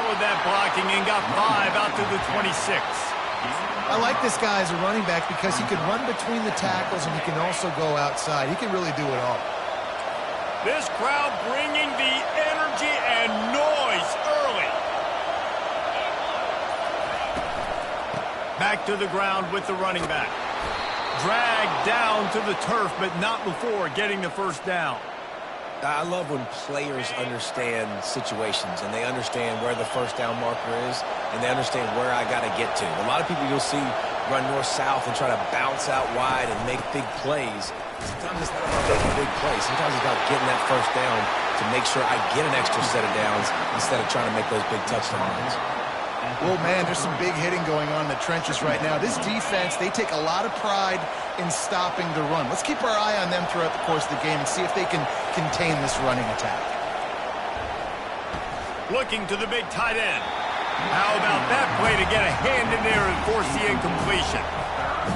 followed that blocking and got 5 out to the 26. I like this guy as a running back because he can run between the tackles and he can also go outside. He can really do it all. This crowd bringing the energy and noise early. Back to the ground with the running back. Dragged down to the turf, but not before getting the first down. I love when players understand situations and they understand where the first down marker is and they understand where I got to get to. A lot of people you'll see run north-south and try to bounce out wide and make big plays. Sometimes it's not about making big plays. Sometimes it's about getting that first down to make sure I get an extra set of downs instead of trying to make those big touchdown runs. Well, man, there's some big hitting going on in the trenches right now. This defense, they take a lot of pride in stopping the run. Let's keep our eye on them throughout the course of the game and see if they can contain this running attack. Looking to the big tight end. How about that play to get a hand in there and force the incompletion?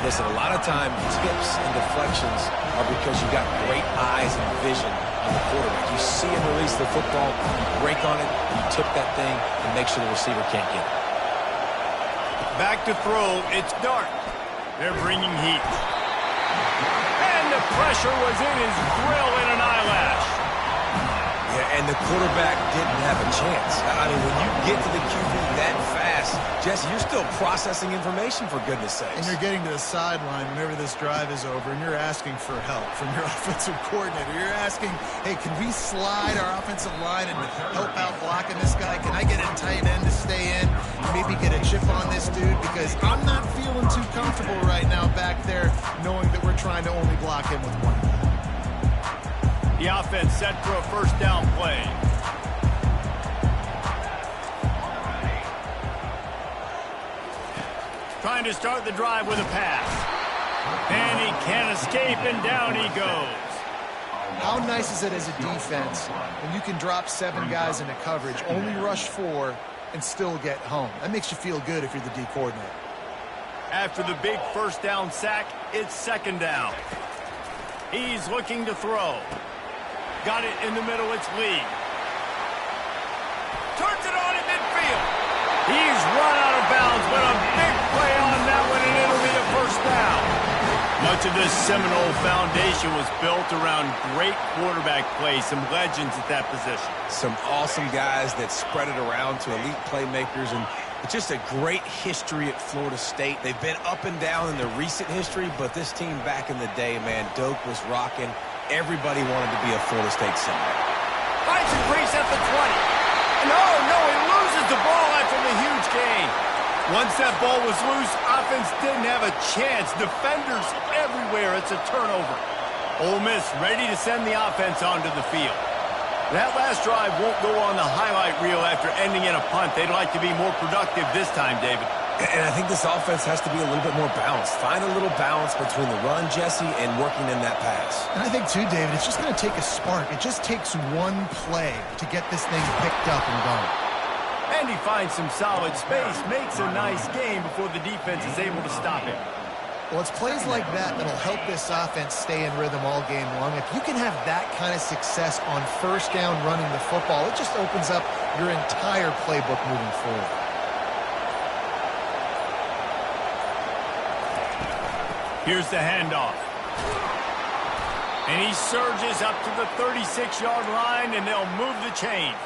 Listen, a lot of time tips and deflections are because you got great eyes and vision on the quarterback. You see him release the football, you break on it, you tip that thing, and make sure the receiver can't get it. Back to throw, it's Dart. They're bringing heat. And the pressure was in his grill in an eyelash. Yeah, and the quarterback didn't have a chance. I mean, when you get to the QB that fast, Jesse, you're still processing information, for goodness sakes. And you're getting to the sideline whenever this drive is over, and you're asking for help from your offensive coordinator. You're asking, hey, can we slide our offensive line and help out blocking this guy? Can I get a tight end to stay in? Maybe get a chip on this dude? Because I'm not feeling too comfortable right now back there knowing that we're trying to only block him with one guy. The offense set for a first down play. Trying to start the drive with a pass. And he can't escape, and down he goes. How nice is it as a defense when you can drop 7 guys into coverage, only rush 4, and still get home? That makes you feel good if you're the D coordinator. After the big first down sack, it's second down. He's looking to throw. Got it in the middle, it's Lee. Turns it on in midfield. He's run out of bounds, but a big play on that one, and it'll be a first down. Much of this Seminole foundation was built around great quarterback play, some legends at that position. Some awesome guys that spread it around to elite playmakers, and it's just a great history at Florida State. They've been up and down in the recent history, but this team back in the day, man, Doak was rocking. Everybody wanted to be a Florida State Seminole. Finds a crease at the 20. No, he loses the ball after the huge gain. Once that ball was loose, offense didn't have a chance. Defenders everywhere. It's a turnover. Ole Miss ready to send the offense onto the field. That last drive won't go on the highlight reel after ending in a punt. They'd like to be more productive this time, David. And I think this offense has to be a little bit more balanced. Find a little balance between the run, Jesse, and working in that pass. And I think, too, David, it's just going to take a spark. It just takes one play to get this thing picked up and going. And he finds some solid space, makes a nice game before the defense is able to stop him. Well, it's plays like that that'll help this offense stay in rhythm all game long. If you can have that kind of success on first down running the football, it just opens up your entire playbook moving forward. Here's the handoff. And he surges up to the 36-yard line, and they'll move the chains.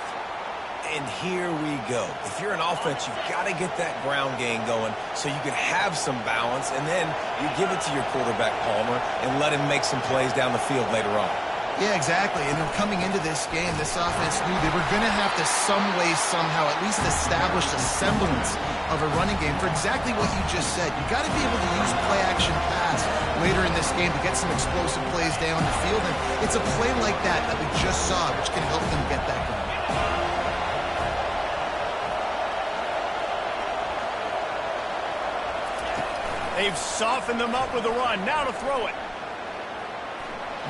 And here we go. If you're an offense, you've got to get that ground game going so you can have some balance, and then you give it to your quarterback, Palmer, and let him make some plays down the field later on. Yeah, exactly. And then coming into this game, this offense knew they were going to have to some way, somehow, at least establish a semblance of a running game for exactly what you just said. You got to be able to use play-action pass later in this game to get some explosive plays down the field. And it's a play like that that we just saw, which can help them get that going. They've softened them up with a run. Now to throw it.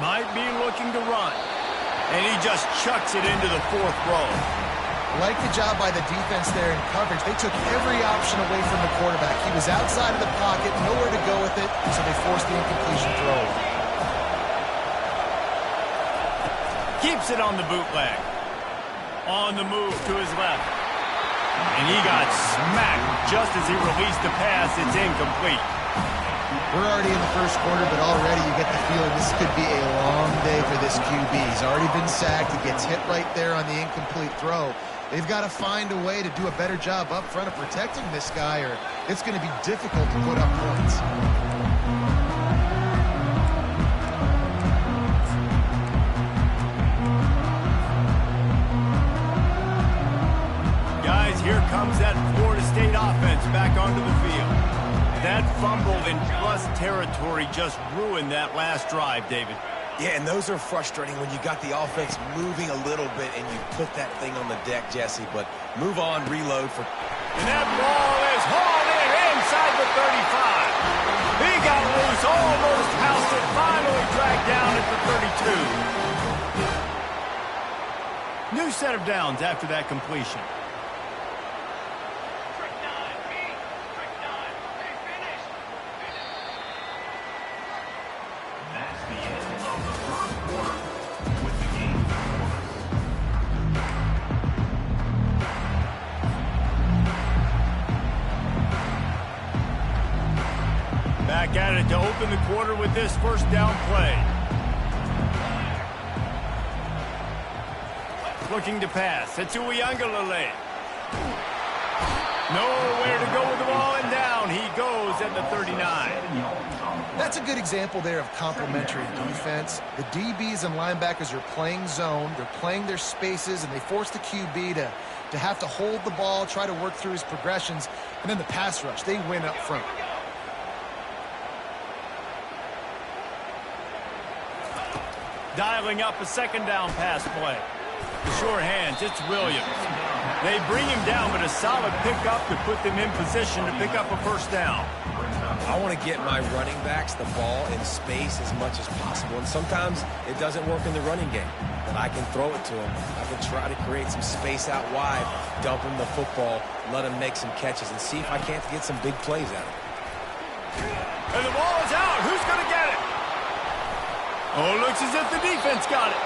Might be looking to run. And he just chucks it into the fourth row. Like the job by the defense there in coverage. They took every option away from the quarterback. He was outside of the pocket, nowhere to go with it, so they forced the incompletion throw. Keeps it on the bootleg. On the move to his left. And he got smacked just as he released the pass. It's incomplete. We're already in the first quarter, but already you get the feeling this could be a long day for this QB. He's already been sacked. He gets hit right there on the incomplete throw. They've got to find a way to do a better job up front of protecting this guy, or it's going to be difficult to put up points. Guys, here comes that Florida State offense back onto the field. That fumble in plus territory just ruined that last drive, David. Yeah, and those are frustrating when you got the offense moving a little bit and you put that thing on the deck, Jesse. But move on, reload for... And that ball is hauled in inside the 35. He got loose, almost housed it, finally dragged down at the 32. New set of downs after that completion. Back at it to open the quarter with this first down play. Looking to pass. It's Uiagalelei. Nowhere to go with the ball, and down he goes at the 39. That's a good example there of complementary defense. The DBs and linebackers are playing zone. They're playing their spaces, and they force the QB to have to hold the ball, try to work through his progressions, and then the pass rush. They win up front. Dialing up a second down pass play. The sure hands, it's Williams. They bring him down, but a solid pickup to put them in position to pick up a first down. I want to get my running backs the ball in space as much as possible. And sometimes it doesn't work in the running game. But I can throw it to them. I can try to create some space out wide, dump them the football, let them make some catches, and see if I can't get some big plays out of it. And the ball is out. Who's going to get it? Oh, looks as if the defense got it.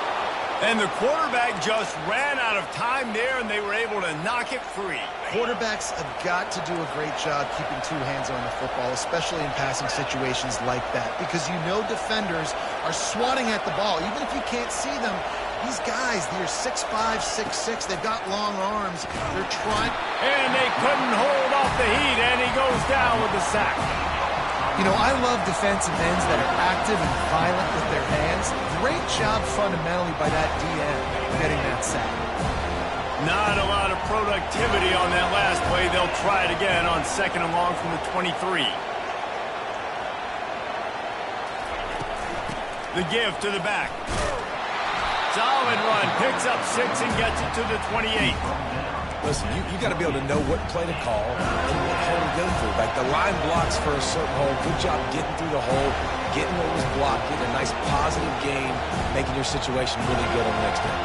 And the quarterback just ran out of time there, and they were able to knock it free. Quarterbacks have got to do a great job keeping two hands on the football, especially in passing situations like that, because you know defenders are swatting at the ball. Even if you can't see them, these guys, they're 6'5", 6'6", they've got long arms. They're trying. And they couldn't hold off the heat, and he goes down with the sack. You know, I love defensive ends that are active and violent with their hands. Great job fundamentally by that DN getting that sack. Not a lot of productivity on that last play. They'll try it again on second and long from the 23. The give to the back. Solid run. Picks up 6 and gets it to the 28. Listen, you got to be able to know what play to call and what hole to go through. Like the line blocks for a certain hole. Good job getting through the hole, getting what was blocked, getting a nice positive gain, making your situation really good on the next day.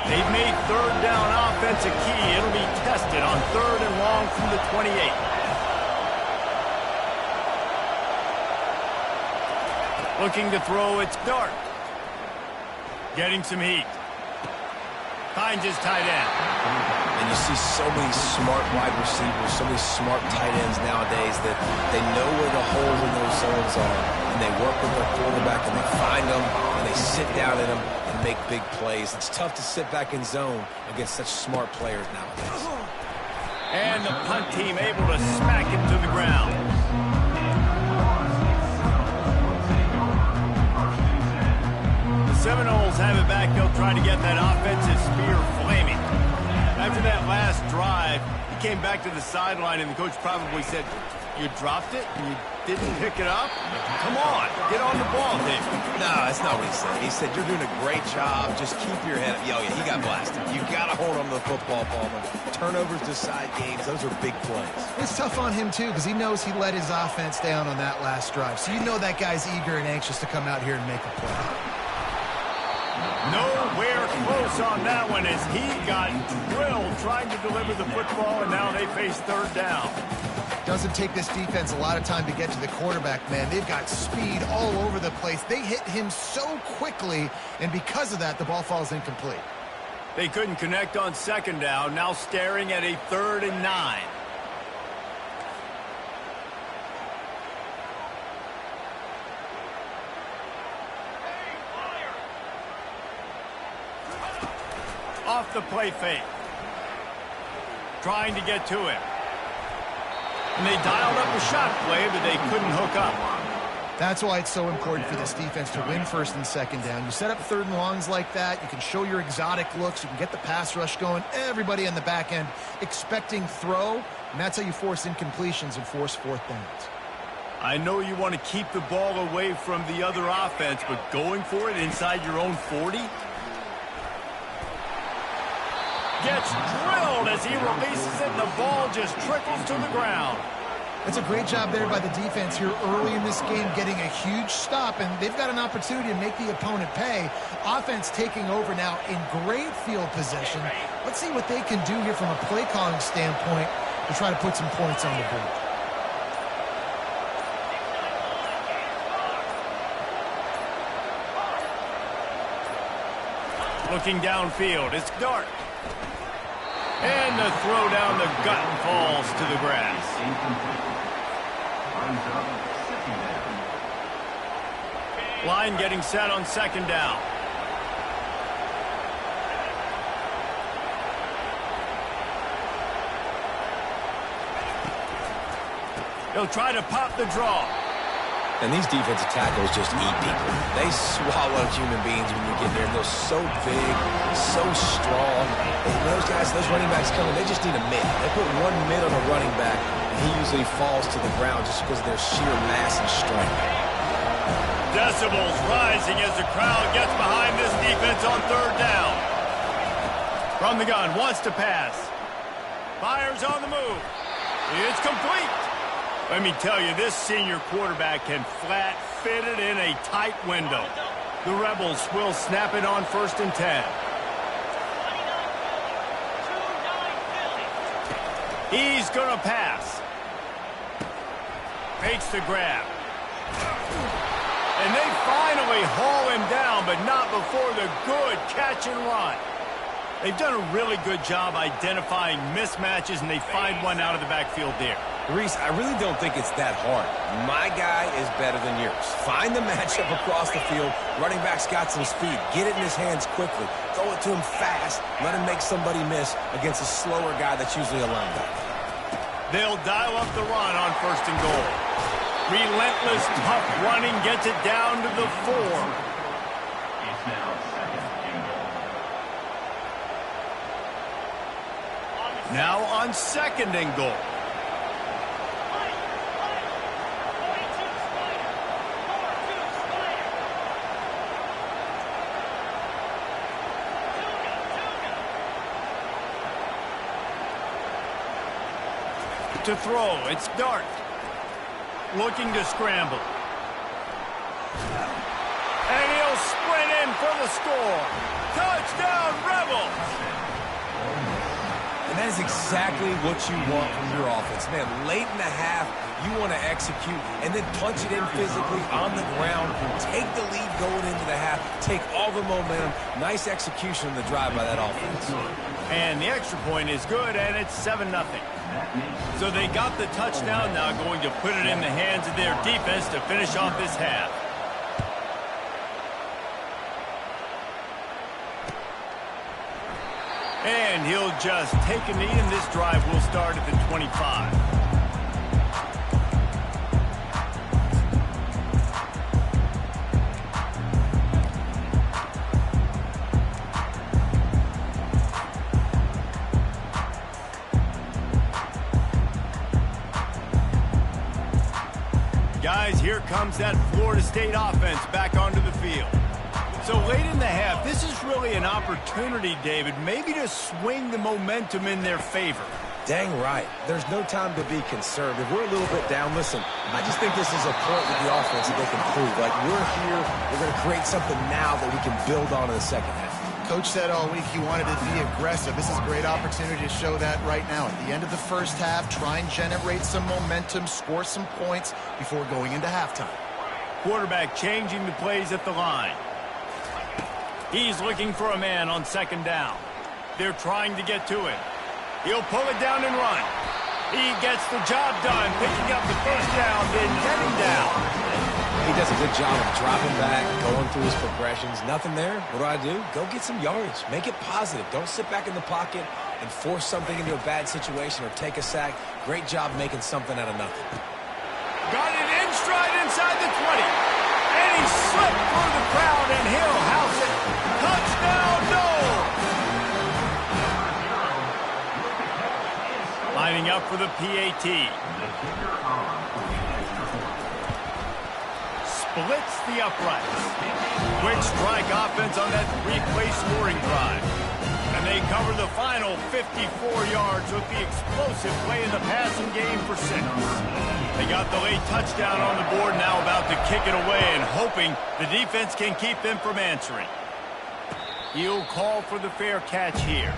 They've made third down offense a key. It'll be tested on third and long from the 28. Looking to throw, it's Dart. Getting some heat. Finds his tight end. And you see so many smart wide receivers, so many smart tight ends nowadays that they know where the holes in those zones are, and they work with their quarterback, and they find them, and they sit down in them and make big plays. It's tough to sit back in zone against such smart players nowadays. And the punt team able to smack him to the ground. Seminoles have it back. They'll try to get that offensive spear flaming. After that last drive, he came back to the sideline, and the coach probably said, you dropped it and you didn't pick it up? Come on, get on the ball, Dave. No, that's not what he said. He said, you're doing a great job. Just keep your head up. Yo, yeah, he got blasted. You got to hold on to the football, Palmer. Turnovers decide games. Those are big plays. It's tough on him, too, because he knows he let his offense down on that last drive. So you know that guy's eager and anxious to come out here and make a play. Nowhere close on that one as he got drilled trying to deliver the football, and now they face third down. Doesn't take this defense a lot of time to get to the quarterback, man. They've got speed all over the place. They hit him so quickly, and because of that, the ball falls incomplete. They couldn't connect on second down, now staring at a 3rd and 9. Off the play fake. Trying to get to him. And they dialed up a shot play, but they couldn't hook up. That's why it's so important for this defense to win 1st and 2nd down. You set up 3rd and longs like that. You can show your exotic looks. You can get the pass rush going. Everybody on the back end expecting throw, and that's how you force incompletions and force 4th downs. I know you want to keep the ball away from the other offense, but going for it inside your own 40? Gets drilled as he releases it, and the ball just trickles to the ground. That's a great job there by the defense here early in this game, getting a huge stop, and they've got an opportunity to make the opponent pay. Offense taking over now in great field possession. Let's see what they can do here from a play calling standpoint to try to put some points on the board. Looking downfield, it's Dart. And the throw down the gut falls to the grass. Line getting set on 2nd down. He'll try to pop the draw. And these defensive tackles just eat people. They swallow human beings when you get there. They're so big, so strong. And those guys, those running backs coming, they just need a mid. They put one mid on a running back, and he usually falls to the ground just because of their sheer mass and strength. Decibels rising as the crowd gets behind this defense on 3rd down. From the gun, wants to pass. Fires on the move. It's complete. Let me tell you, this senior quarterback can flat fit it in a tight window. The Rebels will snap it on 1st and 10. He's going to pass. Fakes the grab. And they finally haul him down, but not before the good catch and run. They've done a really good job identifying mismatches, and they find one out of the backfield there. Reese, I really don't think it's that hard. My guy is better than yours. Find the matchup across the field. Running back's got some speed. Get it in his hands quickly. Throw it to him fast. Let him make somebody miss against a slower guy that's usually a linebacker. They'll dial up the run on 1st and goal. Relentless, tough running gets it down to the 4. Now on 2nd and goal. To throw, it's Dart. Looking to scramble. And he'll sprint in for the score. Touchdown, Rebels! And that is exactly what you want from your offense. Man, late in the half, you want to execute and then punch it in physically on the ground. Take the lead going into the half. Take all the momentum. Nice execution on the drive by that offense. And the extra point is good, and it's 7-0. So they got the touchdown, now going to put it in the hands of their defense to finish off this half. And he'll just take a knee, and this drive will start at the 25. Guys, here comes that Florida State offense back onto the field. So late in the half, this is really an opportunity, David, maybe to swing the momentum in their favor. Dang right. There's no time to be concerned. If we're a little bit down, listen, I just think this is a point with the offense that they can prove. Like, we're here, we're going to create something now that we can build on in the second half. Coach said all week he wanted to be aggressive. This is a great opportunity to show that right now. At the end of the first half, try and generate some momentum, score some points before going into halftime. Quarterback changing the plays at the line. He's looking for a man on second down. They're trying to get to him. He'll pull it down and run. He gets the job done, picking up the first down, then getting down. He does a good job of dropping back, going through his progressions. Nothing there. What do? Go get some yardage. Make it positive. Don't sit back in the pocket and force something into a bad situation or take a sack. Great job making something out of nothing. Got it in stride inside the 20. And he slipped through the crowd, and he'll house it. Touchdown, no! Lining up for the PAT. Splits the uprights. Quick strike offense on that three-play scoring drive. And they cover the final 54 yards with the explosive play in the passing game for 6. They got the late touchdown on the board, now about to kick it away and hoping the defense can keep them from answering. He'll call for the fair catch here.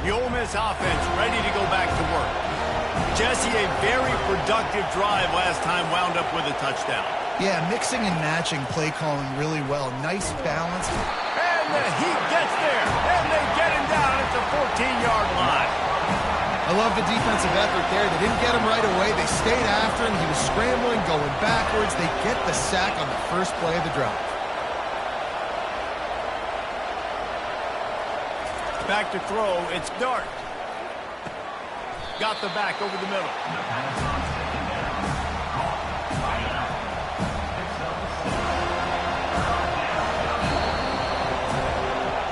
The Ole Miss offense ready to go back to work. Jesse, a very productive drive last time, wound up with a touchdown. Yeah, mixing and matching play calling really well. Nice balance. And he gets there, and they get him down at the 14-yard line. I love the defensive effort there. They didn't get him right away. They stayed after him. He was scrambling, going backwards. They get the sack on the first play of the drive. Back to throw, it's Dart. Got the back over the middle.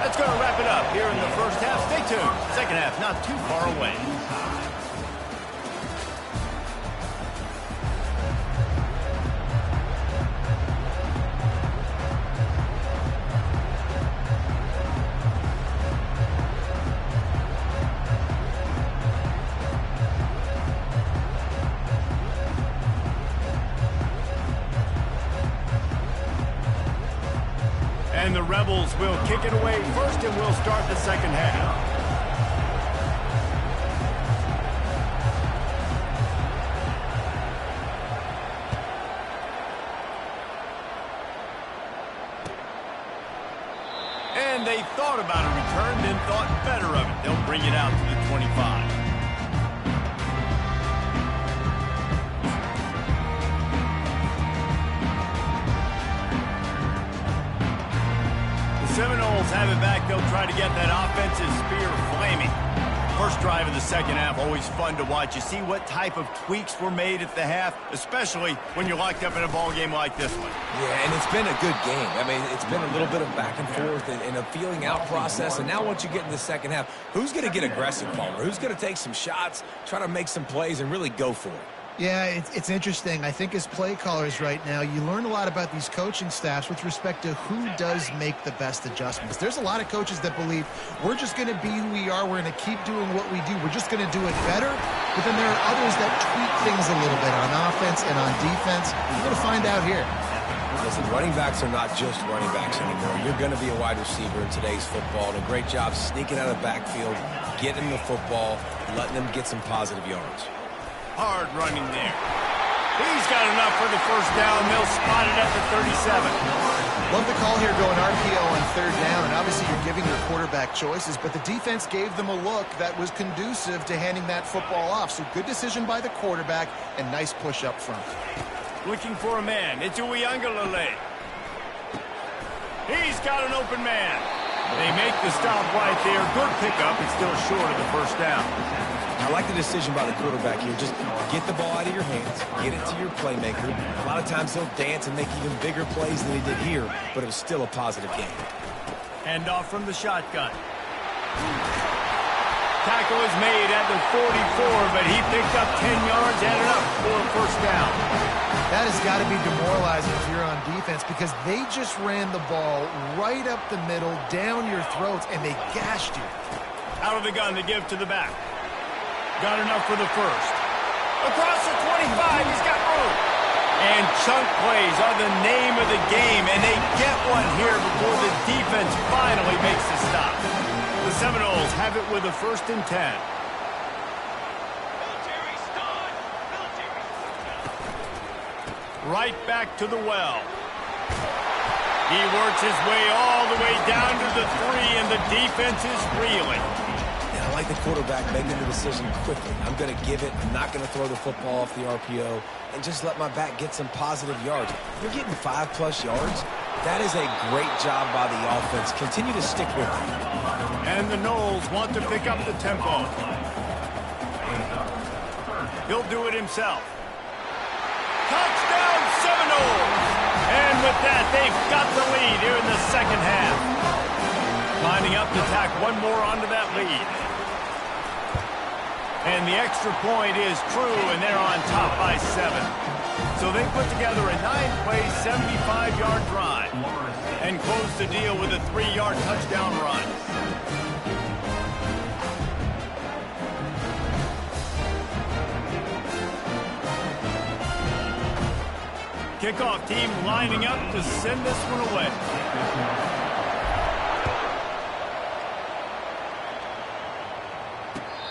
That's going to wrap it up here in the first half. Stay tuned. Second half not too far away. And the Rebels will kick it away first, and we'll start the second half. And they thought about a return, then thought better of it. They'll bring it out to the 25. Seminoles have it back. They'll try to get that offensive spear flaming. First drive of the second half, always fun to watch. You see what type of tweaks were made at the half, especially when you're locked up in a ball game like this one. Yeah, and it's been a good game. I mean, it's been a little bit of back and forth and a feeling out process. And now once you get in the second half, who's going to get aggressive, Palmer? Who's going to take some shots, try to make some plays, and really go for it? Yeah, it's interesting. I think as play callers right now, you learn a lot about these coaching staffs with respect to who does make the best adjustments. There's a lot of coaches that believe we're just going to be who we are. We're going to keep doing what we do. We're just going to do it better. But then there are others that tweak things a little bit on offense and on defense. You're going to find out here. Listen, running backs are not just running backs anymore. You're going to be a wide receiver in today's football. And a great job sneaking out of the backfield, getting the football, letting them get some positive yards. Hard running there. He's got enough for the first down. They'll spot it at the 37. Love the call here going RPO on third down. And obviously you're giving your quarterback choices, but the defense gave them a look that was conducive to handing that football off. So good decision by the quarterback and nice push up front. Looking for a man. It's Uiagalelei. He's got an open man. They make the stop right there. Good pickup. It's still short of the first down. I like the decision by the quarterback here. Just get the ball out of your hands, get it to your playmaker. A lot of times he'll dance and make even bigger plays than he did here, but it was still a positive game. Hand off from the shotgun. Tackle is made at the 44, but he picked up 10 yards and enough for a first down. That has got to be demoralizing if you're on defense because they just ran the ball right up the middle, down your throats, and they gashed you. Out of the gun to give to the back. Got enough for the first. Across the 25, he's got room. And chunk plays are the name of the game, and they get one here before the defense finally makes the stop. The Seminoles have it with a 1st and 10. Right back to the well. He works his way all the way down to the 3, and the defense is reeling. And I like the quarterback making the decision quickly. I'm going to give it. I'm not going to throw the football off the RPO and just let my back get some positive yards. You're getting 5+ yards. That is a great job by the offense. Continue to stick with it. And the Noles want to pick up the tempo. He'll do it himself. Touchdown Seminoles! And with that, they've got the lead here in the second half. Lining up to tack one more onto that lead. And the extra point is true, and they're on top by 7. So they put together a 9-play, 75-yard drive and close the deal with a 3-yard touchdown run. Kickoff team lining up to send this one away.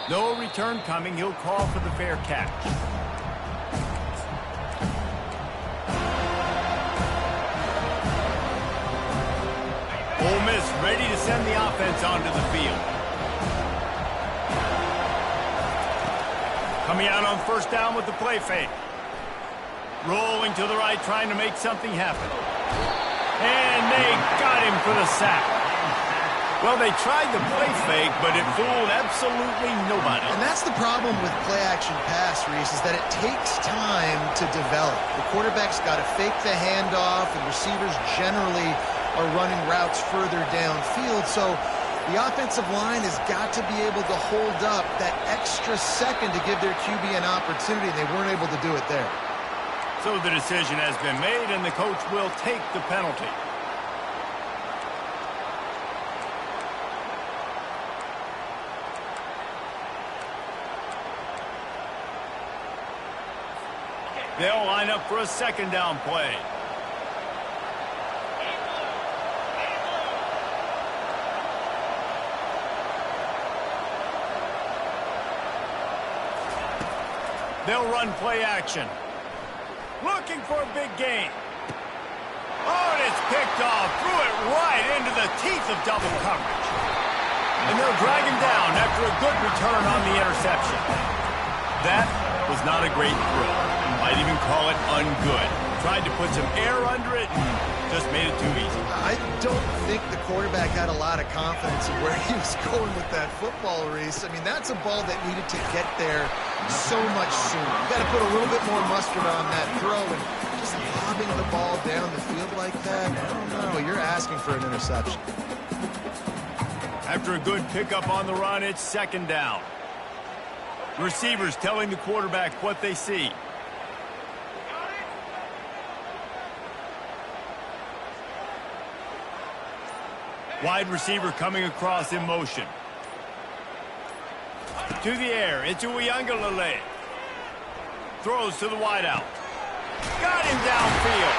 No return coming. He'll call for the fair catch. Ole Miss ready to send the offense onto the field. Coming out on 1st down with the play fake. Rolling to the right, trying to make something happen. And they got him for the sack. Well, they tried the play fake, but it fooled absolutely nobody. And that's the problem with play-action pass, Reese, is that it takes time to develop. The quarterback's got to fake the handoff, and receivers generally are running routes further downfield. So the offensive line has got to be able to hold up that extra second to give their QB an opportunity, and they weren't able to do it there. So the decision has been made, and the coach will take the penalty. They'll line up for a 2nd down play. They'll run play action. Looking for a big gain. Oh, and it's picked off. Threw it right into the teeth of double coverage. And they'll drag him down after a good return on the interception. That was not a great throw. Might even call it ungood. Tried to put some air under it and just made it too easy. I don't think the quarterback had a lot of confidence in where he was going with that football, Reese. I mean, that's a ball that needed to get there so much sooner. You got to put a little bit more mustard on that throw, and just lobbing the ball down the field like that, I don't know. You're asking for an interception. After a good pickup on the run, it's 2nd down. Receivers telling the quarterback what they see. Wide receiver coming across in motion. To the air, into Uiagalelei. Throws to the wideout. Got him downfield.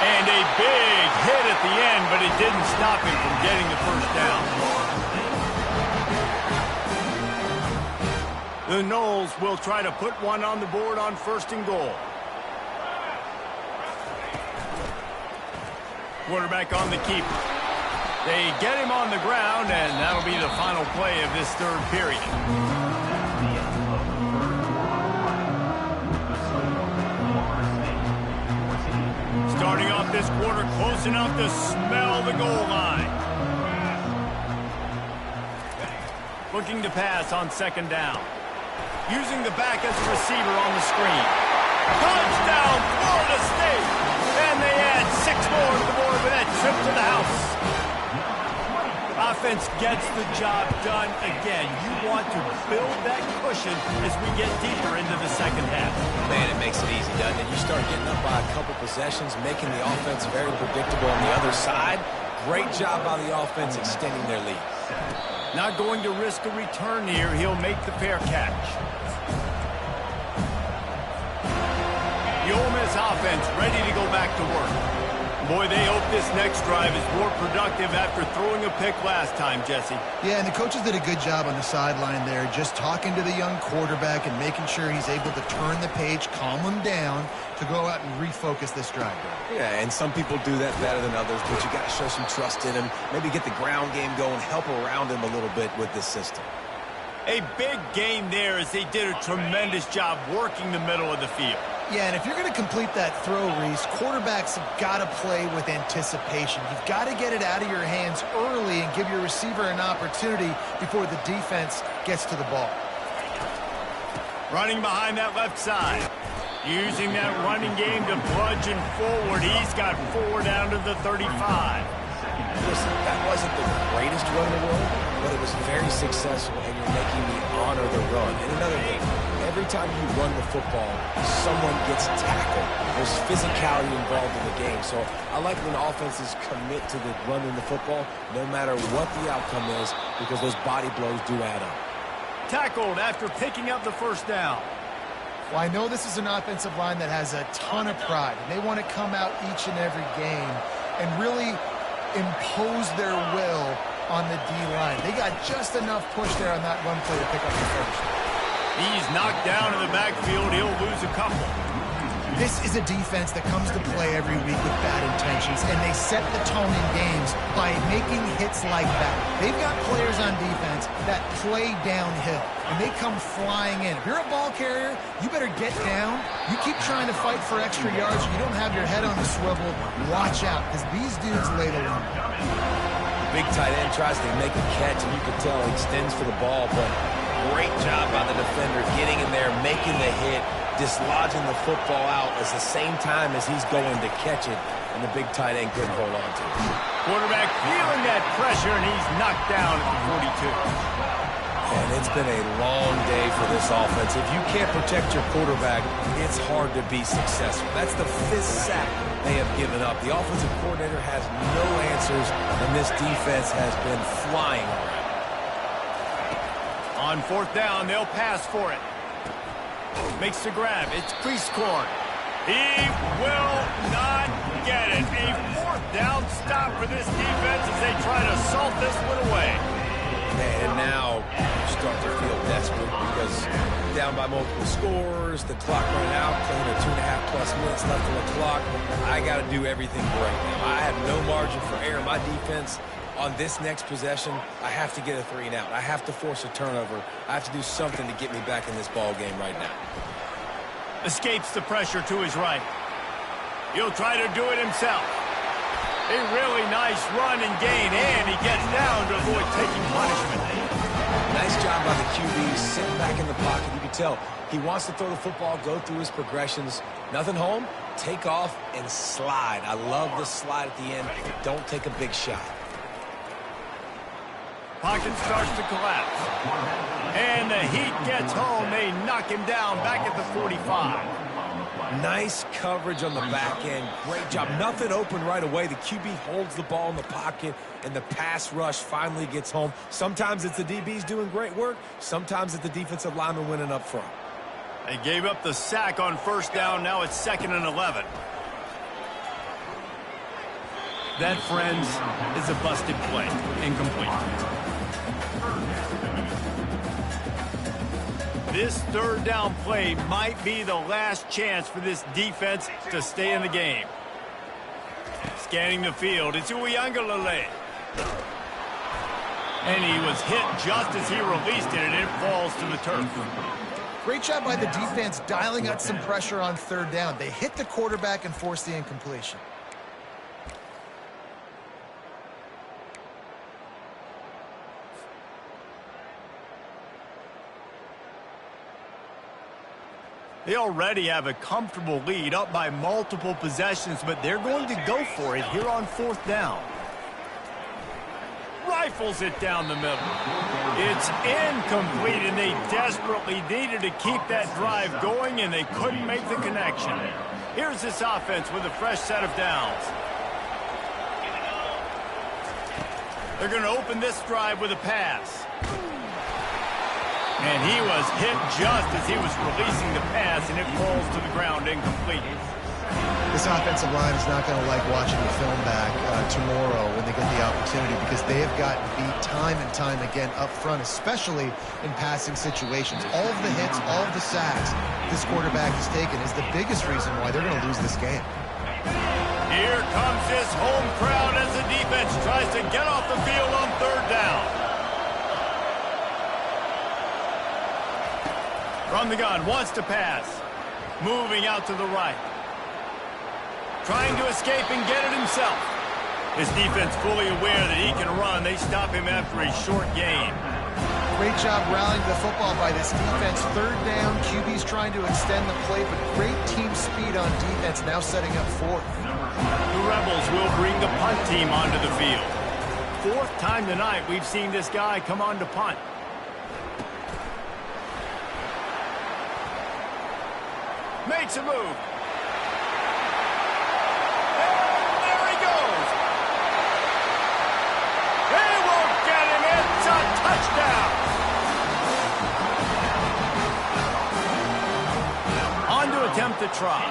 And a big hit at the end, but it didn't stop him from getting the 1st down. The Noles will try to put one on the board on 1st and goal. Quarterback on the keeper. They get him on the ground, and that'll be the final play of this 3rd period. Starting off this quarter close enough to smell the goal line. Looking to pass on 2nd down. Using the back as a receiver on the screen. Touchdown, Florida State! And they add 6 more to the board with that trip to the house. Offense gets the job done again. You want to build that cushion as we get deeper into the 2nd half. Man, it makes it easy, doesn't it? You start getting up by a couple possessions, making the offense very predictable on the other side. Great job by the offense extending their lead. Not going to risk a return here. He'll make the fair catch. The Ole Miss offense ready to go back to work. Boy, they hope this next drive is more productive after throwing a pick last time, Jesse. Yeah, and the coaches did a good job on the sideline there, just talking to the young quarterback and making sure he's able to turn the page, calm him down to go out and refocus this drive. Yeah, and some people do that better than others, but you got to show some trust in him, maybe get the ground game going, help around him a little bit with this system. A big game there as they did a tremendous job working the middle of the field. Yeah, and if you're going to complete that throw, Reese, quarterbacks have got to play with anticipation. You've got to get it out of your hands early and give your receiver an opportunity before the defense gets to the ball. Running behind that left side. Using that running game to bludgeon forward. He's got 4 down to the 35. Listen, that wasn't the greatest run in the world, but it was very successful, and you're making me honor the run. And another thing, every time you run the football, someone gets tackled. There's physicality involved in the game. So I like when offenses commit to the running the football, no matter what the outcome is, because those body blows do add up. Tackled after picking up the first down. Well, I know this is an offensive line that has a ton of pride, and they want to come out each and every game and really impose their will on the D-line. They got just enough push there on that run play to pick up the first. He's knocked down in the backfield. He'll lose a couple. This is a defense that comes to play every week with bad intentions, and they set the tone in games by making hits like that. They've got players on defense that play downhill, and they come flying in. If you're a ball carrier, you better get down. You keep trying to fight for extra yards. You don't have your head on the swivel. Watch out, because these dudes lay the line. Big tight end tries to make a catch, and you can tell he extends for the ball, but great job by the defender getting in there, making the hit, dislodging the football out at the same time as he's going to catch it, and the big tight end couldn't hold on to it. Quarterback feeling that pressure, and he's knocked down at the 42. And it's been a long day for this offense. If you can't protect your quarterback, it's hard to be successful. That's the 5th sack they have given up. The offensive coordinator has no answers, and this defense has been flying around. On 4th down, they'll pass for it. Makes the grab. It's Prieskorn. He will not get it. A 4th down stop for this defense as they try to salt this one away. And now you start to feel desperate because down by multiple scores, the clock running out, playing a 2.5+ minutes left on the clock. I got to do everything right now. I have no margin for error. My defense on this next possession, I have to get a 3 and out. I have to force a turnover. I have to do something to get me back in this ball game right now. Escapes the pressure to his right. He'll try to do it himself. A really nice run and gain, and he gets down to avoid taking punishment. Nice job by the QB, sitting back in the pocket. You can tell he wants to throw the football, go through his progressions. Nothing home, take off and slide. I love the slide at the end. Don't take a big shot. Pocket starts to collapse. And the heat gets home. They knock him down back at the 45. Nice coverage on the back end. Great job. Nothing open right away. The QB holds the ball in the pocket, and the pass rush finally gets home. Sometimes it's the DBs doing great work. Sometimes it's the defensive lineman winning up front. They gave up the sack on 1st down. Now it's 2nd and 11. That, friends, is a busted play. Incomplete. This 3rd down play might be the last chance for this defense to stay in the game. Scanning the field, it's Uiagalelei. And he was hit just as he released it, and it falls to the turf. Great job by the defense dialing out some pressure on 3rd down. They hit the quarterback and forced the incompletion. They already have a comfortable lead, up by multiple possessions, but they're going to go for it here on 4th down. Rifles it down the middle. It's incomplete, and they desperately needed to keep that drive going, and they couldn't make the connection. Here's this offense with a fresh set of downs. They're going to open this drive with a pass. And he was hit just as he was releasing the pass, and it falls to the ground incomplete. This offensive line is not going to like watching the film back tomorrow when they get the opportunity, because they have gotten beat time and time again up front, especially in passing situations. All of the hits, all of the sacks this quarterback has taken is the biggest reason why they're going to lose this game. Here comes his home crowd as the defense tries to get off the field on third down. From the gun, wants to pass. Moving out to the right. Trying to escape and get it himself. His defense fully aware that he can run. They stop him after a short gain. Great job rallying the football by this defense. Third down, QB's trying to extend the play, but great team speed on defense, now setting up fourth. The Rebels will bring the punt team onto the field. Fourth time tonight we've seen this guy come on to punt. Makes a move. And there he goes. They won't get him. It's a touchdown. On to attempt the try.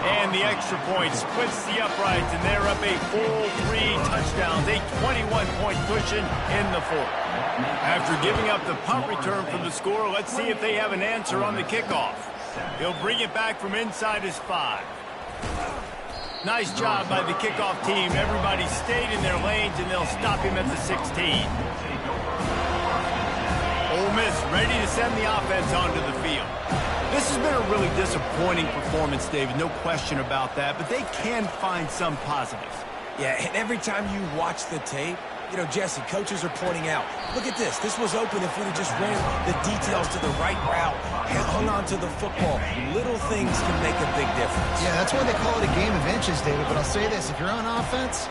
And the extra point splits the uprights, and they're up a full 3 touchdowns, a 21-point cushion in the fourth. After giving up the punt return for the score, let's see if they have an answer on the kickoff. He'll bring it back from inside his 5. Nice job by the kickoff team. Everybody stayed in their lanes, and they'll stop him at the 16. Ole Miss ready to send the offense onto the field. This has been a really disappointing performance, David, no question about that, but they can find some positives. Yeah, and every time you watch the tape, you know, Jesse, coaches are pointing out, look at this. This was open if we'd have just ran the details to the right route, hung on to the football. Little things can make a big difference. Yeah, that's why they call it a game of inches, David. But I'll say this, if you're on offense,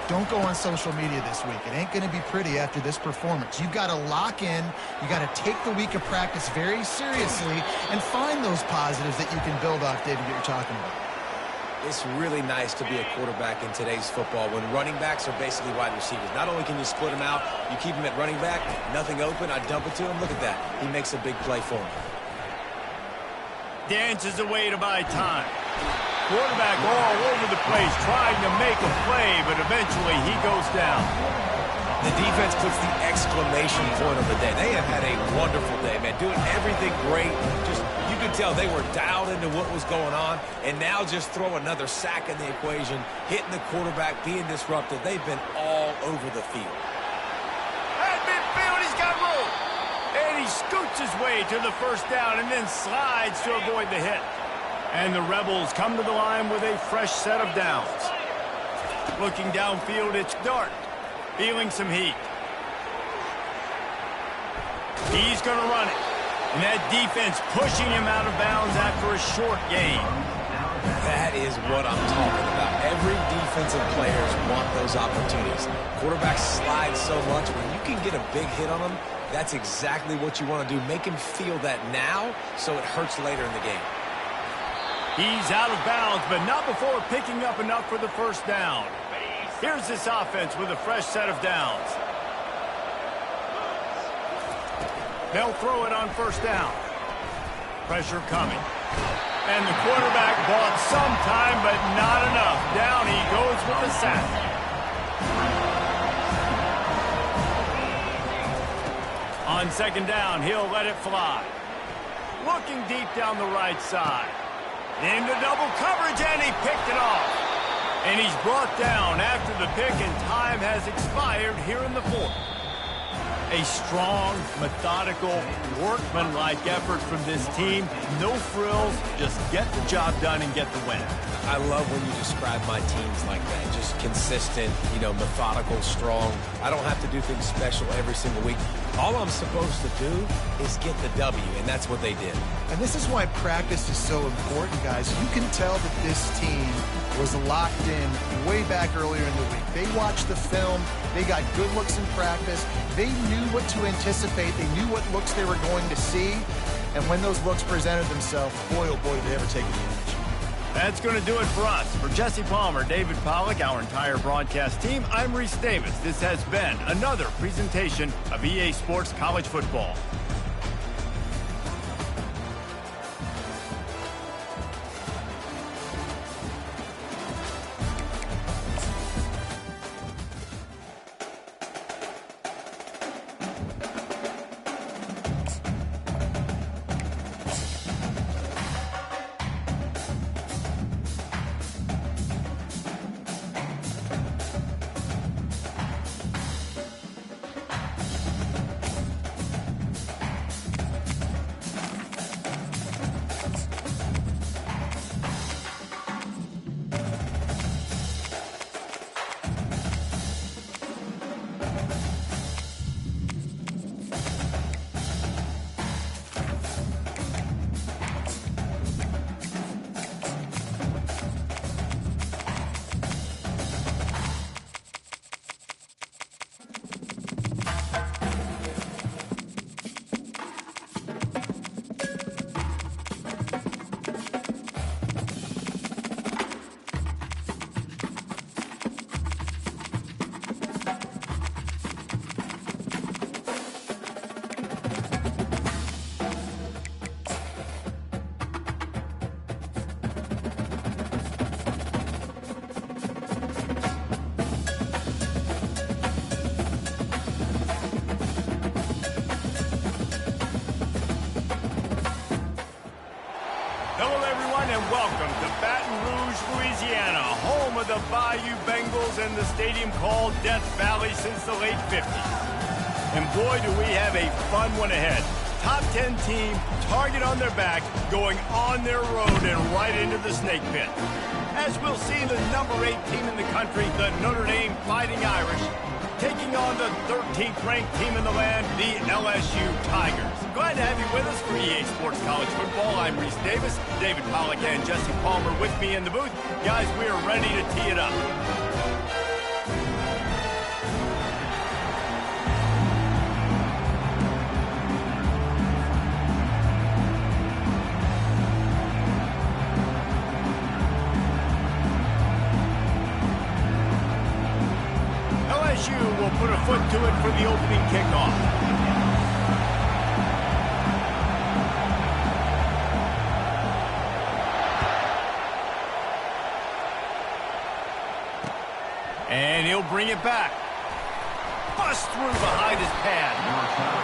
don't go on social media this week. It ain't going to be pretty after this performance. You've got to lock in. You got to take the week of practice very seriously and find those positives that you can build off, David, that you're talking about. It's really nice to be a quarterback in today's football when running backs are basically wide receivers. Not only can you split them out, you keep them at running back, nothing open, I dump it to him. Look at that. He makes a big play for him. Dances away to buy time. Quarterback all over the place trying to make a play, but eventually he goes down. The defense puts the exclamation point on the day. They have had a wonderful day, man. Doing everything great. Just, you could tell they were dialed into what was going on, and now just throw another sack in the equation, hitting the quarterback, being disruptive. They've been all over the field. At midfield, he's got room. And he scoots his way to the first down and then slides to avoid the hit. And the Rebels come to the line with a fresh set of downs. Looking downfield, it's Dart. Feeling some heat. He's going to run it. And that defense pushing him out of bounds after a short gain. That is what I'm talking about. Every defensive players want those opportunities. Quarterbacks slide so much. When you can get a big hit on them, that's exactly what you want to do. Make him feel that now so it hurts later in the game. He's out of bounds, but not before picking up enough for the first down. Here's this offense with a fresh set of downs. They'll throw it on first down. Pressure coming. And the quarterback bought some time, but not enough. Down he goes with the sack. On second down, he'll let it fly. Looking deep down the right side. Into double coverage, and he picked it off. And he's brought down after the pick, and time has expired here in the fourth. A strong, methodical, workmanlike effort from this team. No frills, just get the job done and get the win. I love when you describe my teams like that. Just consistent, you know, methodical, strong. I don't have to do things special every single week. All I'm supposed to do is get the W, and that's what they did. And this is why practice is so important, guys. You can tell that this team was locked in way back earlier in the week. They watched the film. They got good looks in practice. They knew what to anticipate. They knew what looks they were going to see. And when those looks presented themselves, boy, oh boy, did they ever take advantage. That's going to do it for us. For Jesse Palmer, David Pollack, our entire broadcast team, I'm Reese Davis. This has been another presentation of EA Sports College Football. And welcome to Baton Rouge, Louisiana, home of the Bayou Bengals and the stadium called Death Valley since the late 50s. And boy, do we have a fun one ahead. Top 10 team, target on their back, going on their road and right into the snake pit. As we'll see, the number 8 team in the country, the Notre Dame Fighting Irish, taking on the 13th ranked team in the land, the LSU Tigers. Glad to have you with us for EA Sports College Football. I'm Reese Davis, David Pollack and Jesse Palmer with me in the booth. Guys, we are ready to tee it up. LSU will put a foot to it for the opening kickoff. And he'll bring it back. Bust through behind his pad.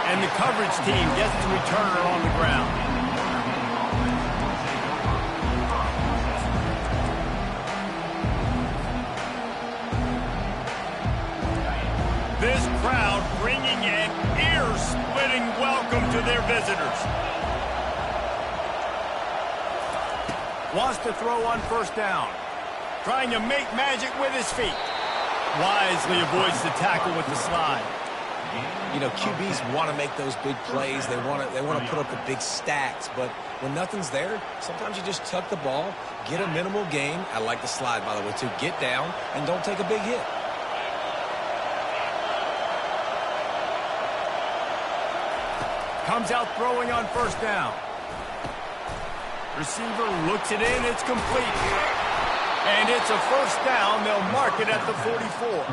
And the coverage team gets the returner on the ground. This crowd bringing an ear-splitting welcome to their visitors. Wants to throw on first down. Trying to make magic with his feet. Wisely avoids the tackle with the slide. You know, QBs want to make those big plays. They want to put up the big stacks. But when nothing's there, sometimes you just tuck the ball, get a minimal gain. I like the slide, by the way, too. Get down and don't take a big hit. Comes out throwing on first down. Receiver looks it in. It's complete. And it's a first down. They'll mark it at the 44.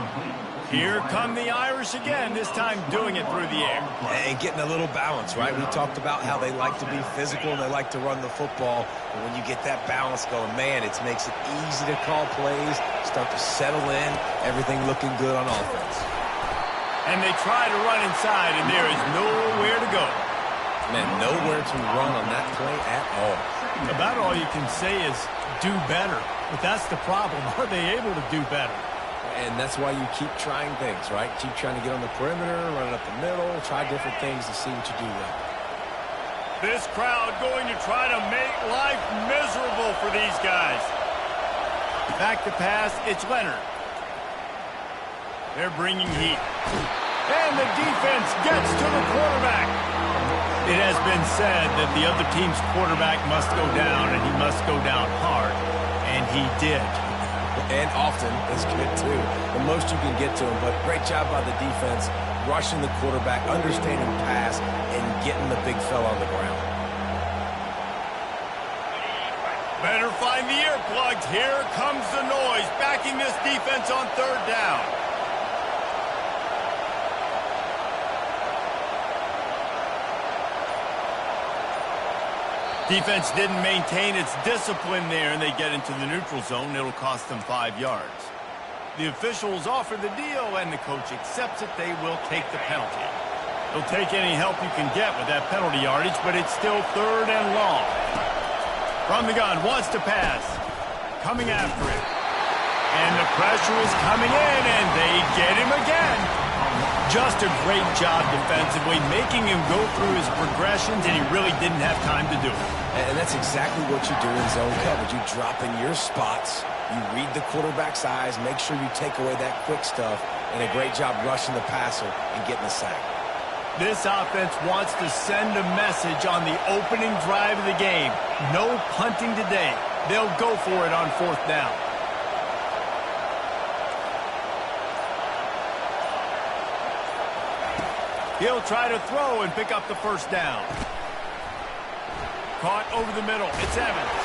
Here come the Irish again, this time doing it through the air. And getting a little balance, right? We talked about how they like to be physical and they like to run the football. But when you get that balance going, man, it makes it easy to call plays, start to settle in, everything looking good on offense. And they try to run inside, and there is nowhere to go. Man, nowhere to run on that play at all. About all you can say is do better. But that's the problem. Are they able to do better? And that's why you keep trying things, right? Keep trying to get on the perimeter, run it up the middle, try different things to see what you do well. This crowd going to try to make life miserable for these guys. Back to pass, it's Leonard. They're bringing heat. And the defense gets to the quarterback. It has been said that the other team's quarterback must go down, and he must go down hard. And he did. And often is good, too. The most you can get to him. But great job by the defense, rushing the quarterback, understanding pass, and getting the big fella on the ground. Better find the earplugs. Here comes the noise, backing this defense on third down. Defense didn't maintain its discipline there, and they get into the neutral zone. It'll cost them 5 yards. The officials offer the deal, and the coach accepts it. They will take the penalty. They'll take any help you can get with that penalty yardage, but it's still third and long. From the gun, wants to pass. Coming after it. And the pressure is coming in, and they get him again. Just a great job defensively, making him go through his progressions, and he really didn't have time to do it. And that's exactly what you do in zone coverage. You drop in your spots, you read the quarterback's eyes, make sure you take away that quick stuff, and a great job rushing the passer and getting the sack. This offense wants to send a message on the opening drive of the game. No punting today. They'll go for it on fourth down. He'll try to throw and pick up the first down. Caught over the middle. It's Evans.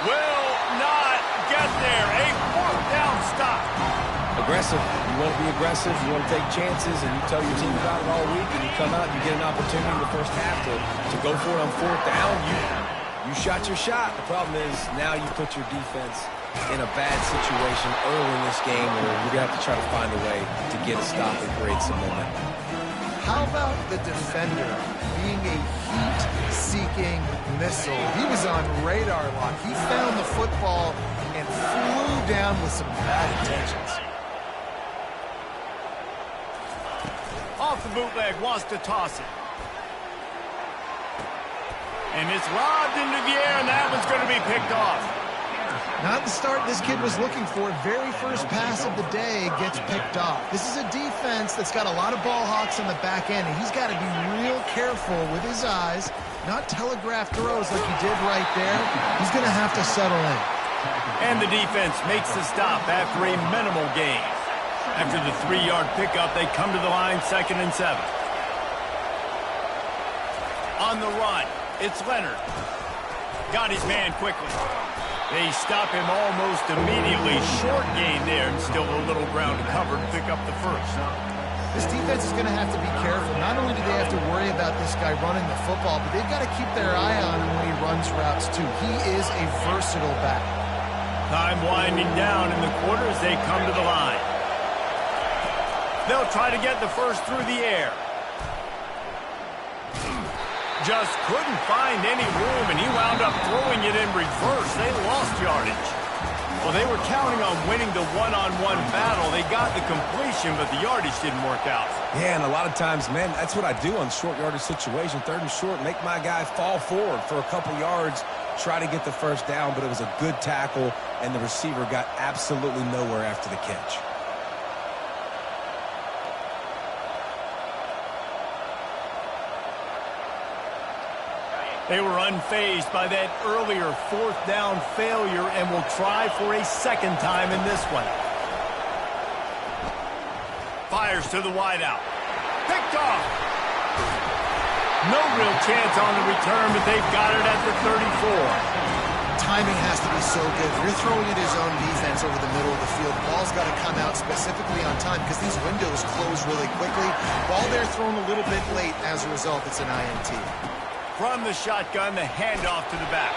Will not get there. A fourth down stop. Aggressive. You want to be aggressive. You want to take chances, and you tell your team about it all week, and you come out and you get an opportunity in the first half to go for it on fourth down. You shot your shot. The problem is now you put your defense in a bad situation early in this game where you're going to have to try to find a way to get a stop and create some momentum. How about the defender being a heat-seeking missile? He was on radar lock. He found the football and flew down with some bad intentions. Off the bootleg, wants to toss it. And it's lobbed into the air, and that one's going to be picked off. Not the start this kid was looking for. Very first pass of the day gets picked off. This is a defense that's got a lot of ball hawks on the back end, and he's got to be real careful with his eyes, not telegraph throws like he did right there. He's going to have to settle in. And the defense makes the stop after a minimal gain. After the 3-yard pickup, they come to the line, 2nd and 7. On the run, it's Leonard. Got his man quickly. They stop him almost immediately. Short gain there, and still a little ground to cover to pick up the first. This defense is going to have to be careful. Not only do they have to worry about this guy running the football, but they've got to keep their eye on him when he runs routes, too. He is a versatile back. Time winding down in the quarter as they come to the line. They'll try to get the first through the air. Just couldn't find any room, and he wound up throwing it in reverse. They lost yardage. Well, they were counting on winning the one-on-one battle. They got the completion, but the yardage didn't work out. Yeah, and a lot of times, man, that's what I do on short yardage situation. 3rd and short, make my guy fall forward for a couple yards, try to get the first down, but it was a good tackle, and the receiver got absolutely nowhere after the catch. They were unfazed by that earlier 4th down failure and will try for a second time in this one. Fires to the wideout. Picked off. No real chance on the return, but they've got it at the 34. Timing has to be so good. You're throwing at his own defense over the middle of the field. The ball's got to come out specifically on time because these windows close really quickly. Ball there thrown a little bit late. As a result, it's an INT. From the shotgun, the handoff to the back.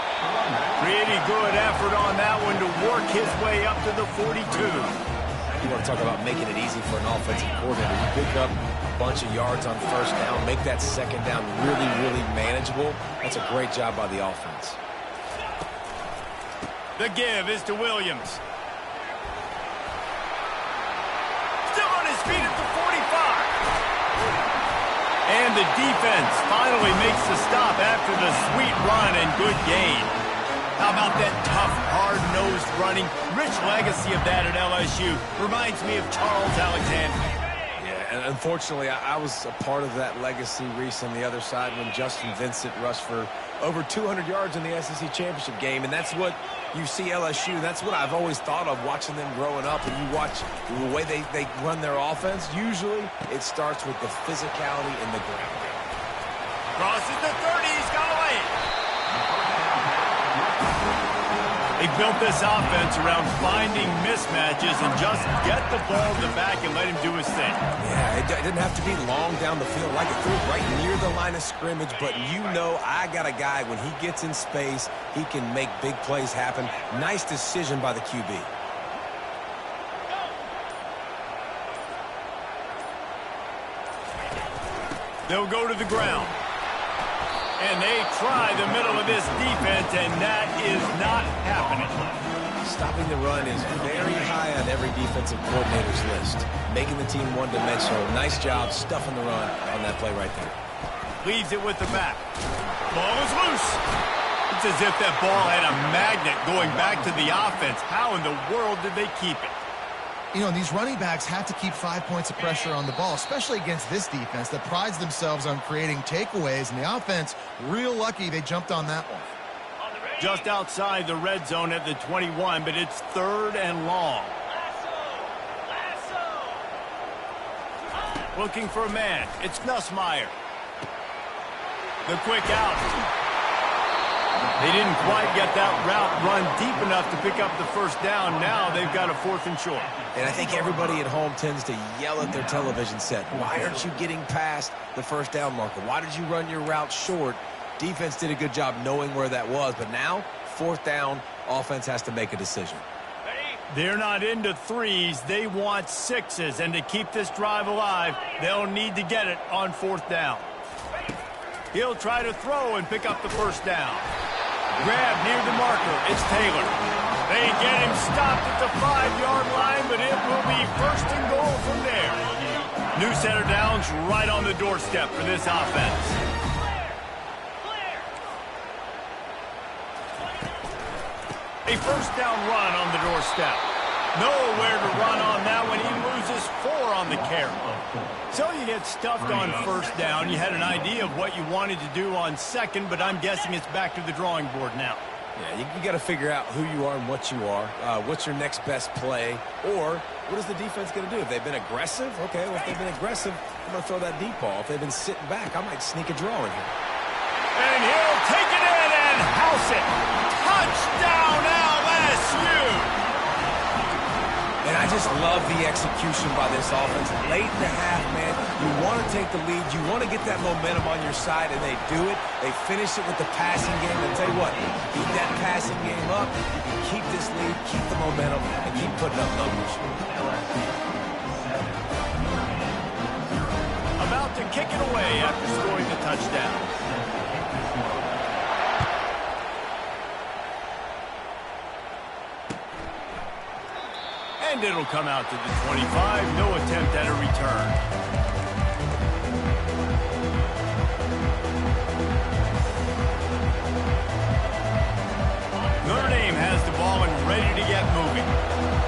Pretty good effort on that one to work his way up to the 42. You want to talk about making it easy for an offensive coordinator. You pick up a bunch of yards on first down, make that second down really, really manageable. That's a great job by the offense. The give is to Williams. Still on his feet at the 45. And the defense finally makes the stop after the sweet run and good gain. How about that tough, hard-nosed running? Rich legacy of that at LSU. Reminds me of Charles Alexander. Yeah, and unfortunately, I was a part of that legacy, Reese, on the other side when Justin Vincent rushed for over 200 yards in the SEC Championship game, and that's what you see LSU. That's what I've always thought of watching them growing up, and you watch the way they run their offense. Usually, it starts with the physicality in the ground game. Crosses the 30, he's got away. They built this offense around finding mismatches and just get the ball in the back and let him do his thing. Yeah, it didn't have to be long down the field. Like it threw it right near the line of scrimmage, but you know I got a guy, when he gets in space, he can make big plays happen. Nice decision by the QB. They'll go to the ground. And they try the middle of this defense, and that is not happening. Stopping the run is very high on every defensive coordinator's list. Making the team one-dimensional. Nice job stuffing the run on that play right there. Leaves it with the back. Ball is loose. It's as if that ball had a magnet going back to the offense. How in the world did they keep it? You know, these running backs have to keep 5 points of pressure on the ball, especially against this defense that prides themselves on creating takeaways. And the offense, real lucky they jumped on that one. Just outside the red zone at the 21, but it's 3rd and long. Looking for a man. It's Nussmeier. The quick out. They didn't quite get that route run deep enough to pick up the first down. Now they've got a 4th and short. And I think everybody at home tends to yell at their television set. Why aren't you getting past the first down marker? Why did you run your route short? Defense did a good job knowing where that was. But now, 4th down, offense has to make a decision. They're not into 3s. They want 6s. And to keep this drive alive, they'll need to get it on 4th down. He'll try to throw and pick up the first down. Grab near the marker. It's Taylor. They get him stopped at the 5-yard line, but it will be 1st and goal from there. New set of downs right on the doorstep for this offense. A 1st down run on the doorstep. Nowhere to run on that when he loses 4 on the carry. So you get stuffed on 1st down. You had an idea of what you wanted to do on 2nd, but I'm guessing it's back to the drawing board now. Yeah, you got to figure out who you are and what you are. What's your next best play? Or what is the defense going to do? If they've been aggressive, okay, well, if they've been aggressive, I'm going to throw that deep ball. If they've been sitting back, I might sneak a draw in here. And he'll take it in and house it. Touchdown, LSU! And I just love the execution by this offense. Late in the half, man, you want to take the lead. You want to get that momentum on your side, and they do it. They finish it with the passing game. And tell you what, keep that passing game up. You can keep this lead, keep the momentum, and keep putting up numbers. About to kick it away after scoring the touchdown. And it'll come out to the 25. No attempt at a return. Notre Dame has the ball and ready to get moving.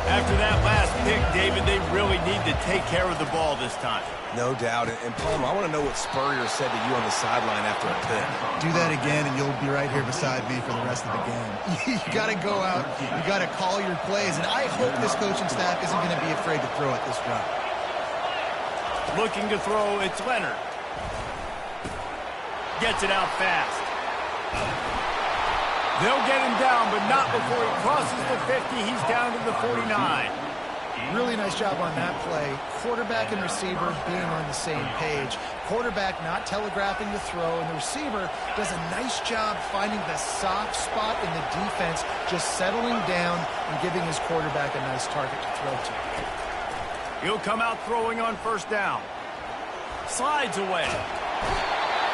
After that last pick, David, they really need to take care of the ball this time. No doubt. And Palmer, I want to know what Spurrier said to you on the sideline after a pick. Do that again, and you'll be right here beside me for the rest of the game. You got to go out. You got to call your plays. And I hope this coaching staff isn't going to be afraid to throw it this drive. Looking to throw, it's Leonard. Gets it out fast. They'll get him down, but not before he crosses the 50. He's down to the 49. Really nice job on that play. Quarterback and receiver being on the same page. Quarterback not telegraphing the throw, and the receiver does a nice job finding the soft spot in the defense, just settling down and giving his quarterback a nice target to throw to. He'll come out throwing on 1st down. Slides away.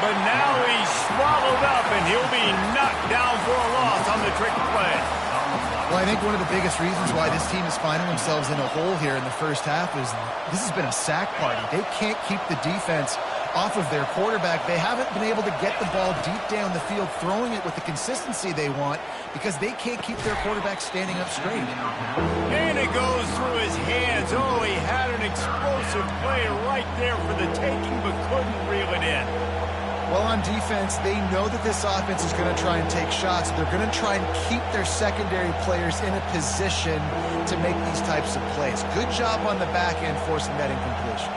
But now he's swallowed up, and he'll be knocked down for a loss on the trick play. Well, I think one of the biggest reasons why this team is finding themselves in a hole here in the first half is this has been a sack party. They can't keep the defense off of their quarterback. They haven't been able to get the ball deep down the field, throwing it with the consistency they want because they can't keep their quarterback standing up straight. And it goes through his hands. Oh, he had an explosive play right there for the taking, but couldn't reel it in. Well, on defense, they know that this offense is going to try and take shots. They're going to try and keep their secondary players in a position to make these types of plays. Good job on the back end forcing that incompletion.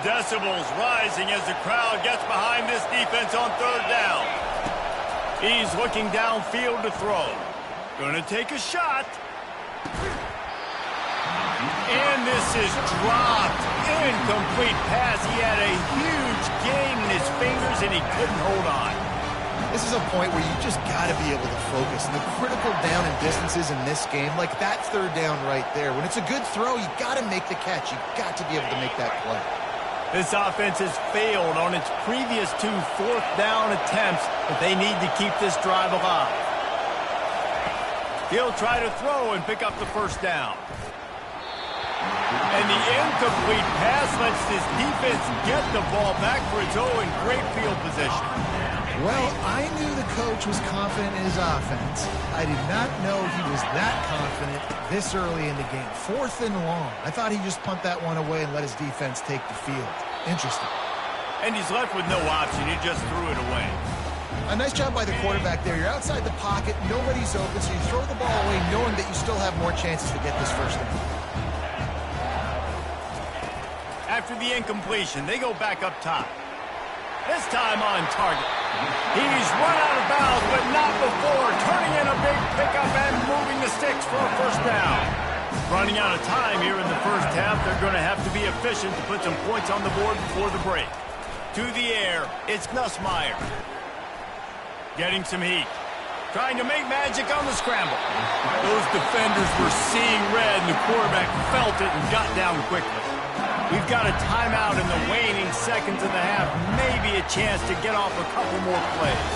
Decibels rising as the crowd gets behind this defense on 3rd down. He's looking downfield to throw. Gonna take a shot. And this is dropped. Incomplete pass. He had a huge gain in his fingers, and he couldn't hold on. This is a point where you just got to be able to focus. And the critical down and distances in this game, like that third down right there, when it's a good throw, you got to make the catch. You got to be able to make that play. This offense has failed on its previous 2 fourth-down attempts, but they need to keep this drive alive. He'll try to throw and pick up the first down. And the incomplete pass lets this defense get the ball back for its own great field position. Well, I knew the coach was confident in his offense. I did not know he was that confident this early in the game. 4th and long. I thought he'd just punt that one away and let his defense take the field. Interesting. And he's left with no option. He just threw it away. A nice job by the quarterback there. You're outside the pocket. Nobody's open, so you throw the ball away knowing that you still have more chances to get this first down. After the incompletion, they go back up top. This time on target. He's run out of bounds, but not before turning in a big pickup and moving the sticks for a first down. Running out of time here in the first half, they're going to have to be efficient to put some points on the board before the break. To the air, it's Nussmeier. Getting some heat. Trying to make magic on the scramble. Those defenders were seeing red, and the quarterback felt it and got down quickly. We've got a timeout in the waning seconds of the half. Maybe a chance to get off a couple more plays.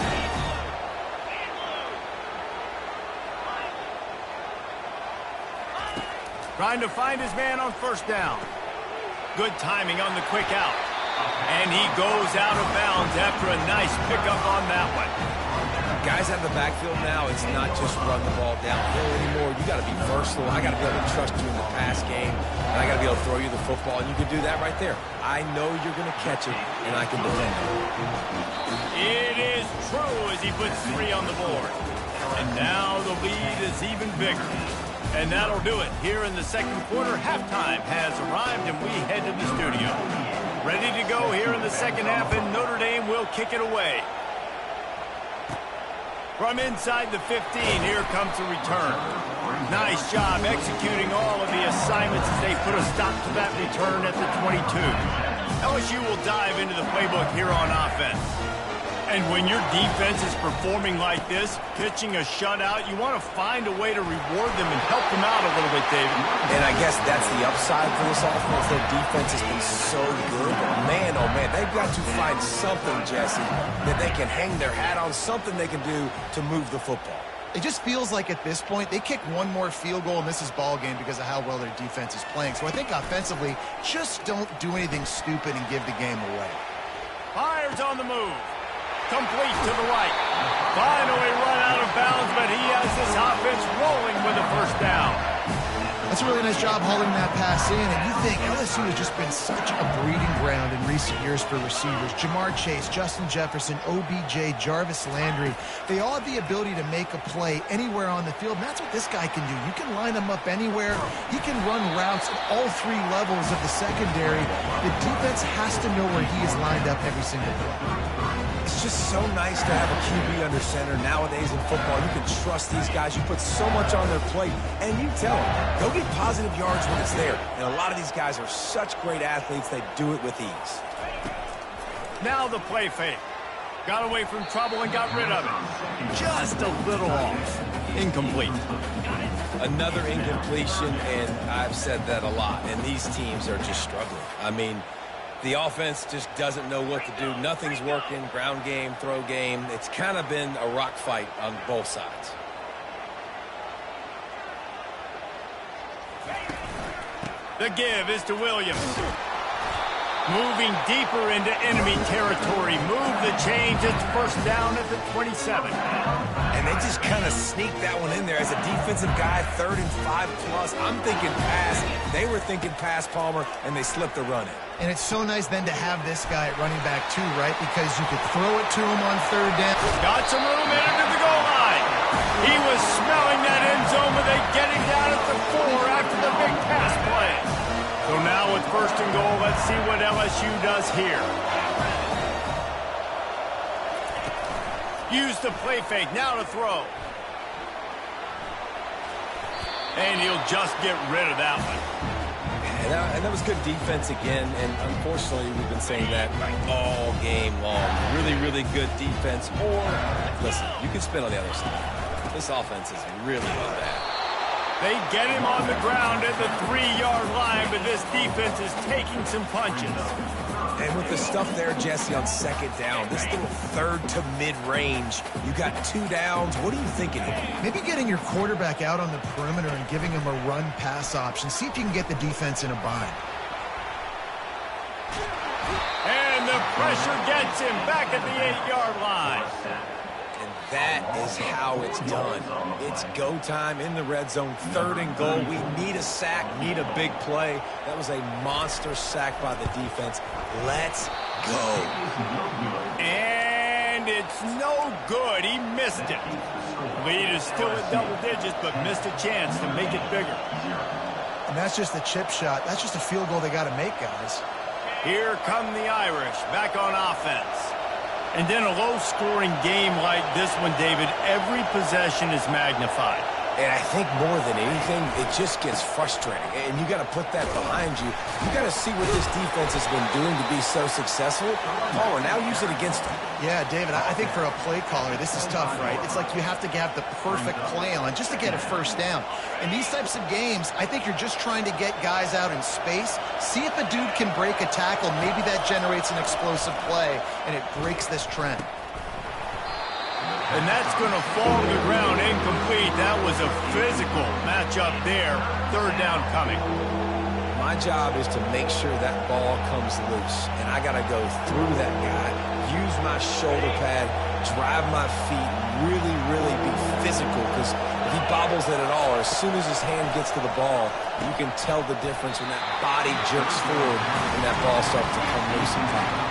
Trying to find his man on first down. Good timing on the quick out. And he goes out of bounds after a nice pickup on that one. Guys out of the backfield now, it's not just run the ball downhill anymore. You got to be versatile. I got to be able to trust you in the pass game, and I got to be able to throw you the football, and you can do that right there. I know you're going to catch it, and I can defend it. It is true as he puts 3 on the board. And now the lead is even bigger. And that'll do it. Here in the second quarter, halftime has arrived, and we head to the studio. Ready to go here in the second half, and Notre Dame will kick it away. From inside the 15, here comes the return. Nice job executing all of the assignments as they put a stop to that return at the 22. LSU will dive into the playbook here on offense. And when your defense is performing like this, pitching a shutout, you want to find a way to reward them and help them out a little bit, David. And I guess that's the upside for this offense. Their defense has been so good. But man, oh man, they've got to find something, Jesse, that they can hang their hat on, something they can do to move the football. It just feels like at this point, they kick one more field goal and this is ball game because of how well their defense is playing. So I think offensively, just don't do anything stupid and give the game away. Fires on the move. Complete to the right. Finally run out of bounds, but he has this offense rolling with a first down. That's a really nice job hauling that pass in, and you think LSU has just been such a breeding ground in recent years for receivers. Jamar Chase, Justin Jefferson, OBJ, Jarvis Landry, they all have the ability to make a play anywhere on the field, and that's what this guy can do. You can line him up anywhere. He can run routes at all 3 levels of the secondary. The defense has to know where he is lined up every single play. It's just so nice to have a QB under center. Nowadays in football, you can trust these guys. You put so much on their plate, and you tell them, go get positive yards when it's there. And a lot of these guys are such great athletes, they do it with ease. Now the play fake. Got away from trouble and got rid of it. Just a little off. Incomplete. Another incompletion, and I've said that a lot, and these teams are just struggling. I mean, the offense just doesn't know what to do. Nothing's working. Ground game, throw game. It's kind of been a rock fight on both sides. The give is to Williams. Moving deeper into enemy territory. Move the change. It's first down at the 27. And they just kind of sneaked that one in there. As a defensive guy, 3rd and 5+. I'm thinking pass. They were thinking pass, Palmer, and they slipped the run in. And it's so nice then to have this guy at running back too, right? Because you could throw it to him on 3rd down. Got some room in under the goal line. He was smelling that end zone, but they get him down at the 4 after the big pass play. So now with 1st and goal, let's see what LSU does here. Use the play fake, now to throw. And he'll just get rid of that one. And that was good defense again, and unfortunately we've been saying that all game long. Really, really good defense, or, listen, you can spin on the other side. This offense is really bad. They get him on the ground at the 3-yard line, but this defense is taking some punches. And with the stuff there, Jesse, on second down, this little third to mid-range, you got 2 downs. What are you thinking here? Maybe getting your quarterback out on the perimeter and giving him a run-pass option. See if you can get the defense in a bind. And the pressure gets him back at the 8-yard line. And that is how it's done. It's go time in the red zone, 3rd and goal. We need a sack, need a big play. That was a monster sack by the defense. Let's go. And it's no good. He missed it. Lead is still at double digits, but missed a chance to make it bigger. And that's just a chip shot. That's just a field goal they got to make, guys. Here come the Irish back on offense. And then a low-scoring game like this one, David, every possession is magnified. And I think more than anything, it just gets frustrating. And you got to put that behind you. You got to see what this defense has been doing to be so successful. Caller, now use it against them. Yeah, David, I think for a play caller, this is tough, right? It's like you have to have the perfect play on just to get a first down. In these types of games, I think you're just trying to get guys out in space, see if a dude can break a tackle. Maybe that generates an explosive play, and it breaks this trend. And that's going to fall to the ground incomplete. That was a physical matchup there. 3rd down coming. My job is to make sure that ball comes loose. And I got to go through that guy, use my shoulder pad, drive my feet, really, really be physical. Because if he bobbles it at all, or as soon as his hand gets to the ball, you can tell the difference when that body jerks forward and that ball starts to come loose and pop.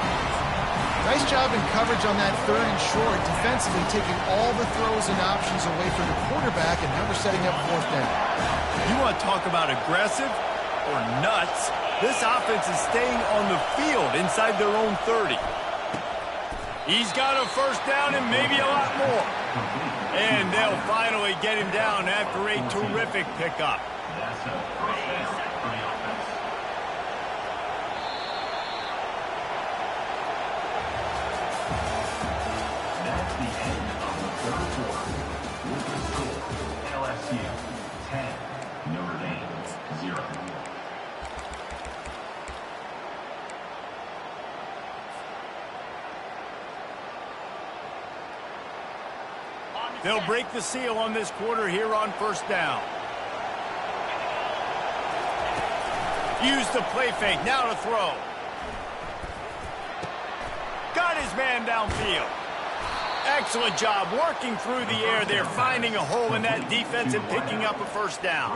Nice job in coverage on that 3rd and short, defensively taking all the throws and options away from the quarterback, and now we're setting up 4th down. You want to talk about aggressive or nuts? This offense is staying on the field inside their own 30. He's got a first down and maybe a lot more. And they'll finally get him down after a terrific pickup. LSU 10, Notre Dame 0. They'll break the seal on this quarter here on 1st down. Use the play fake, now to throw. Got his man downfield. Excellent job working through the air there, finding a hole in that defense and picking up a first down.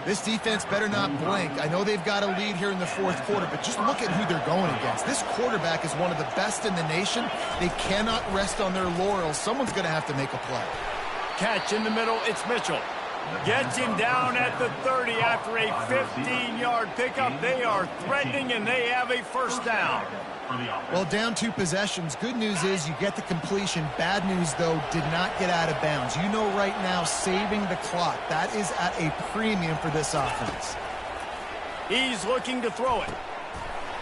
This defense better not blink. I know they've got a lead here in the 4th quarter, but just look at who they're going against. This quarterback is one of the best in the nation. They cannot rest on their laurels. Someone's going to have to make a play. Catch in the middle, it's Mitchell. Gets him down at the 30 after a 15-yard pickup. They are threatening, and they have a first down. Well, down 2 possessions. Good news is you get the completion. Bad news, though, did not get out of bounds. You know right now, saving the clock. That is at a premium for this offense. He's looking to throw it.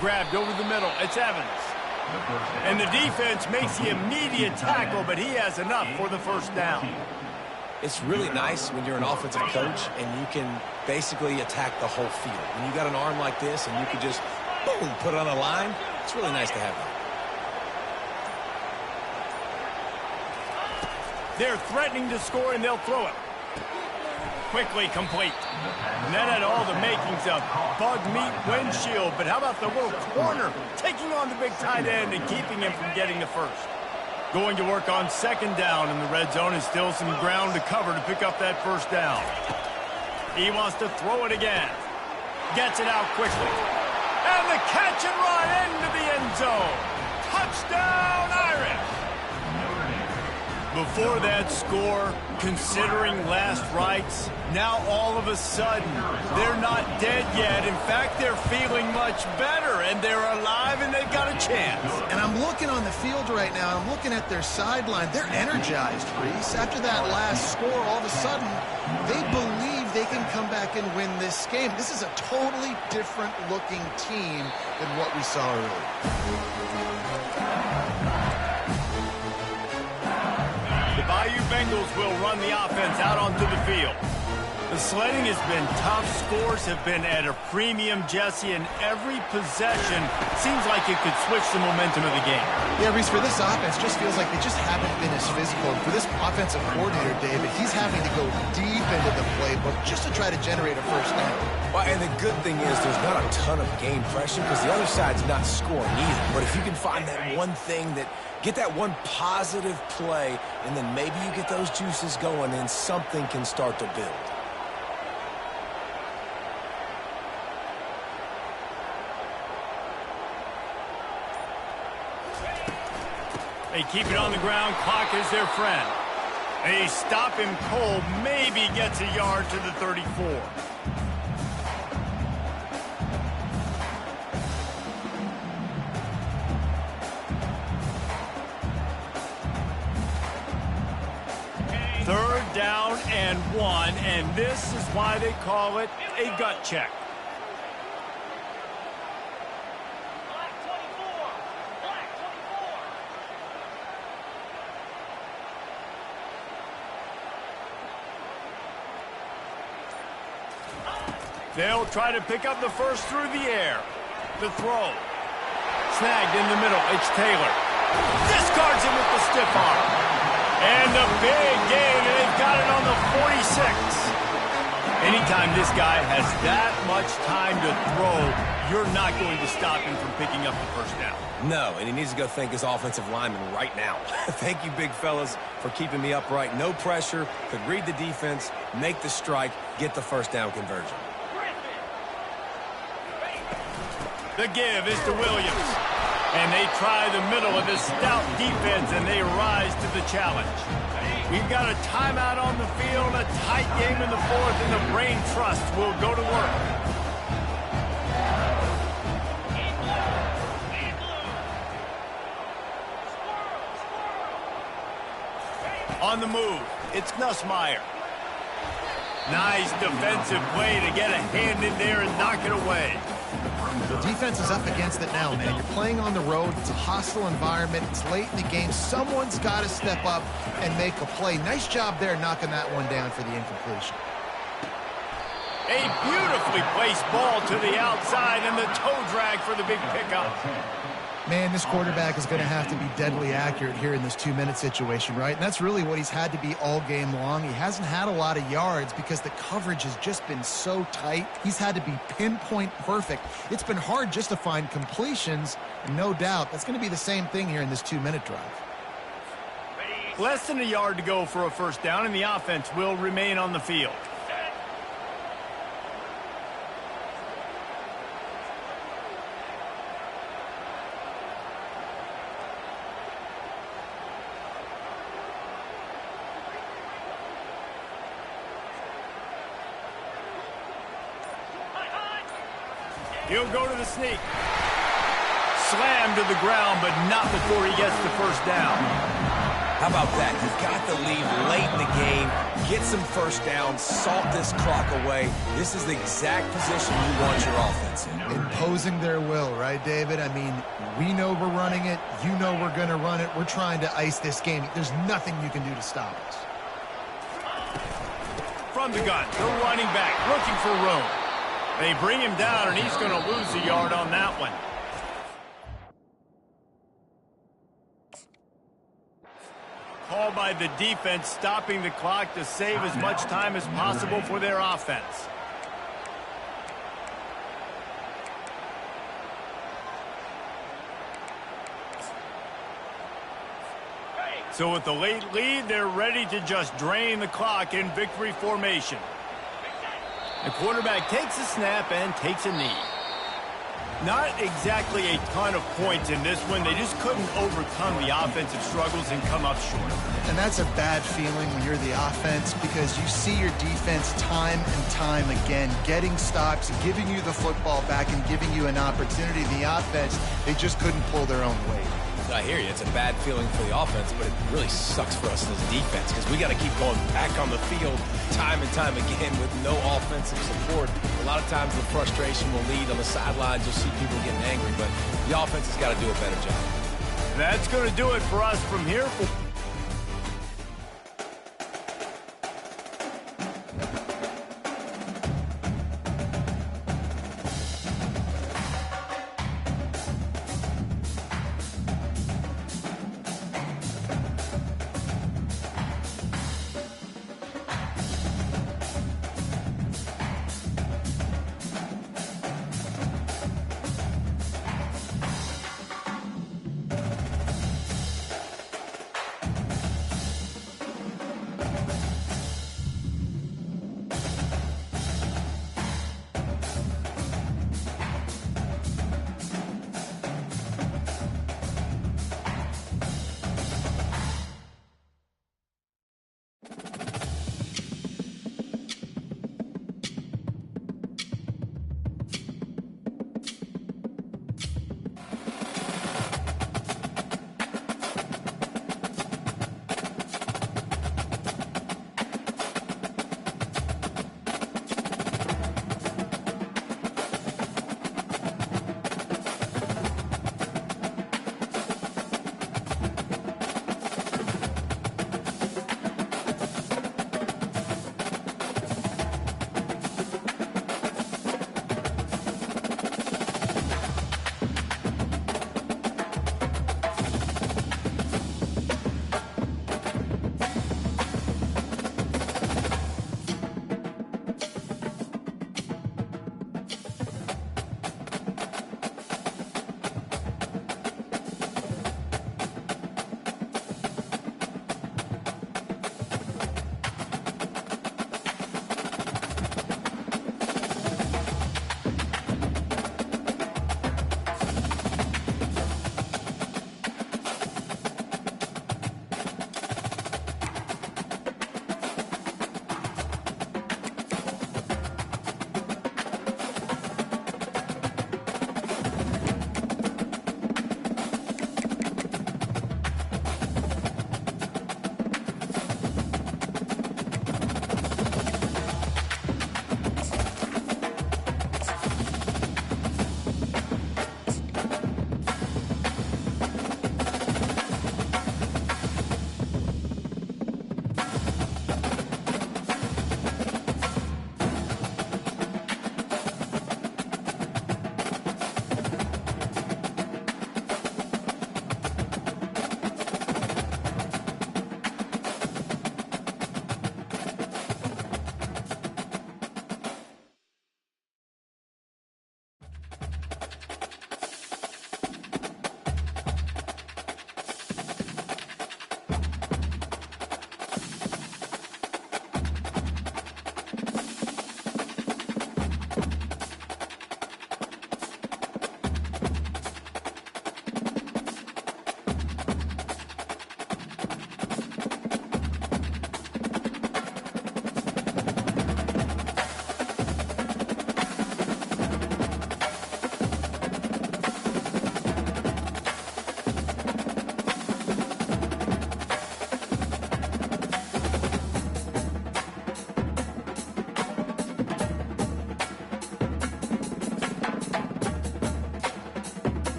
Grabbed over the middle. It's Evans. And the defense makes the immediate tackle, but he has enough for the first down. It's really nice when you're an offensive coach and you can basically attack the whole field. When you got an arm like this and you can just, boom, put it on a line, it's really nice to have that. They're threatening to score, and they'll throw it. Quickly complete. And that had all the makings of bug meat windshield, but how about the little corner taking on the big tight end and keeping him from getting the first? Going to work on 2nd down in the red zone, and still some ground to cover to pick up that first down. He wants to throw it again. Gets it out quickly. And the catch and run into the end zone. Touchdown, Irish! Before that score, considering last rites, now all of a sudden, they're not dead yet. In fact, they're feeling much better, and they're alive, and they've got a chance. And I'm looking on the field right now, and I'm looking at their sideline. They're energized, Reese. After that last score, all of a sudden, they believe they can come back and win this game. This is a totally different looking team than what we saw earlier. The Bayou Bengals will run the offense out onto the field. The sledding has been tough. Scores have been at a premium, Jesse, and every possession seems like it could switch the momentum of the game. Yeah, Reese, for this offense, just feels like they just haven't been as physical. For this offensive coordinator, David, he's having to go deep into the playbook just to try to generate a first down. Well, and the good thing is there's not a ton of game pressure because the other side's not scoring either. But if you can find that one thing get that one positive play, and then maybe you get those juices going, and something can start to build. They keep it on the ground. Clock is their friend. They stop him cold. Maybe gets a yard to the 34. Third down and 1, and this is why they call it a gut check. They'll try to pick up the first through the air. The throw. Snagged in the middle. It's Taylor. Discards him with the stiff arm. And the big gain, and they've got it on the 46. Anytime this guy has that much time to throw, you're not going to stop him from picking up the first down. No, and he needs to go thank his offensive lineman right now. Thank you, big fellas, for keeping me upright. No pressure, could read the defense, make the strike, get the first down conversion. The give is to Williams. And they try the middle of this stout defense, and they rise to the challenge. We've got a timeout on the field, a tight game in the fourth, and the Brain Trust will go to work. On the move, it's Nussmeier. Nice defensive play to get a hand in there and knock it away. The defense is up against it now, man. You're playing on the road. It's a hostile environment. It's late in the game. Someone's got to step up and make a play. Nice job there knocking that one down for the incompletion. A beautifully placed ball to the outside, and the toe drag for the big pickup. Man, this quarterback is going to have to be deadly accurate here in this 2-minute situation, right? And that's really what he's had to be all game long. He hasn't had a lot of yards because the coverage has just been so tight. He's had to be pinpoint perfect. It's been hard just to find completions, and no doubt that's going to be the same thing here in this 2-minute drive. Less than a yard to go for a first down, and the offense will remain on the field. He'll go to the sneak. Slammed to the ground, but not before he gets the first down. How about that? You've got the lead late in the game. Get some first downs. Salt this clock away. This is the exact position you want your offense in. Imposing their will, right, David? I mean, we know we're running it. You know we're going to run it. We're trying to ice this game. There's nothing you can do to stop us. From the gun, the running back looking for room. They bring him down, and he's going to lose a yard on that one. Call by the defense, stopping the clock to save as much time as possible for their offense. So with the late lead, they're ready to just drain the clock in victory formation. The quarterback takes a snap and takes a knee. Not exactly a ton of points in this one. They just couldn't overcome the offensive struggles and come up short. And that's a bad feeling when you're the offense because you see your defense time and time again getting stops, giving you the football back, and giving you an opportunity. The offense, they just couldn't pull their own weight. I hear you. It's a bad feeling for the offense, but it really sucks for us as defense because we got to keep going back on the field time and time again with no offensive support. A lot of times the frustration will lead on the sidelines. You'll see people getting angry, but the offense has got to do a better job. That's going to do it for us from here.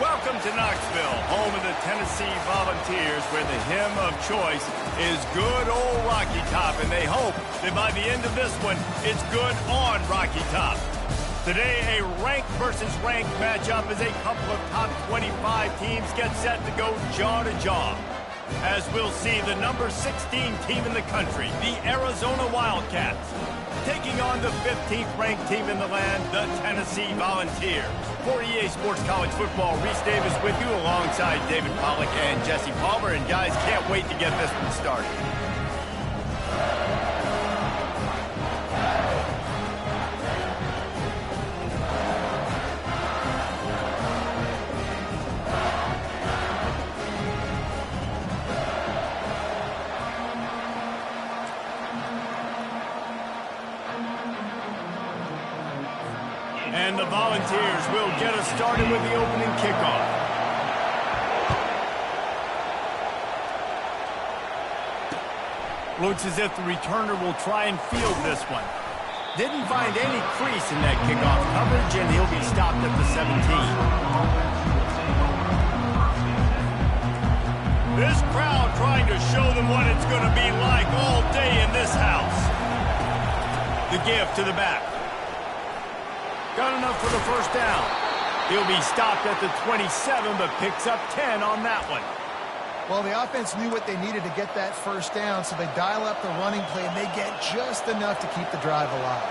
Welcome to Knoxville, home of the Tennessee Volunteers, where the hymn of choice is good old Rocky Top, and they hope that by the end of this one, it's good on Rocky Top. Today, a ranked versus ranked matchup as a couple of top 25 teams get set to go jaw to jaw. As we'll see, the number 16 team in the country, the Arizona Wildcats, taking on the 15th ranked team in the land, the Tennessee Volunteers. For EA Sports College Football, Reese Davis with you alongside David Pollack and Jesse Palmer. And guys, can't wait to get this one started. And the Volunteers will get us started with the opening kickoff. Looks as if the returner will try and field this one. Didn't find any crease in that kickoff coverage, and he'll be stopped at the 17. This crowd trying to show them what it's going to be like all day in this house. The give to the back. Got enough for the first down. He'll be stopped at the 27, but picks up 10 on that one. Well, the offense knew what they needed to get that first down, so they dial up the running play, and they get just enough to keep the drive alive.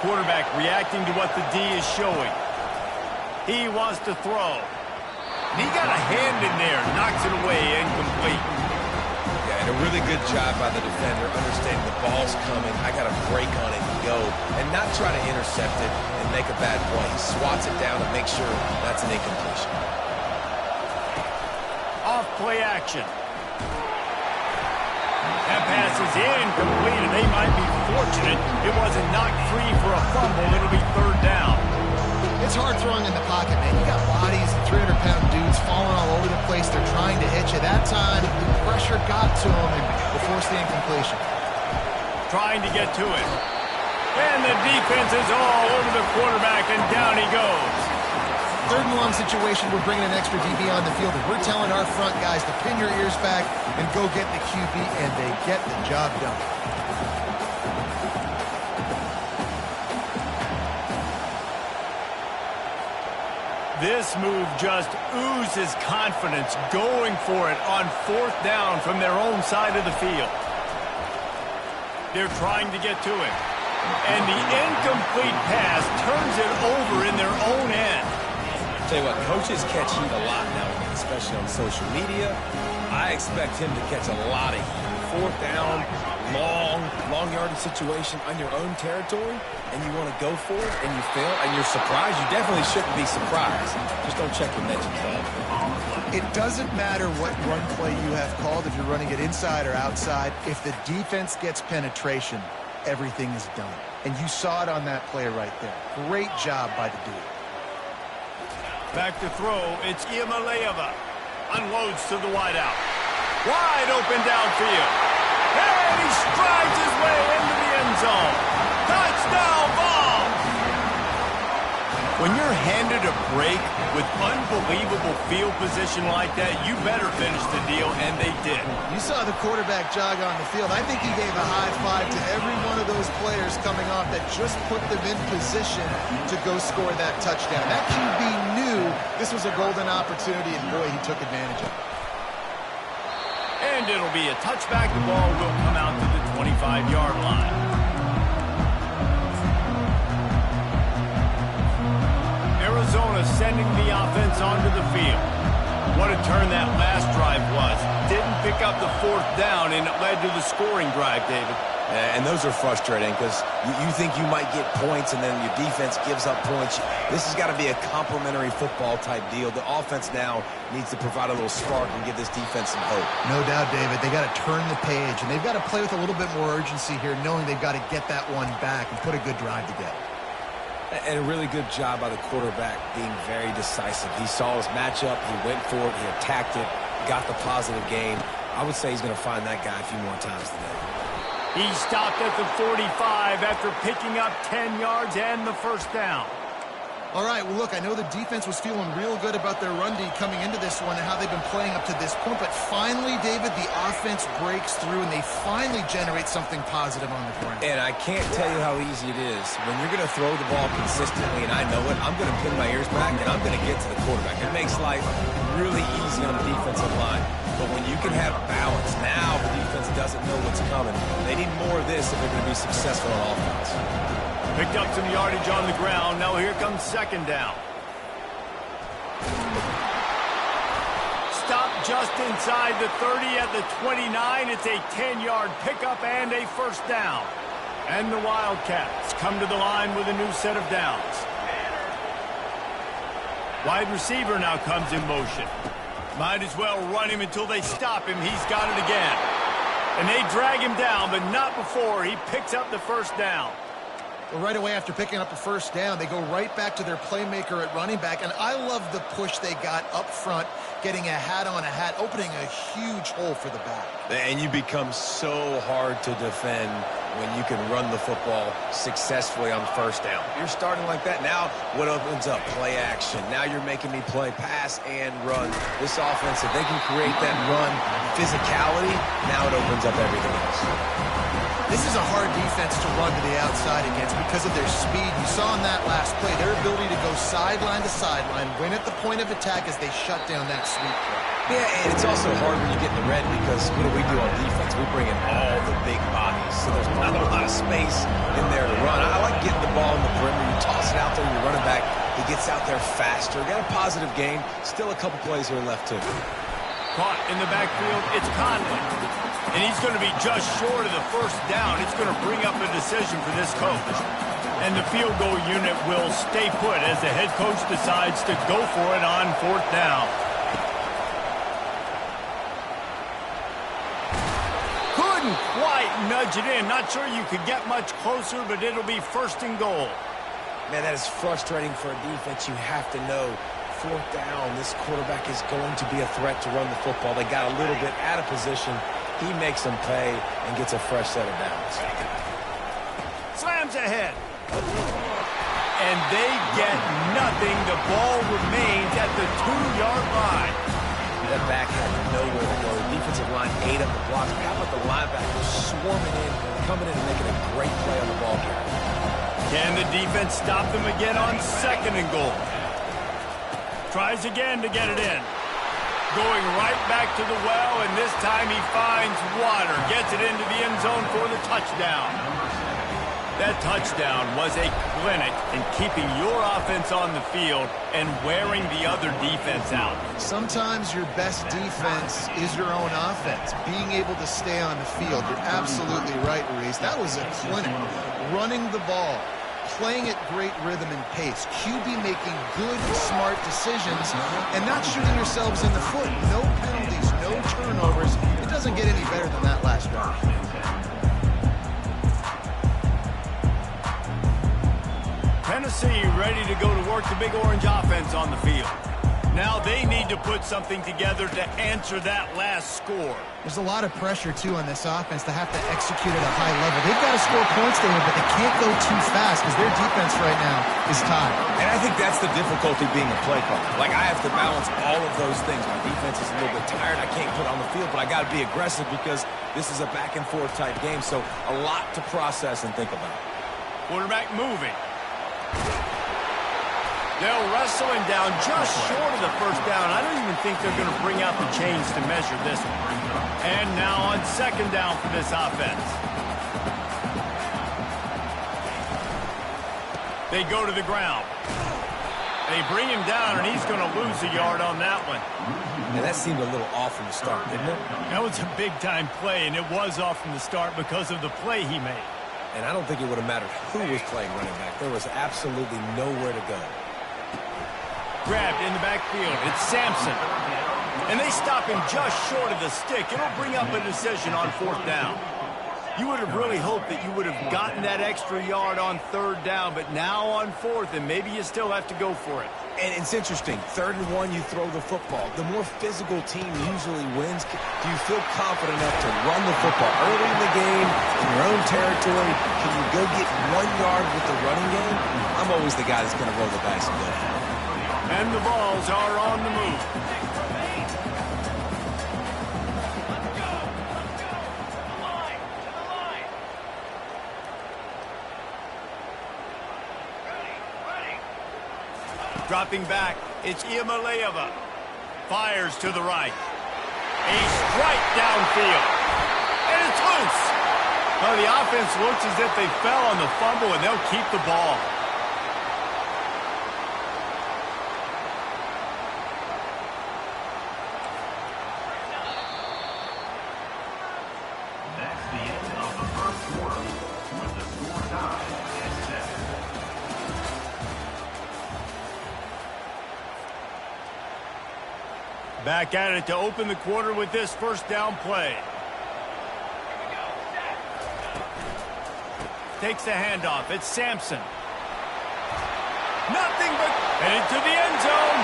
Quarterback reacting to what the D is showing. He wants to throw. He got a hand in there, knocks it away, incomplete. Yeah, and a really good job by the defender, understanding the ball's coming. I got to break on it and go, and not try to intercept it and make a bad play. He swats it down and makes sure that's an incompletion. Off play action. That pass is incomplete, and they might be fortunate it wasn't knocked free for a fumble. It'll be third down. It's hard throwing in the pocket, man. You got bodies and 300-pound dudes falling all over the place. They're trying to hit you. That time, the pressure got to them and it forced the incompletion. Trying to get to it. And the defense is all over the quarterback, and down he goes. Third and long situation, we're bringing an extra DB on the field, and we're telling our front guys to pin your ears back and go get the QB, and they get the job done. This move just oozes confidence, going for it on fourth down from their own side of the field. They're trying to get to it. And the incomplete pass turns it over in their own end. Tell you what, coaches catch heat a lot nowadays, especially on social media. I expect him to catch a lot of heat. Fourth down, long yardage situation on your own territory, and you want to go for it, and you fail, and you're surprised. You definitely shouldn't be surprised. Just don't check your mentions, bud. It doesn't matter what run play you have called, if you're running it inside or outside. If the defense gets penetration, everything is done. And you saw it on that play right there. Great job by the dude. Back to throw, it's Iamaleava. Unloads to the wideout. Wide open downfield. And he strides his way into the end zone. Touchdown ball! When you're handed a break with unbelievable field position like that, you better finish the deal, and they did. You saw the quarterback jog on the field. I think he gave a high five to every one of those players coming off that just put them in position to go score that touchdown. That QB knew this was a golden opportunity, and boy, he took advantage of it. And it'll be a touchback. The ball will come out to the 25-yard line. Arizona sending the offense onto the field. What a turn that last drive was. Didn't pick up the fourth down, and it led to the scoring drive, David. And those are frustrating because you think you might get points, and then your defense gives up points. This has got to be a complementary football type deal. The offense now needs to provide a little spark and give this defense some hope. No doubt, David. They got to turn the page, and they've got to play with a little bit more urgency here, knowing they've got to get that one back and put a good drive together. And a really good job by the quarterback being very decisive. He saw his matchup, he went for it, he attacked it, got the positive gain. I would say he's going to find that guy a few more times today. He stopped at the 45 after picking up 10 yards and the first down. All right, well, look, I know the defense was feeling real good about their run D coming into this one and how they've been playing up to this point, but finally, David, the offense breaks through and they finally generate something positive on the ground. And I can't tell you how easy it is. When you're going to throw the ball consistently, and I know it, I'm going to pin my ears back and I'm going to get to the quarterback. It makes life really easy on the defensive line. But when you can have balance, now the defense doesn't know what's coming. They need more of this if they're going to be successful on offense. Picked up some yardage on the ground. Now here comes second down. Stop just inside the 30 at the 29. It's a 10-yard pickup and a first down. And the Wildcats come to the line with a new set of downs. Wide receiver now comes in motion. Might as well run him until they stop him. He's got it again. And they drag him down, but not before he picks up the first down. Well, right away after picking up a first down, they go right back to their playmaker at running back. And I love the push they got up front, getting a hat on a hat, opening a huge hole for the back. And you become so hard to defend when you can run the football successfully on first down. You're starting like that. Now what opens up? Play action. Now you're making me play pass and run. This offense, if they can create that run physicality, now it opens up everything else. This is a hard defense to run to the outside against because of their speed. You saw in that last play their ability to go sideline to sideline, win at the point of attack as they shut down that sweep play. Yeah, and it's also hard when you get in the red because what do on defense? We bring in all the big bodies, so there's not a lot of space in there to run. I like getting the ball in the perimeter. You toss it out there, you're running back. He gets out there faster. Got a positive game. Still a couple plays here left, too. Caught in the backfield, it's Conley. And he's going to be just short of the first down. It's going to bring up a decision for this coach. And the field goal unit will stay put as the head coach decides to go for it on fourth down. Couldn't quite nudge it in. Not sure you could get much closer, but it'll be first and goal. Man, that is frustrating for a defense. You have to know fourth down, this quarterback is going to be a threat to run the football. They got a little bit out of position. He makes them pay and gets a fresh set of downs. Slams ahead. And they get nothing. The ball remains at the 2-yard line. That back had nowhere to go. The defensive line ate up the blocks. How about the linebackers swarming in, coming in and making a great play on the ball carrier? Can the defense stop them again on second and goal? Tries again to get it in. Going right back to the well, and this time he finds water. Gets it into the end zone for the touchdown. That touchdown was a clinic in keeping your offense on the field and wearing the other defense out. Sometimes your best defense is your own offense. Being able to stay on the field. You're absolutely right, Ruiz. That was a clinic. Running the ball, playing at great rhythm and pace. QB making good, smart decisions and not shooting yourselves in the foot. No penalties, no turnovers. It doesn't get any better than that last drive. Tennessee ready to go to work the Big Orange offense on the field. Now they need to put something together to answer that last score. There's a lot of pressure, too, on this offense to have to execute at a high level. They've got to score points, David, but they can't go too fast because their defense right now is tied. And I think that's the difficulty being a play caller. Like, I have to balance all of those things. My defense is a little bit tired. I can't put on the field, but I got to be aggressive because this is a back-and-forth type game, so a lot to process and think about. Quarterback moving. They'll wrestle him down just short of the first down. I don't even think they're going to bring out the chains to measure this one. And now on second down for this offense. They go to the ground. They bring him down, and he's going to lose a yard on that one. And that seemed a little off from the start, didn't it? That was a big-time play, and it was off from the start because of the play he made. And I don't think it would have mattered who was playing running back. There was absolutely nowhere to go. Grabbed in the backfield. It's Sampson. And they stop him just short of the stick. It'll bring up a decision on fourth down. You would have really hoped that you would have gotten that extra yard on 3rd down, but now on 4th, and maybe you still have to go for it. And it's interesting. 3rd and 1, you throw the football. The more physical team usually wins. Do you feel confident enough to run the football early in the game, in your own territory? Can you go get 1 yard with the running game? I'm always the guy that's going to roll the dice and go for it. And the balls are on the move. Dropping back, it's Iamaleava. Fires to the right. A strike downfield. And it's loose. Well, the offense looks as if they fell on the fumble, and they'll keep the ball. That's the end of the first quarter with the score tied at 7. Back at it to open the quarter with this 1st down play. Takes the handoff. It's Sampson. Nothing but headed to the end zone.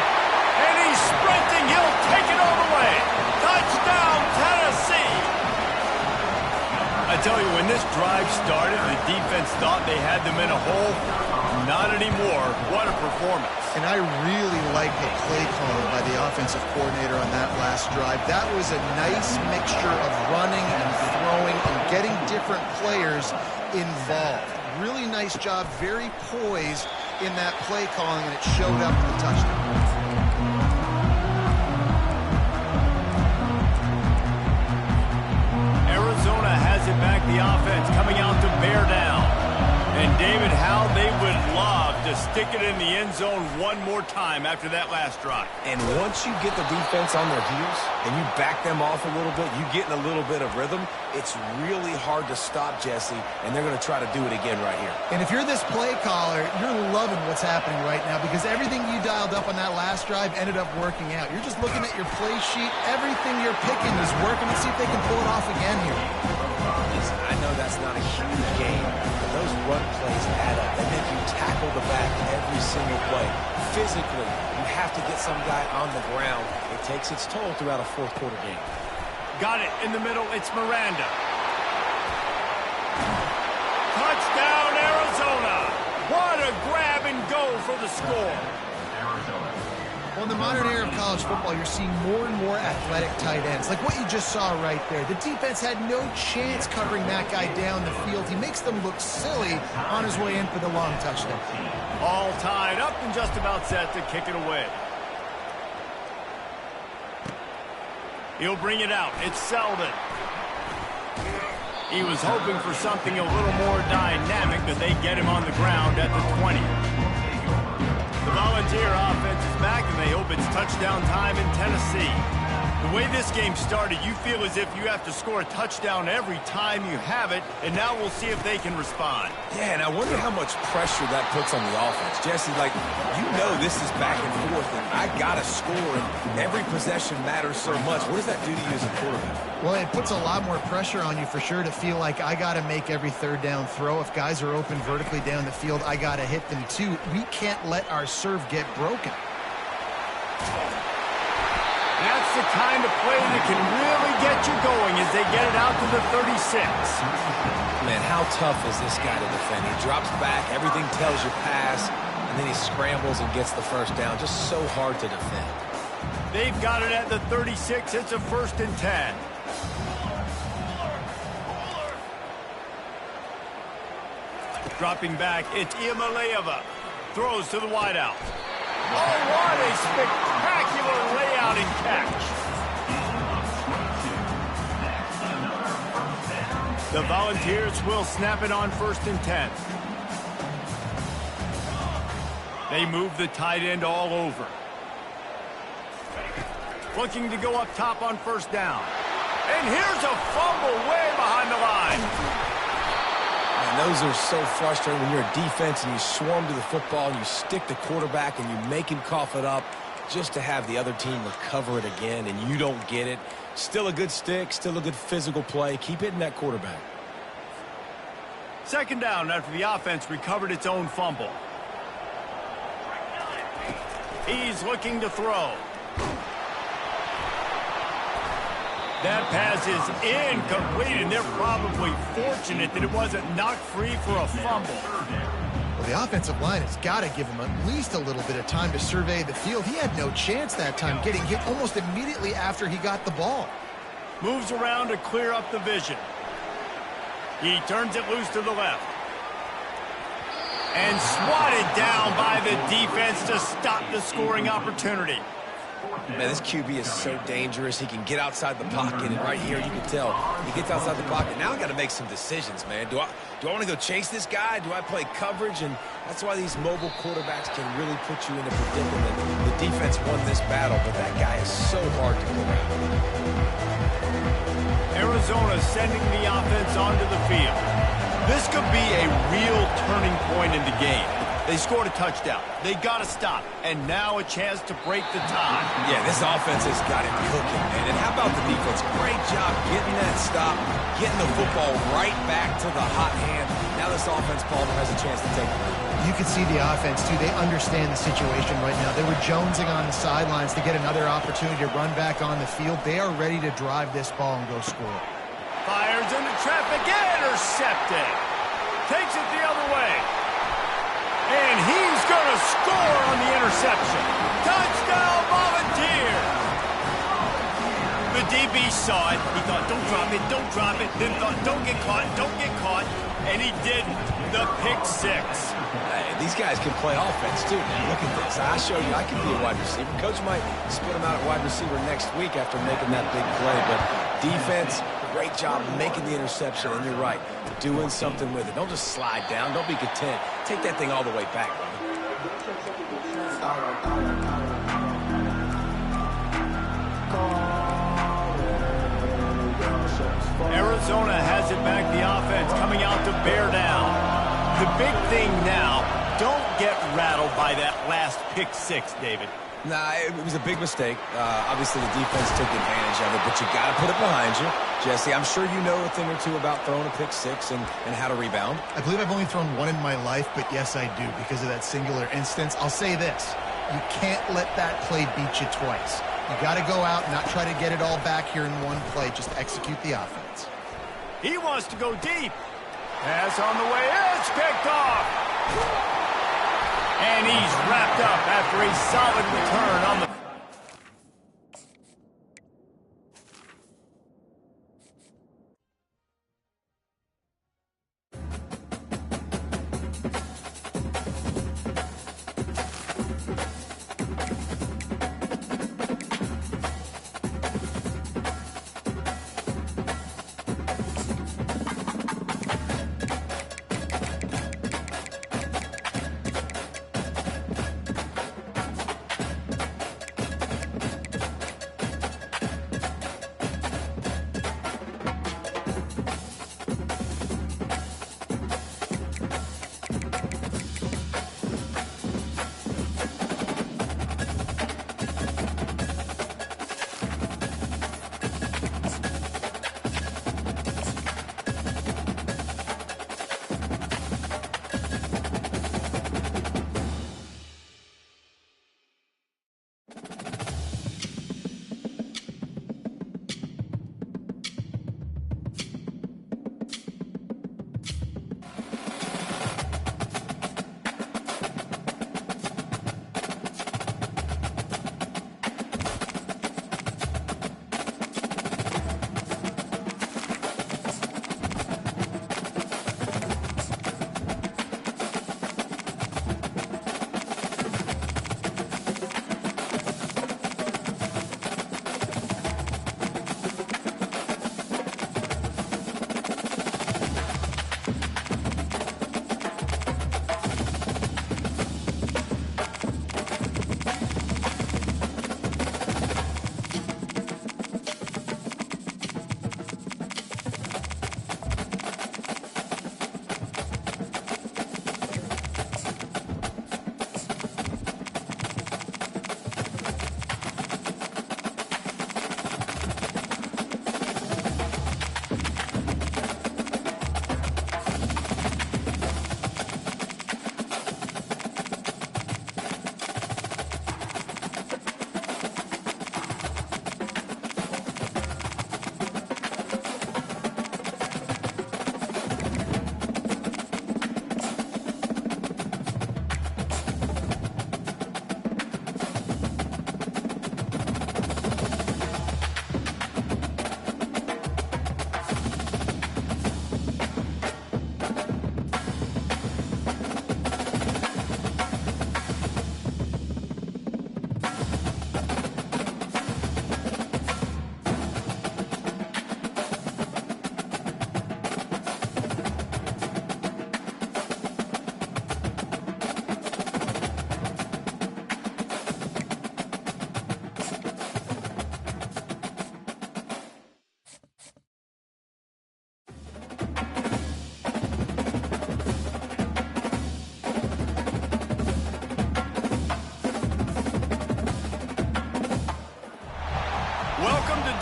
And he's sprinting. He'll take it all the way. Touchdown, Tennessee. I tell you, when this drive started, the defense thought they had them in a hole. Not anymore. What a performance. And I really like the play calling by the offensive coordinator on that last drive. That was a nice mixture of running and throwing and getting different players involved. Really nice job, very poised in that play calling, and it showed up in the touchdown. Arizona has it back, the offense coming out to bear down. And David, how they would love to stick it in the end zone one more time after that last drive. And once you get the defense on their heels and you back them off a little bit, you get in a little bit of rhythm, it's really hard to stop, Jesse, and they're going to try to do it again right here. And if you're this play caller, you're loving what's happening right now because everything you dialed up on that last drive ended up working out. You're just looking at your play sheet. Everything you're picking is working. Let's see if they can pull it off again here. Listen, I know that's not a huge game, but those run plays add up. They make you tackle the back every single play. Physically, you have to get some guy on the ground. It takes its toll throughout a 4th quarter game. Got it in the middle. It's Miranda. Touchdown, Arizona. What a grab and go for the score. Well, in the modern era of college football, you're seeing more and more athletic tight ends, like what you just saw right there. The defense had no chance covering that guy down the field. He makes them look silly on his way in for the long touchdown. All tied up and just about set to kick it away. He'll bring it out. It's Selden. He was hoping for something a little more dynamic, but they get him on the ground at the 20. The Volunteer offense is back, and they hope it's touchdown time in Tennessee. The way this game started, you feel as if you have to score a touchdown every time you have it, and now we'll see if they can respond. Yeah, and I wonder how much pressure that puts on the offense. Jesse, like, you know this is back and forth, and I got to score, and every possession matters so much. What does that do to you as a quarterback? Well, it puts a lot more pressure on you for sure to feel like I got to make every 3rd down throw. If guys are open vertically down the field, I got to hit them too. We can't let our serve get broken. That's the kind of play that can really get you going as they get it out to the 36. Man, how tough is this guy to defend? He drops back, everything tells you pass, and then he scrambles and gets the 1st down. Just so hard to defend. They've got it at the 36. It's a 1st and 10. Dropping back, it's Iamaleava. Throws to the wideout. Oh, what a spectacular layout and catch. The Volunteers will snap it on 1st and 10. They move the tight end all over. Looking to go up top on 1st down. And here's a fumble way behind the line. And those are so frustrating when you're a defense and you swarm to the football and you stick the quarterback and you make him cough it up just to have the other team recover it again and you don't get it. Still a good stick, still a good physical play. Keep hitting that quarterback. Second down after the offense recovered its own fumble. He's looking to throw. That pass is incomplete, and they're probably fortunate that it wasn't knocked free for a fumble. Well, the offensive line has got to give him at least a little bit of time to survey the field. He had no chance that time, getting hit almost immediately after he got the ball. Moves around to clear up the vision. He turns it loose to the left. And swatted down by the defense to stop the scoring opportunity. Man, this QB is so dangerous. He can get outside the pocket, and right here you can tell he gets outside the pocket. Now I got to make some decisions, man. Do I want to go chase this guy? Do I play coverage? And that's why these mobile quarterbacks can really put you in a predicament. The defense won this battle, but that guy is so hard to go around. Arizona sending the offense onto the field. This could be a real turning point in the game. They scored a touchdown. They got to stop. And now a chance to break the tie. Yeah, this offense has got it cooking, man. And how about the defense? Great job getting that stop, getting the football right back to the hot hand. Now this offense, Palmer, has a chance to take it. You can see the offense, too. They understand the situation right now. They were jonesing on the sidelines to get another opportunity to run back on the field. They are ready to drive this ball and go score. Fires into traffic, intercepted. Takes it the other way. And he's going to score on the interception. Touchdown, Volunteers! The DB saw it. He thought, don't drop it, don't drop it. Then thought, don't get caught, don't get caught. And he didn't. The pick six. Hey, these guys can play offense, too, man. Look at this. I showed you I can be a wide receiver. Coach might split him out at wide receiver next week after making that big play. But defense, great job making the interception. And you're right, doing something with it. Don't just slide down. Don't be content. Take that thing all the way back, brother. Arizona has it back, the offense coming out to bear down. The big thing now, don't get rattled by that last pick six, David. Nah, it was a big mistake. Obviously, the defense took advantage of it, but you got to put it behind you. Jesse, I'm sure you know a thing or two about throwing a pick six and how to rebound. I believe I've only thrown one in my life, but yes, I do, because of that singular instance. I'll say this. You can't let that play beat you twice. You got to go out and not try to get it all back here in one play. Just execute the offense. He wants to go deep. Pass on the way. It's picked off. And he's wrapped up after a solid return on the...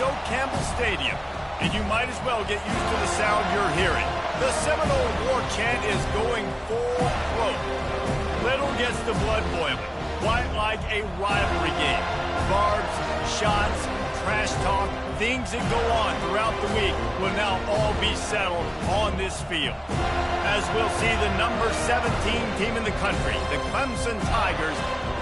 Stoke Campbell Stadium, and you might as well get used to the sound you're hearing. The Seminole war chant is going full throat. Little gets the blood boiling, quite like a rivalry game. Barbs, shots, trash talk, things that go on throughout the week will now all be settled on this field. As we'll see the number 17 team in the country, the Clemson Tigers,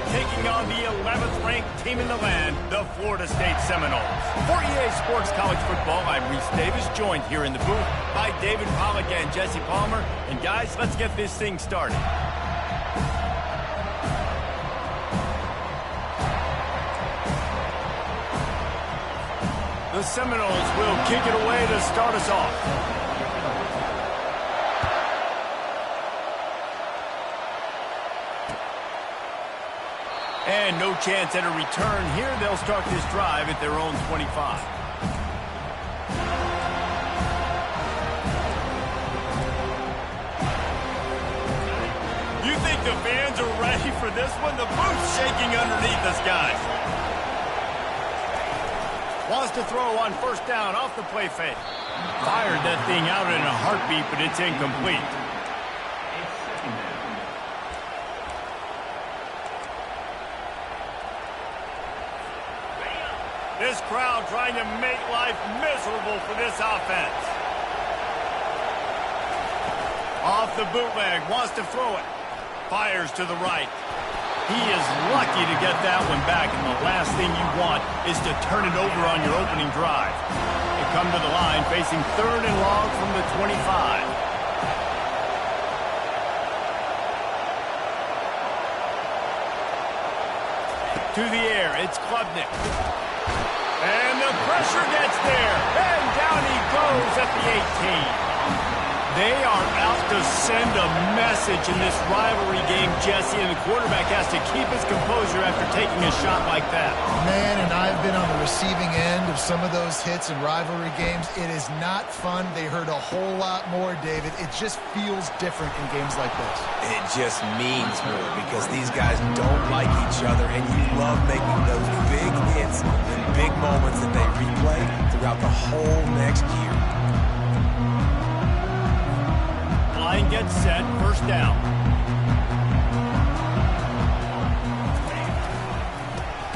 taking on the 11th ranked team in the land, the Florida State Seminoles. For EA Sports College Football, I'm Reese Davis, joined here in the booth by David Pollack and Jesse Palmer. And guys, let's get this thing started. The Seminoles will kick it away to start us off. And no chance at a return here. They'll start this drive at their own 25. You think the fans are ready for this one? The booth's shaking underneath us, guys. Wants to throw on first down off the play fake. Fired that thing out in a heartbeat, but it's incomplete. This crowd trying to make life miserable for this offense. Off the bootleg, wants to throw it. Fires to the right. He is lucky to get that one back, and the last thing you want is to turn it over on your opening drive. They come to the line facing 3rd and long from the 25. To the air, it's Klubnik. And the pressure gets there. And down he goes at the 18. They are out to send a message in this rivalry game, Jesse, and the quarterback has to keep his composure after taking a shot like that. Man, and I've been on the receiving end of some of those hits in rivalry games. It is not fun. They hurt a whole lot more, David. It just feels different in games like this. It just means more because these guys don't like each other, and you love making those big hits and big moments that they replay throughout the whole next year. Line gets set, first down.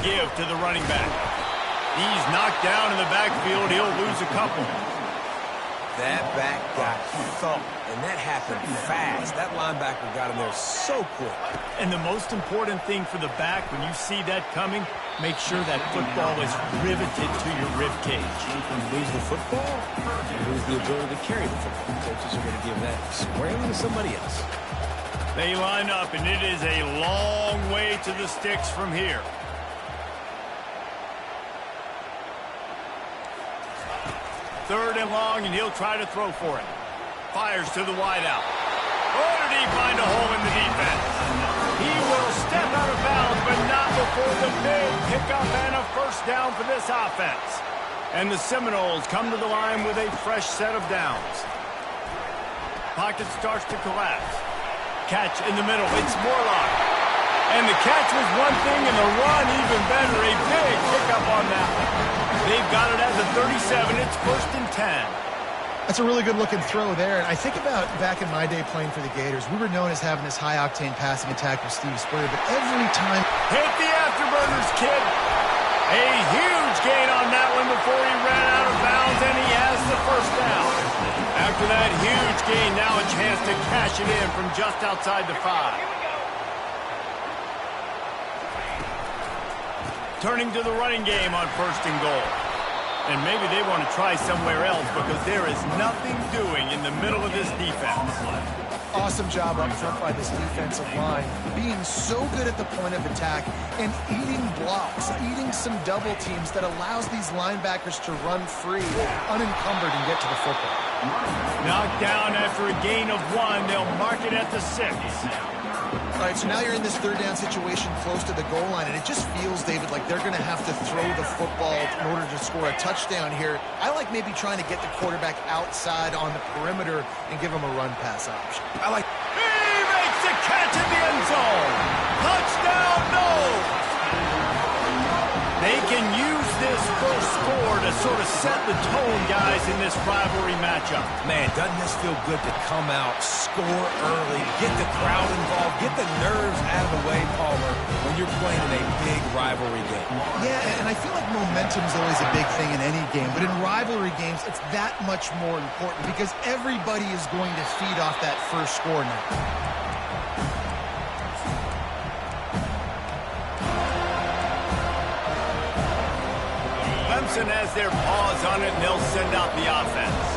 Give to the running back. He's knocked down in the backfield. He'll lose a couple. That back got thumped, and that happened fast. That linebacker got him there so quick. And the most important thing for the back, when you see that coming, make sure that football is riveted to your rib cage. If you lose the football, you lose the ability to carry the football. Coaches are going to give that squarely to somebody else. They line up, and it is a long way to the sticks from here. Third and long, and he'll try to throw for it. Fires to the wideout. Oh, did he find a hole in the defense? He will step out of bounds, but not before the big pickup and a first down for this offense. And the Seminoles come to the line with a fresh set of downs. Pocket starts to collapse. Catch in the middle. It's Morlock. And the catch was one thing, and the run even better. A big pickup on that one. They've got it at the 37. It's 1st and 10. That's a really good-looking throw there. And I think about back in my day playing for the Gators, we were known as having this high-octane passing attack with Steve Spurrier, but every time... Hit the afterburners, kid. A huge gain on that one before he ran out of bounds, and he has the first down. After that huge gain, now a chance to cash it in from just outside the 5. Turning to the running game on 1st and goal. And maybe they want to try somewhere else because there is nothing doing in the middle of this defense. Awesome job up front by this defensive line, being so good at the point of attack and eating blocks, eating some double teams that allows these linebackers to run free, unencumbered, and get to the football. Knocked down after a gain of 1. They'll mark it at the 6. All right, so now you're in this 3rd down situation close to the goal line, and it just feels, David, like they're going to have to throw the football in order to score a touchdown here. I like maybe trying to get the quarterback outside on the perimeter and give him a run-pass option. He makes the catch in the end zone. Touchdown, no! They can use this first score to sort of set the tone, guys, in this rivalry matchup? Man, doesn't this feel good to come out, score early, get the crowd involved, get the nerves out of the way, Palmer, when you're playing in a big rivalry game. Yeah, and I feel like momentum's always a big thing in any game, but in rivalry games, it's that much more important because everybody is going to feed off that first score now. Clemson has their paws on it, and they'll send out the offense.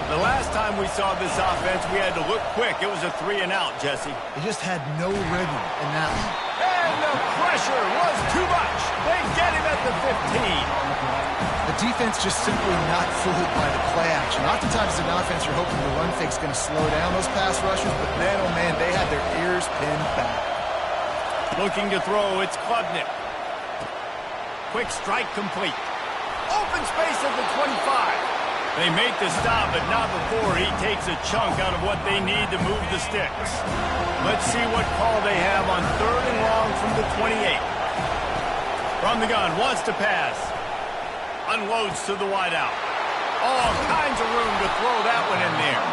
The last time we saw this offense, we had to look quick. It was a 3-and-out, Jesse. They just had no rhythm in that one. And the pressure was too much. They get him at the 15. The defense just simply not fooled by the play action. Oftentimes, as an offense, you're hoping the run fake's going to slow down those pass rushers, but man, oh man, they had their ears pinned back. Looking to throw, it's Klubnik. Quick strike complete. Open space at the 25. They make the stop, but not before he takes a chunk out of what they need to move the sticks. Let's see what call they have on 3rd and long from the 28. From the gun, wants to pass. Unloads to the wideout. All kinds of room to throw that one in there.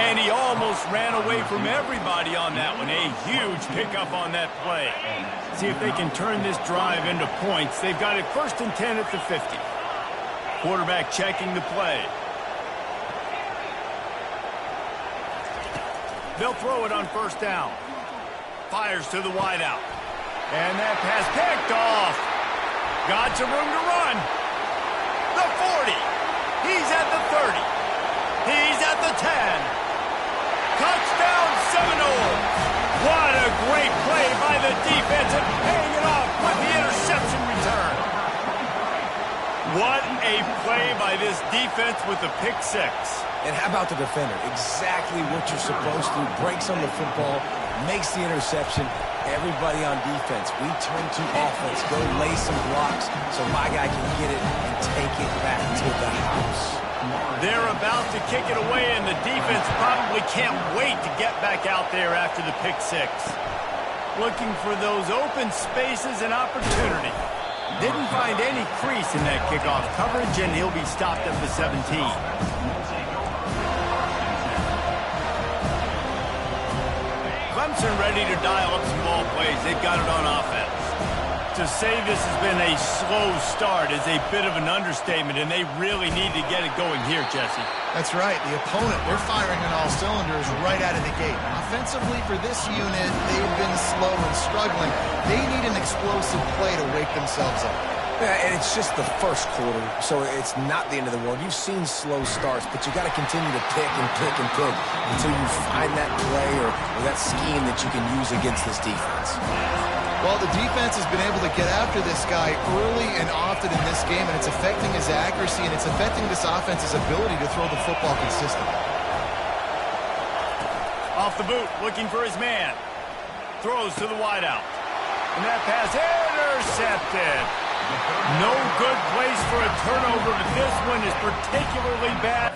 And he almost ran away from everybody on that one. A huge pickup on that play. See if they can turn this drive into points. They've got it 1st and 10 at the 50. Quarterback checking the play. They'll throw it on 1st down. Fires to the wideout. And that pass picked off. Got some room to run. The 40. He's at the 30. He's at the 10. Touchdown Seminoles. What a great play by the defense and paying it off with the interception return. What a play by this defense with the pick 6. And how about the defender? Exactly what you're supposed to. Breaks on the football, makes the interception. Everybody on defense, we turn to offense. Go lay some blocks so my guy can get it and take it back to the house. They're about to kick it away, and the defense probably can't wait to get back out there after the pick 6. Looking for those open spaces and opportunity. Didn't find any crease in that kickoff coverage, and he'll be stopped at the 17. Clemson ready to dial up some ball plays. They've got it on offense. To say this has been a slow start is a bit of an understatement, and they really need to get it going here, Jesse. That's right. The opponent, they're firing on all cylinders right out of the gate. Offensively, for this unit, they've been slow and struggling. They need an explosive play to wake themselves up. Yeah, and it's just the first quarter, so it's not the end of the world. You've seen slow starts, but you got to continue to pick and pick and pick until you find that play or that scheme that you can use against this defense. Well, the defense has been able to get after this guy early and often in this game, and it's affecting his accuracy, and it's affecting this offense's ability to throw the football consistently. Off the boot, looking for his man. Throws to the wideout. And that pass intercepted. No good place for a turnover, but this one is particularly bad.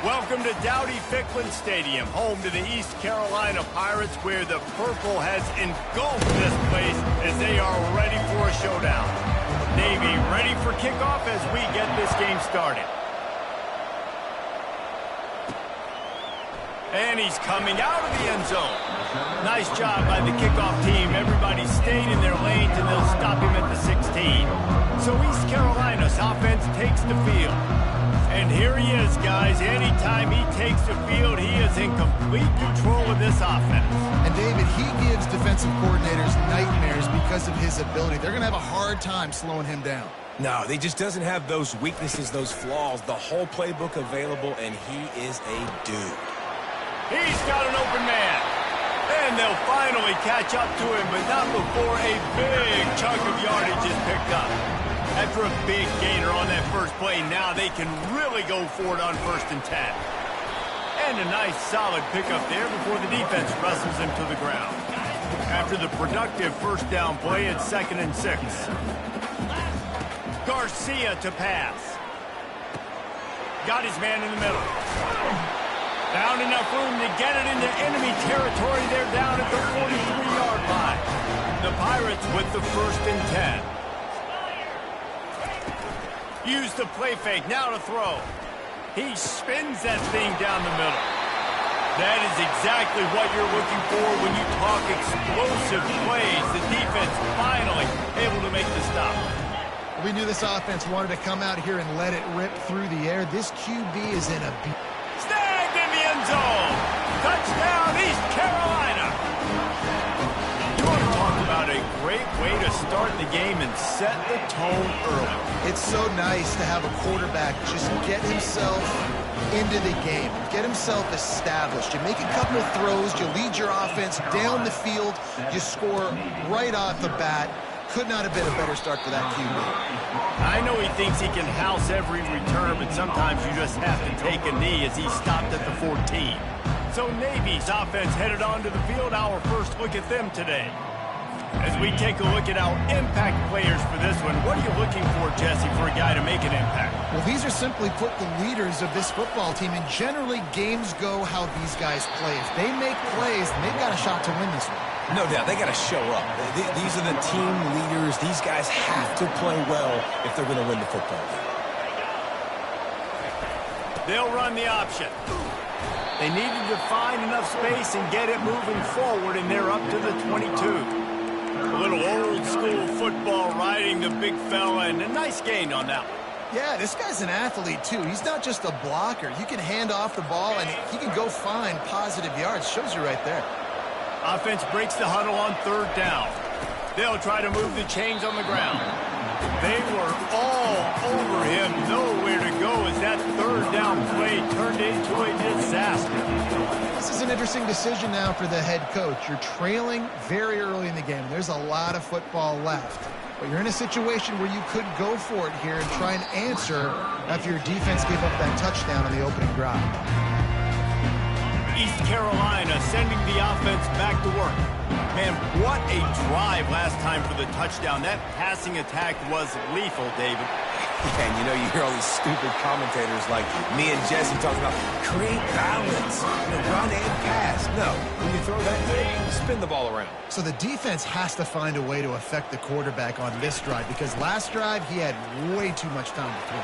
Welcome to Dowdy-Ficklen Stadium, home to the East Carolina Pirates, where the purple has engulfed this place as they are ready for a showdown. Navy ready for kickoff as we get this game started. And he's coming out of the end zone. Nice job by the kickoff team. Everybody stayed in their lanes, and they'll stop him at the 16. So East Carolina's offense takes the field. And here he is, guys. Anytime he takes the field, he is in complete control of this offense. And, David, he gives defensive coordinators nightmares because of his ability. They're going to have a hard time slowing him down. No, he just doesn't have those weaknesses, those flaws, the whole playbook available, and he is a dude. He's got an open man. And they'll finally catch up to him, but not before a big chunk of yardage is picked up. After a big gainer on that first play, now they can really go for it on 1st and 10. And a nice solid pickup there before the defense wrestles him to the ground. After the productive first down play, it's 2nd and 6. Garcia to pass. Got his man in the middle. Found enough room to get it into enemy territory. They're down at the 43-yard line. The Pirates with the 1st and 10. Use the play fake. Now to throw. He spins that thing down the middle. That is exactly what you're looking for when you talk explosive plays. The defense finally able to make the stop. We knew this offense wanted to come out here and let it rip through the air. This QB is in a... Snagged in the end zone. Touchdown, East Carolina. You want to talk about a great way to start the game and set the tone early. It's so nice to have a quarterback just get himself into the game, get himself established. You make a couple of throws, you lead your offense down the field, you score right off the bat. Could not have been a better start for that QB. I know he thinks he can house every return, but sometimes you just have to take a knee as he stopped at the 14. So Navy's offense headed onto the field. Our first look at them today. As we take a look at our impact players for this one, what are you looking for, Jesse, for a guy to make an impact? Well, these are simply put the leaders of this football team, and generally games go how these guys play. If they make plays, they've got a shot to win this one. No doubt, they got to show up. These are the team leaders. These guys have to play well if they're going to win the football game. They'll run the option. They needed to find enough space and get it moving forward, and they're up to the 22. A little old-school football riding the big fella, and a nice gain on that one. Yeah, this guy's an athlete, too. He's not just a blocker. You can hand off the ball, and he can go find positive yards. Shows you right there. Offense breaks the huddle on 3rd down. They'll try to move the chains on the ground. They were all over him. Nowhere to go as that 3rd down play turned into a disaster. This is an interesting decision now for the head coach. You're trailing very early in the game. There's a lot of football left. But you're in a situation where you could go for it here and try and answer after your defense gave up that touchdown on the opening drive. East Carolina sending the offense back to work. Man, what a drive last time for the touchdown. That passing attack was lethal, David. Yeah, and you know, you hear all these stupid commentators like me and Jesse talking about create balance, run and pass. No, when you throw that thing, spin the ball around. So the defense has to find a way to affect the quarterback on this drive because last drive he had way too much time to throw.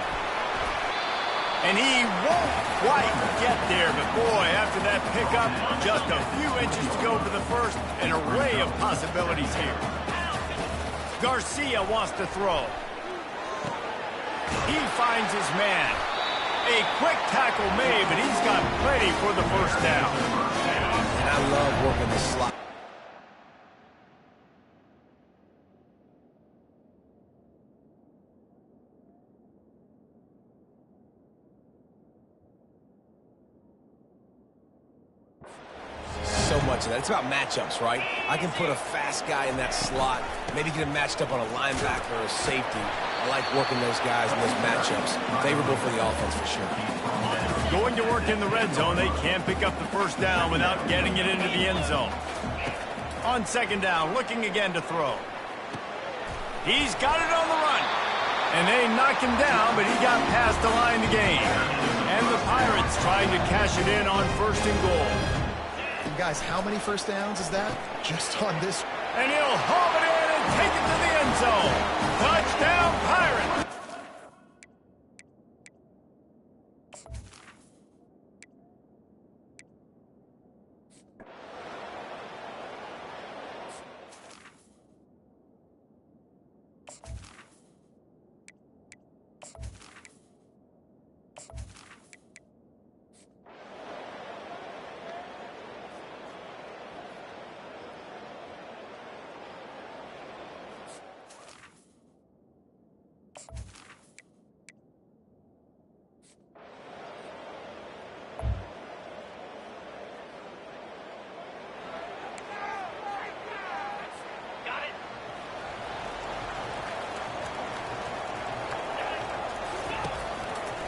And he won't quite get there, but boy, after that pickup, just a few inches to go for the first, an array of possibilities here. Garcia wants to throw. He finds his man. A quick tackle made, but he's got plenty for the first down. And I love working the slot. So much of that. It's about matchups, right? I can put a fast guy in that slot, maybe get him matched up on a linebacker or a safety. I like working those guys in those matchups. Favorable for the offense for sure. Going to work in the red zone, they can't pick up the first down without getting it into the end zone. On 2nd down, looking again to throw. He's got it on the run. And they knock him down, but he got past the line to gain. And the Pirates trying to cash it in on 1st and goal. Guys, how many first downs is that? Just on this. And he'll haul it in and take it to the end zone. Touchdown, Pirates.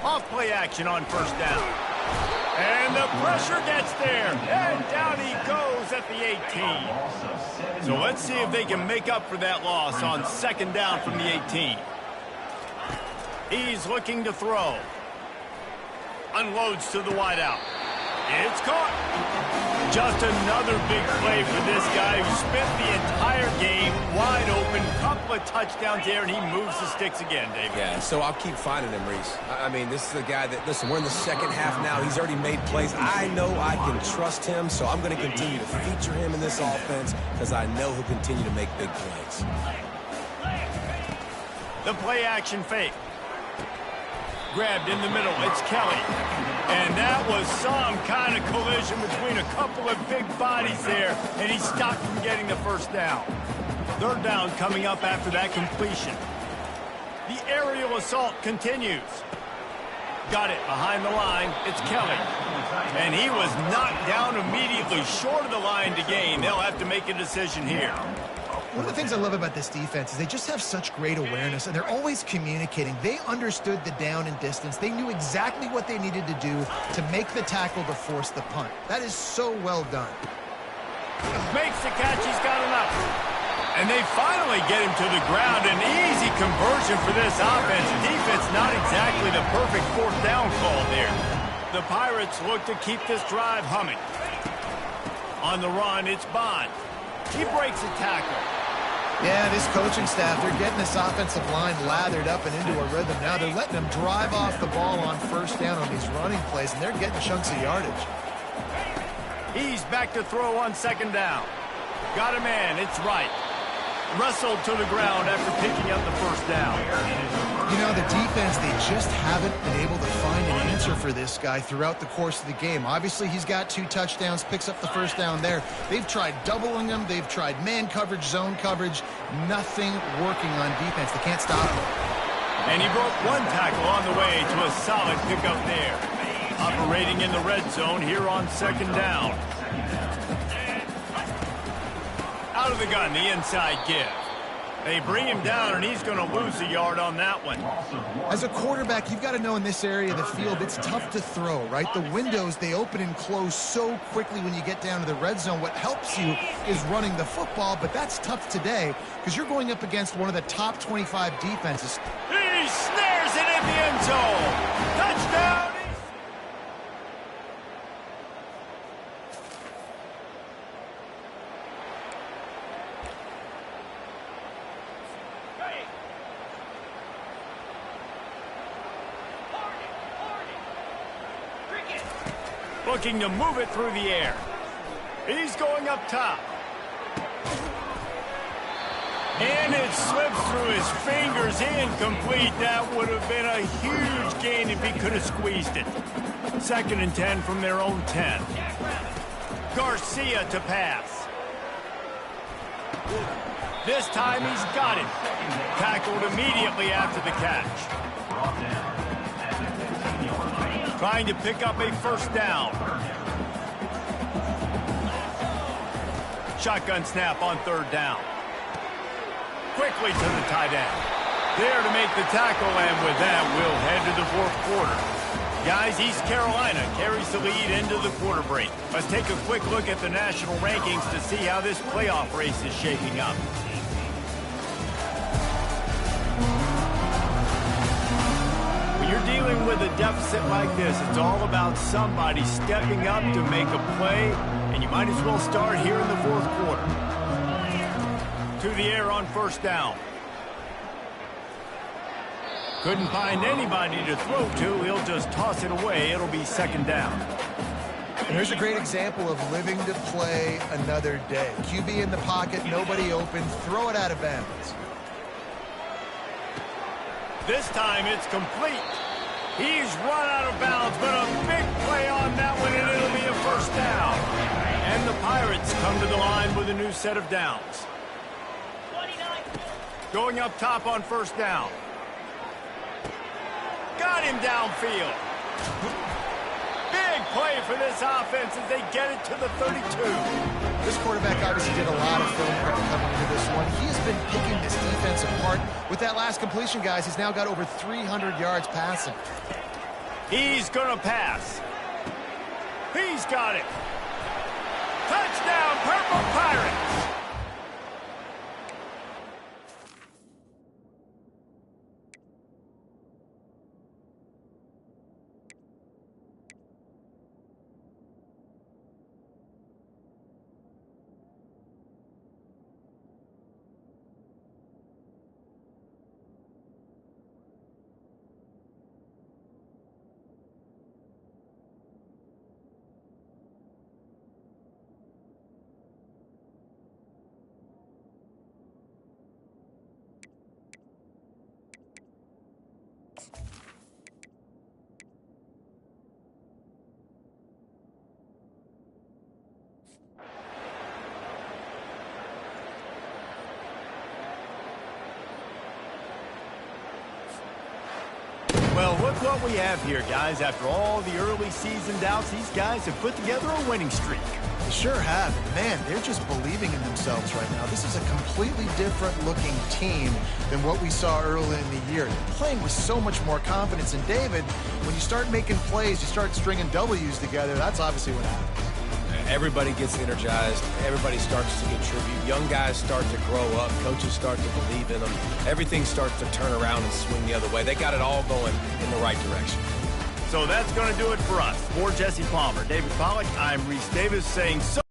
Off-play action on 1st down. And the pressure gets there. And down he goes at the 18. So let's see if they can make up for that loss on 2nd down from the 18. He's looking to throw. Unloads to the wideout. It's caught. Just another big play for this guy who spent the entire game wide open. Couple of touchdowns there, and he moves the sticks again, David. Yeah, so I'll keep finding him, Reese. I mean, this is a guy that, listen, we're in the second half now. He's already made plays. I know I can trust him, so I'm going to continue to feature him in this offense because I know he'll continue to make big plays. The play action fake. Grabbed in the middle. It's Kelly. And that was some kind of collision between a couple of big bodies there, and he stopped from getting the first down. Third down coming up after that completion. The aerial assault continues. Got it behind the line. It's Kelly. And he was knocked down immediately short of the line to gain. They'll have to make a decision here. One of the things I love about this defense is they just have such great awareness, and they're always communicating. They understood the down and distance. They knew exactly what they needed to do to make the tackle to force the punt. That is so well done. Makes the catch. He's got enough. And they finally get him to the ground. An easy conversion for this offense. Defense not exactly the perfect fourth down call there. The Pirates look to keep this drive humming. On the run, it's Bond. He breaks a tackle. Yeah, this coaching staff, they're getting this offensive line lathered up and into a rhythm now. They're letting them drive off the ball on first down on these running plays, and they're getting chunks of yardage. He's back to throw on second down. Got a man. It's right. Wrestled to the ground after picking up the first down. You know, the defense, they just haven't been able to find an answer for this guy throughout the course of the game. Obviously, he's got 2 touchdowns, picks up the first down there. They've tried doubling him. They've tried man coverage, zone coverage. Nothing working on defense. They can't stop him. And he broke one tackle on the way to a solid pickup there. Operating in the red zone here on second down. Out of the gun, the inside give. They bring him down, and he's going to lose a yard on that one. As a quarterback, you've got to know in this area of the field, it's tough to throw, right? The windows, they open and close so quickly when you get down to the red zone. What helps you is running the football, but that's tough today because you're going up against one of the top 25 defenses. He snares it in the end zone. Touchdown! Looking to move it through the air. He's going up top. And it slips through his fingers, incomplete. That would have been a huge gain if he could have squeezed it. 2nd and 10 from their own 10. Garcia to pass. This time he's got it. Tackled immediately after the catch. Trying to pick up a first down. Shotgun snap on third down. Quickly to the tight end. There to make the tackle, and with that, we'll head to the fourth quarter. Guys, East Carolina carries the lead into the quarter break. Let's take a quick look at the national rankings to see how this playoff race is shaping up. You're dealing with a deficit like this, it's all about somebody stepping up to make a play, and you might as well start here in the fourth quarter. To the air on first down. Couldn't find anybody to throw to. He'll just toss it away. It'll be second down. And here's a great example of living to play another day. QB in the pocket, nobody open, throw it out of bounds. This time it's complete. He's run out of bounds, but a big play on that one, and it'll be a first down. And the Pirates come to the line with a new set of downs. Going up top on first down. Got him downfield. Big play for this offense as they get it to the 32. This quarterback obviously did a lot of film prep coming into this one. He has been picking this defense apart. With that last completion, guys, he's now got over 300 yards passing. He's going to pass. He's got it. Touchdown, Purple Pirates. Well, look what we have here, guys. After all the early season doubts, these guys have put together a winning streak. They sure have. And man, they're just believing in themselves right now. This is a completely different looking team than what we saw early in the year. They're playing with so much more confidence. And David, when you start making plays, you start stringing W's together, that's obviously what happens. Everybody gets energized. Everybody starts to contribute. Young guys start to grow up. Coaches start to believe in them. Everything starts to turn around and swing the other way. They got it all going in the right direction. So that's going to do it for us. For Jesse Palmer, David Pollack, I'm Reese Davis saying so.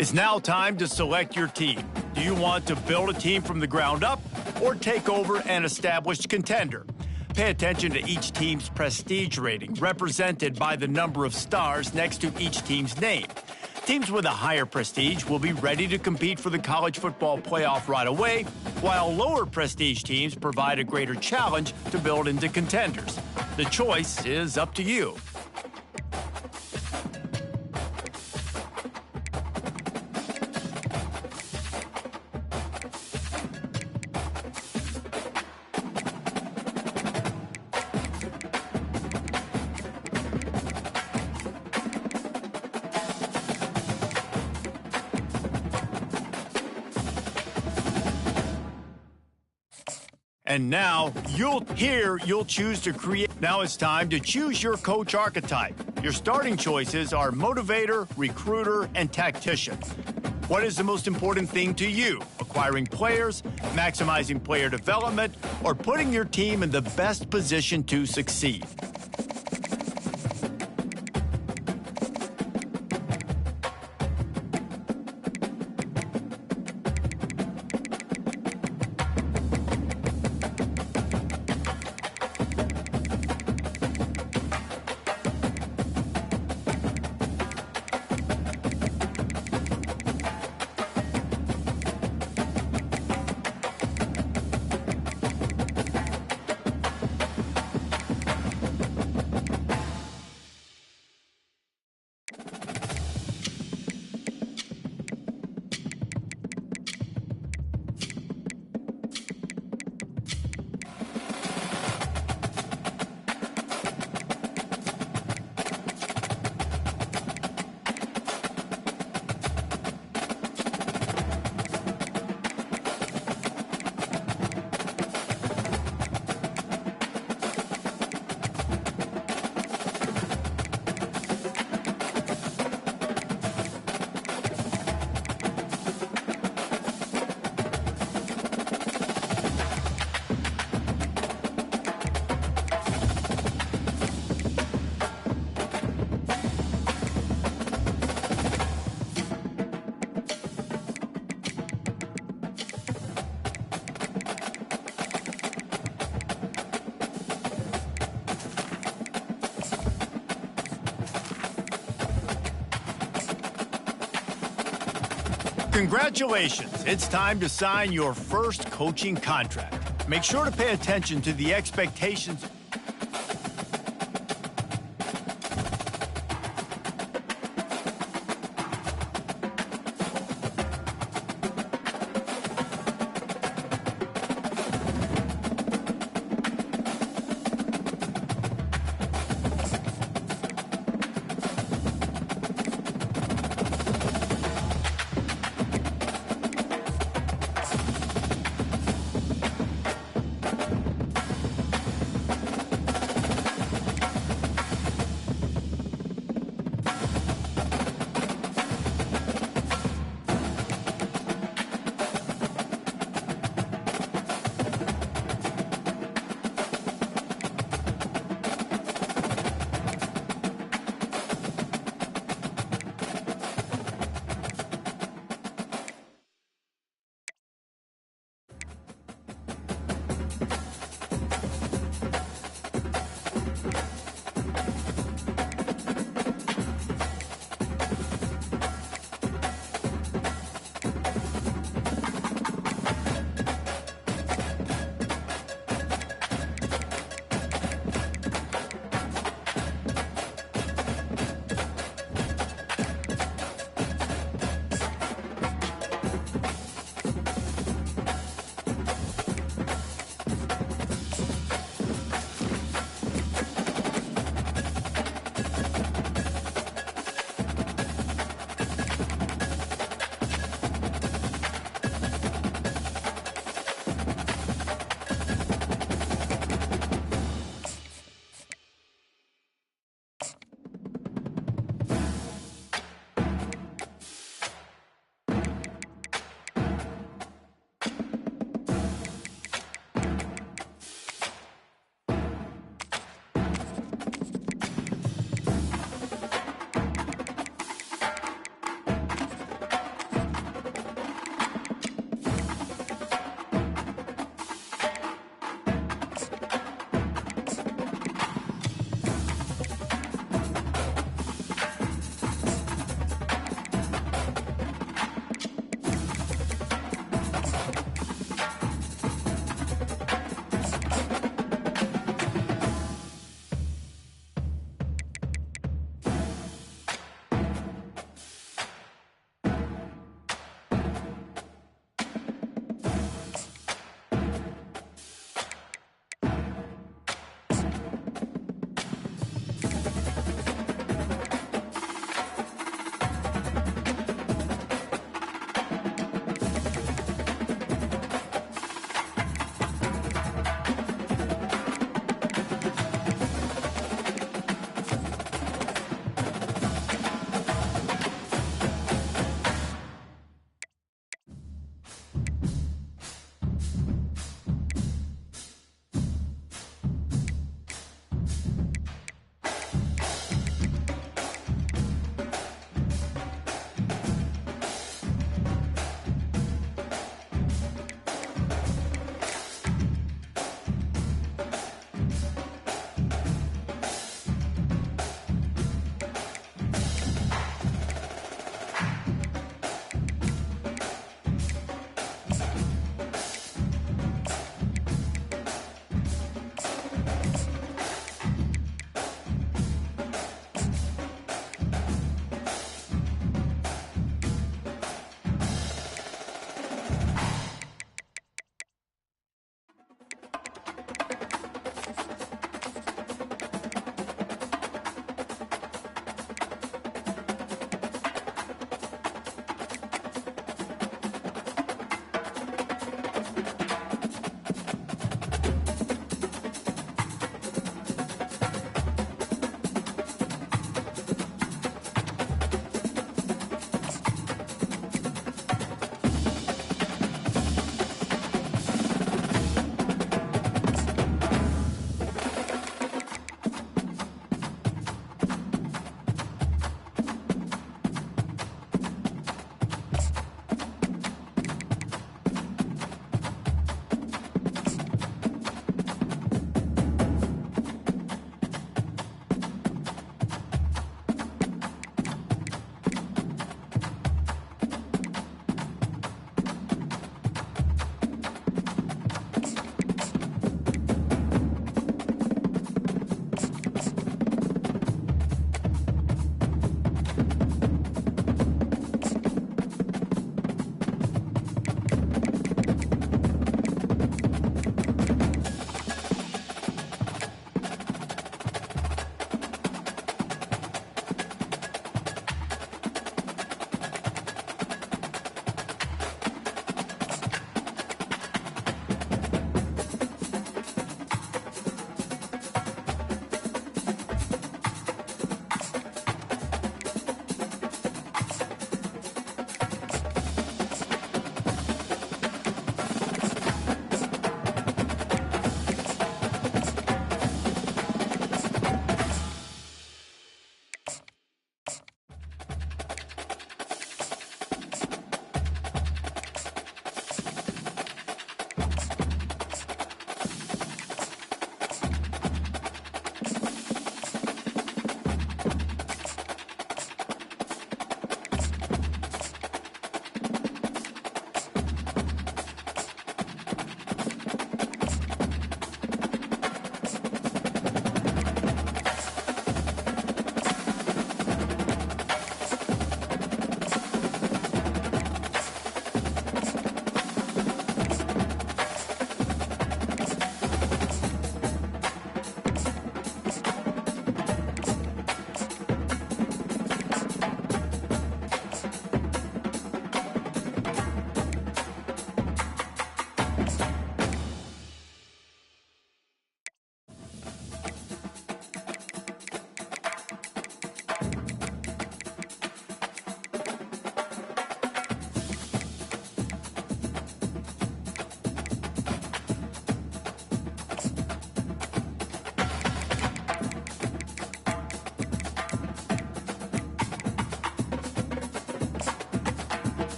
It's now time to select your team. Do you want to build a team from the ground up or take over an established contender? Pay attention to each team's prestige rating, represented by the number of stars next to each team's name. Teams with a higher prestige will be ready to compete for the college football playoff right away, while lower prestige teams provide a greater challenge to build into contenders. The choice is up to you. And now you'll choose to create. Now it's time to choose your coach archetype. Your starting choices are motivator, recruiter, and tactician. What is the most important thing to you? Acquiring players, maximizing player development, or putting your team in the best position to succeed? Congratulations, it's time to sign your first coaching contract. Make sure to pay attention to the expectations.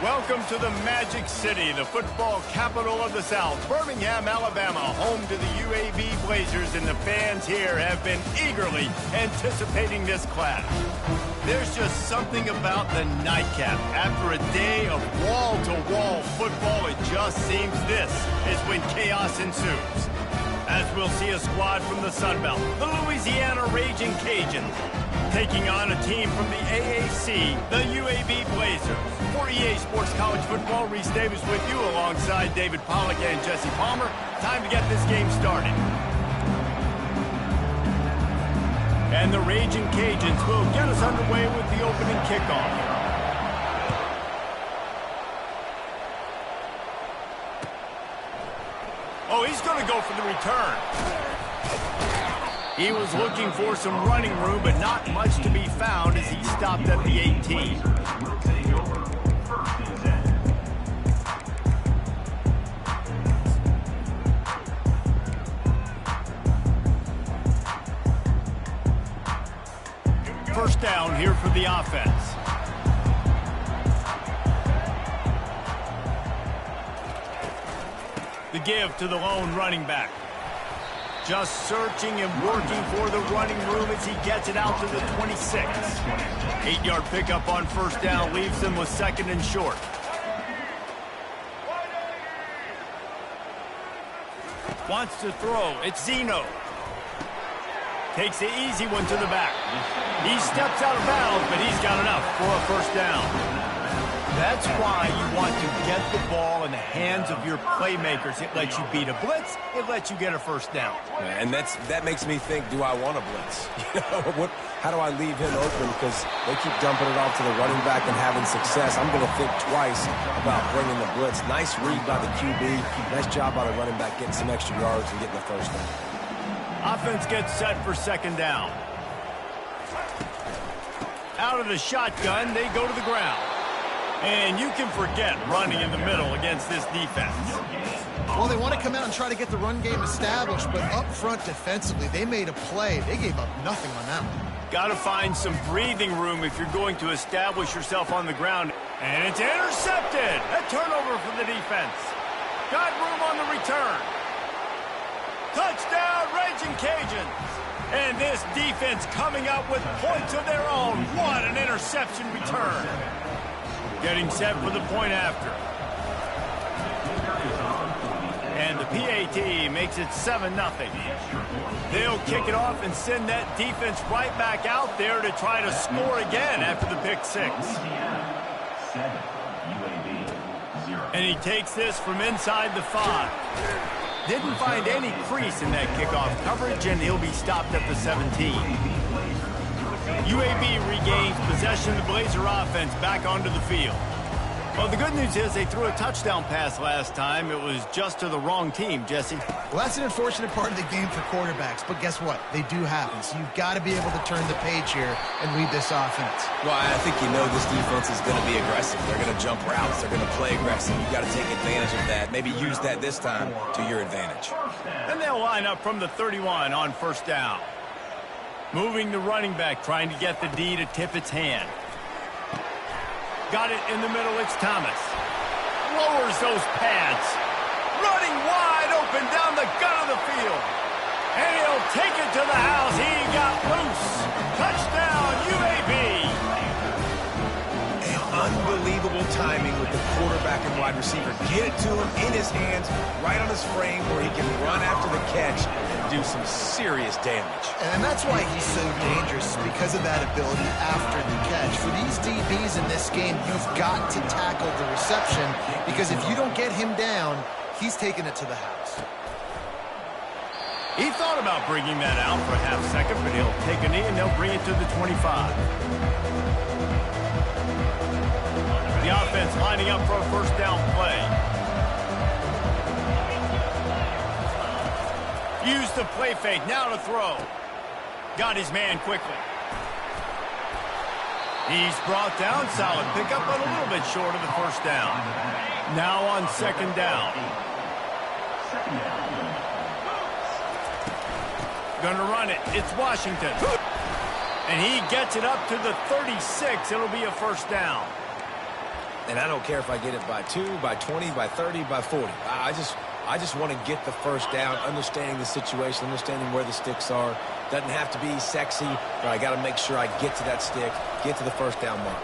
Welcome to the Magic City, the football capital of the South, Birmingham, Alabama, home to the UAB Blazers, and the fans here have been eagerly anticipating this clash. There's just something about the nightcap. After a day of wall-to-wall football, it just seems this is when chaos ensues. As we'll see a squad from the Sun Belt, the Louisiana Raging Cajuns, taking on a team from the AAC, the UAB Blazers. For EA Sports College Football, Reese Davis with you alongside David Pollack and Jesse Palmer. Time to get this game started. And the Raging Cajuns will get us underway with the opening kickoff. Oh, he's going to go for the return. He was looking for some running room, but not much to be found as he stopped at the 18. First down here for the offense. The give to the lone running back. Just searching and working for the running room as he gets it out to the 26. 8-yard pickup on first down leaves them with second and short. Wants to throw. It's Zeno. Takes the easy one to the back. He steps out of bounds, but he's got enough for a first down. That's why you want to get the ball in the hands of your playmakers. It lets you beat a blitz. It lets you get a first down. And that makes me think, do I want a blitz? How do I leave him open? Because they keep dumping it off to the running back and having success. I'm going to think twice about bringing the blitz. Nice read by the QB. Nice job by the running back getting some extra yards and getting the first down. Offense gets set for second down. Out of the shotgun, they go to the ground. And you can forget running in the middle against this defense. Well, they want to come out and try to get the run game established, but up front defensively, they made a play. They gave up nothing on that one. Got to find some breathing room if you're going to establish yourself on the ground. And it's intercepted. A turnover for the defense. Got room on the return. Touchdown, Raging Cajuns. And this defense coming up with points of their own. What an interception return. Getting set for the point after. And the PAT makes it 7-0. They'll kick it off and send that defense right back out there to try to score again after the pick six. And he takes this from inside the 5. Didn't find any crease in that kickoff coverage, and he'll be stopped at the 17. UAB regains possession of the Blazer offense back onto the field. Well, the good news is they threw a touchdown pass last time. It was just to the wrong team, Jesse. Well, that's an unfortunate part of the game for quarterbacks, but guess what? They do happen, so you've got to be able to turn the page here and lead this offense. Well, I think you know this defense is going to be aggressive. They're going to jump routes. They're going to play aggressive. You've got to take advantage of that. Maybe use that this time to your advantage. And they'll line up from the 31 on first down. Moving the running back, trying to get the D to tip its hand. Got it in the middle, it's Thomas. Lowers those pads. Running wide open down the gut of the field. And he'll take it to the house. He got loose. Touchdown, UAB. Unbelievable timing with the quarterback and wide receiver. Get it to him in his hands, right on his frame where he can run after the catch and do some serious damage. And that's why he's so dangerous, because of that ability after the catch. For these DBs in this game, you've got to tackle the reception, because if you don't get him down, he's taking it to the house. He thought about bringing that out for a half second, but he'll take a knee and they'll bring it to the 25. The offense lining up for a first down play. Use the play fake, now to throw. Got his man quickly. He's brought down, solid pickup, but a little bit short of the first down. Now on second down. Gonna run it, it's Washington. And he gets it up to the 36, it'll be a first down. And I don't care if I get it by 2, by 20, by 30, by 40. I just want to get the first down, understanding the situation, understanding where the sticks are. Doesn't have to be sexy, but I got to make sure I get to that stick, get to the first down mark.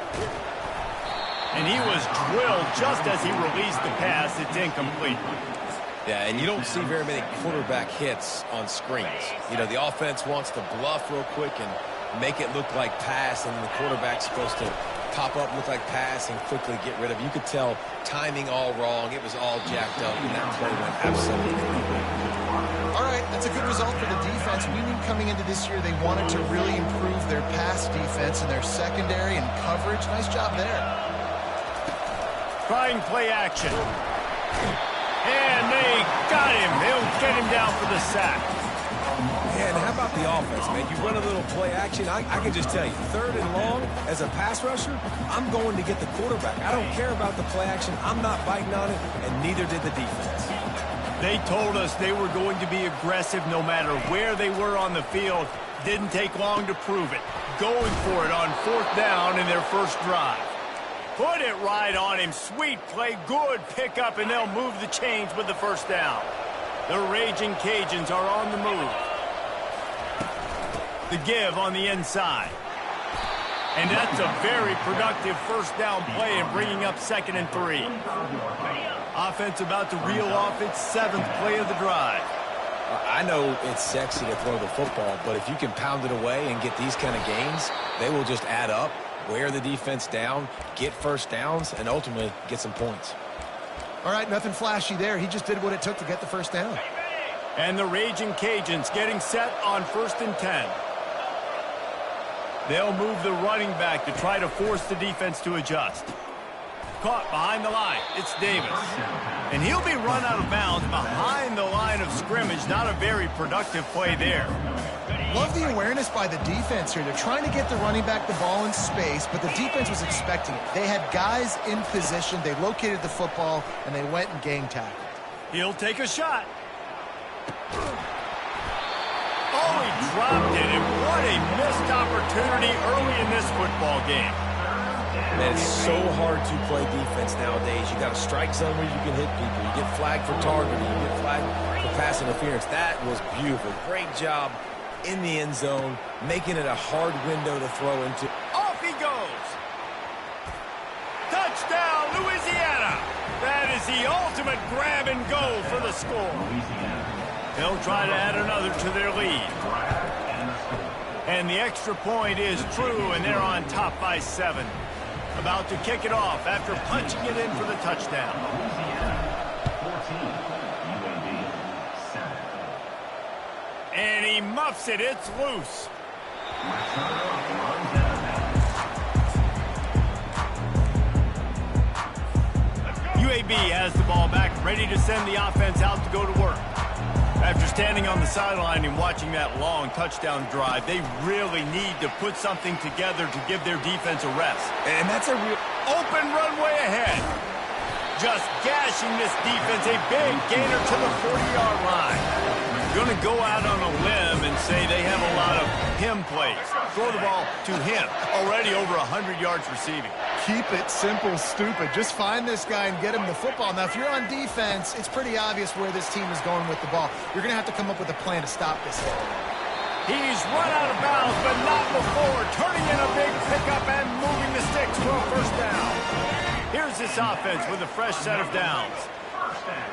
And he was drilled just as he released the pass. It's incomplete. Yeah, and you don't see very many quarterback hits on screens. You know, the offense wants to bluff real quick and make it look like pass, and the quarterback's supposed to pop up, look like pass, and quickly get rid of it. You could tell timing all wrong. It was all jacked up, and that play went absolutely nowhere. All right, that's a good result for the defense. We knew coming into this year they wanted to really improve their pass defense and their secondary and coverage. Nice job there. Trying play action. And they got him. They'll get him down for the sack. And how about the offense, man? You run a little play action. I can just tell you, 3rd and long, as a pass rusher, I'm going to get the quarterback. I don't care about the play action. I'm not biting on it, and neither did the defense. They told us they were going to be aggressive no matter where they were on the field. Didn't take long to prove it. Going for it on 4th down in their first drive. Put it right on him. Sweet play, good pickup, and they'll move the chains with the first down. The Raging Cajuns are on the move. The give on the inside. And that's a very productive first down play and bringing up 2nd and 3. Offense about to reel off its 7th play of the drive. I know it's sexy to throw the football, but if you can pound it away and get these kind of gains, they will just add up, wear the defense down, get first downs, and ultimately get some points. All right, nothing flashy there. He just did what it took to get the first down. And the Raging Cajuns getting set on 1st and 10. They'll move the running back to try to force the defense to adjust. Caught behind the line. It's Davis. And he'll be run out of bounds behind the line of scrimmage. Not a very productive play there. Love the awareness by the defense here. They're trying to get the running back the ball in space, but the defense was expecting it. They had guys in position. They located the football, and they went and gang tackled. He'll take a shot. Oh, he dropped it, and what a missed opportunity early in this football game. Man, it's so hard to play defense nowadays. You got a strike zone where you can hit people. You get flagged for targeting. You get flagged for pass interference. That was beautiful. Great job in the end zone, making it a hard window to throw into. Off he goes. Touchdown, Louisiana. That is the ultimate grab and go for the score. They'll try to add another to their lead. And the extra point is true, and they're on top by 7. About to kick it off after punching it in for the touchdown. 14, UAB 7. And he muffs it. It's loose. UAB has the ball back, ready to send the offense out to go to work. After standing on the sideline and watching that long touchdown drive, they really need to put something together to give their defense a rest. And that's a real Open runway ahead. Just gashing this defense, a big gainer to the 40-yard line. Going to go out on a limb and say they have a lot of him plays. Throw the ball to him. Already over 100 yards receiving. Keep it simple, stupid. Just find this guy and get him the football. Now, if you're on defense, it's pretty obvious where this team is going with the ball. You're going to have to come up with a plan to stop this thing. He's run out of bounds, but not before. Turning in a big pickup and moving the sticks for a first down. Here's this offense with a fresh set of downs. First down.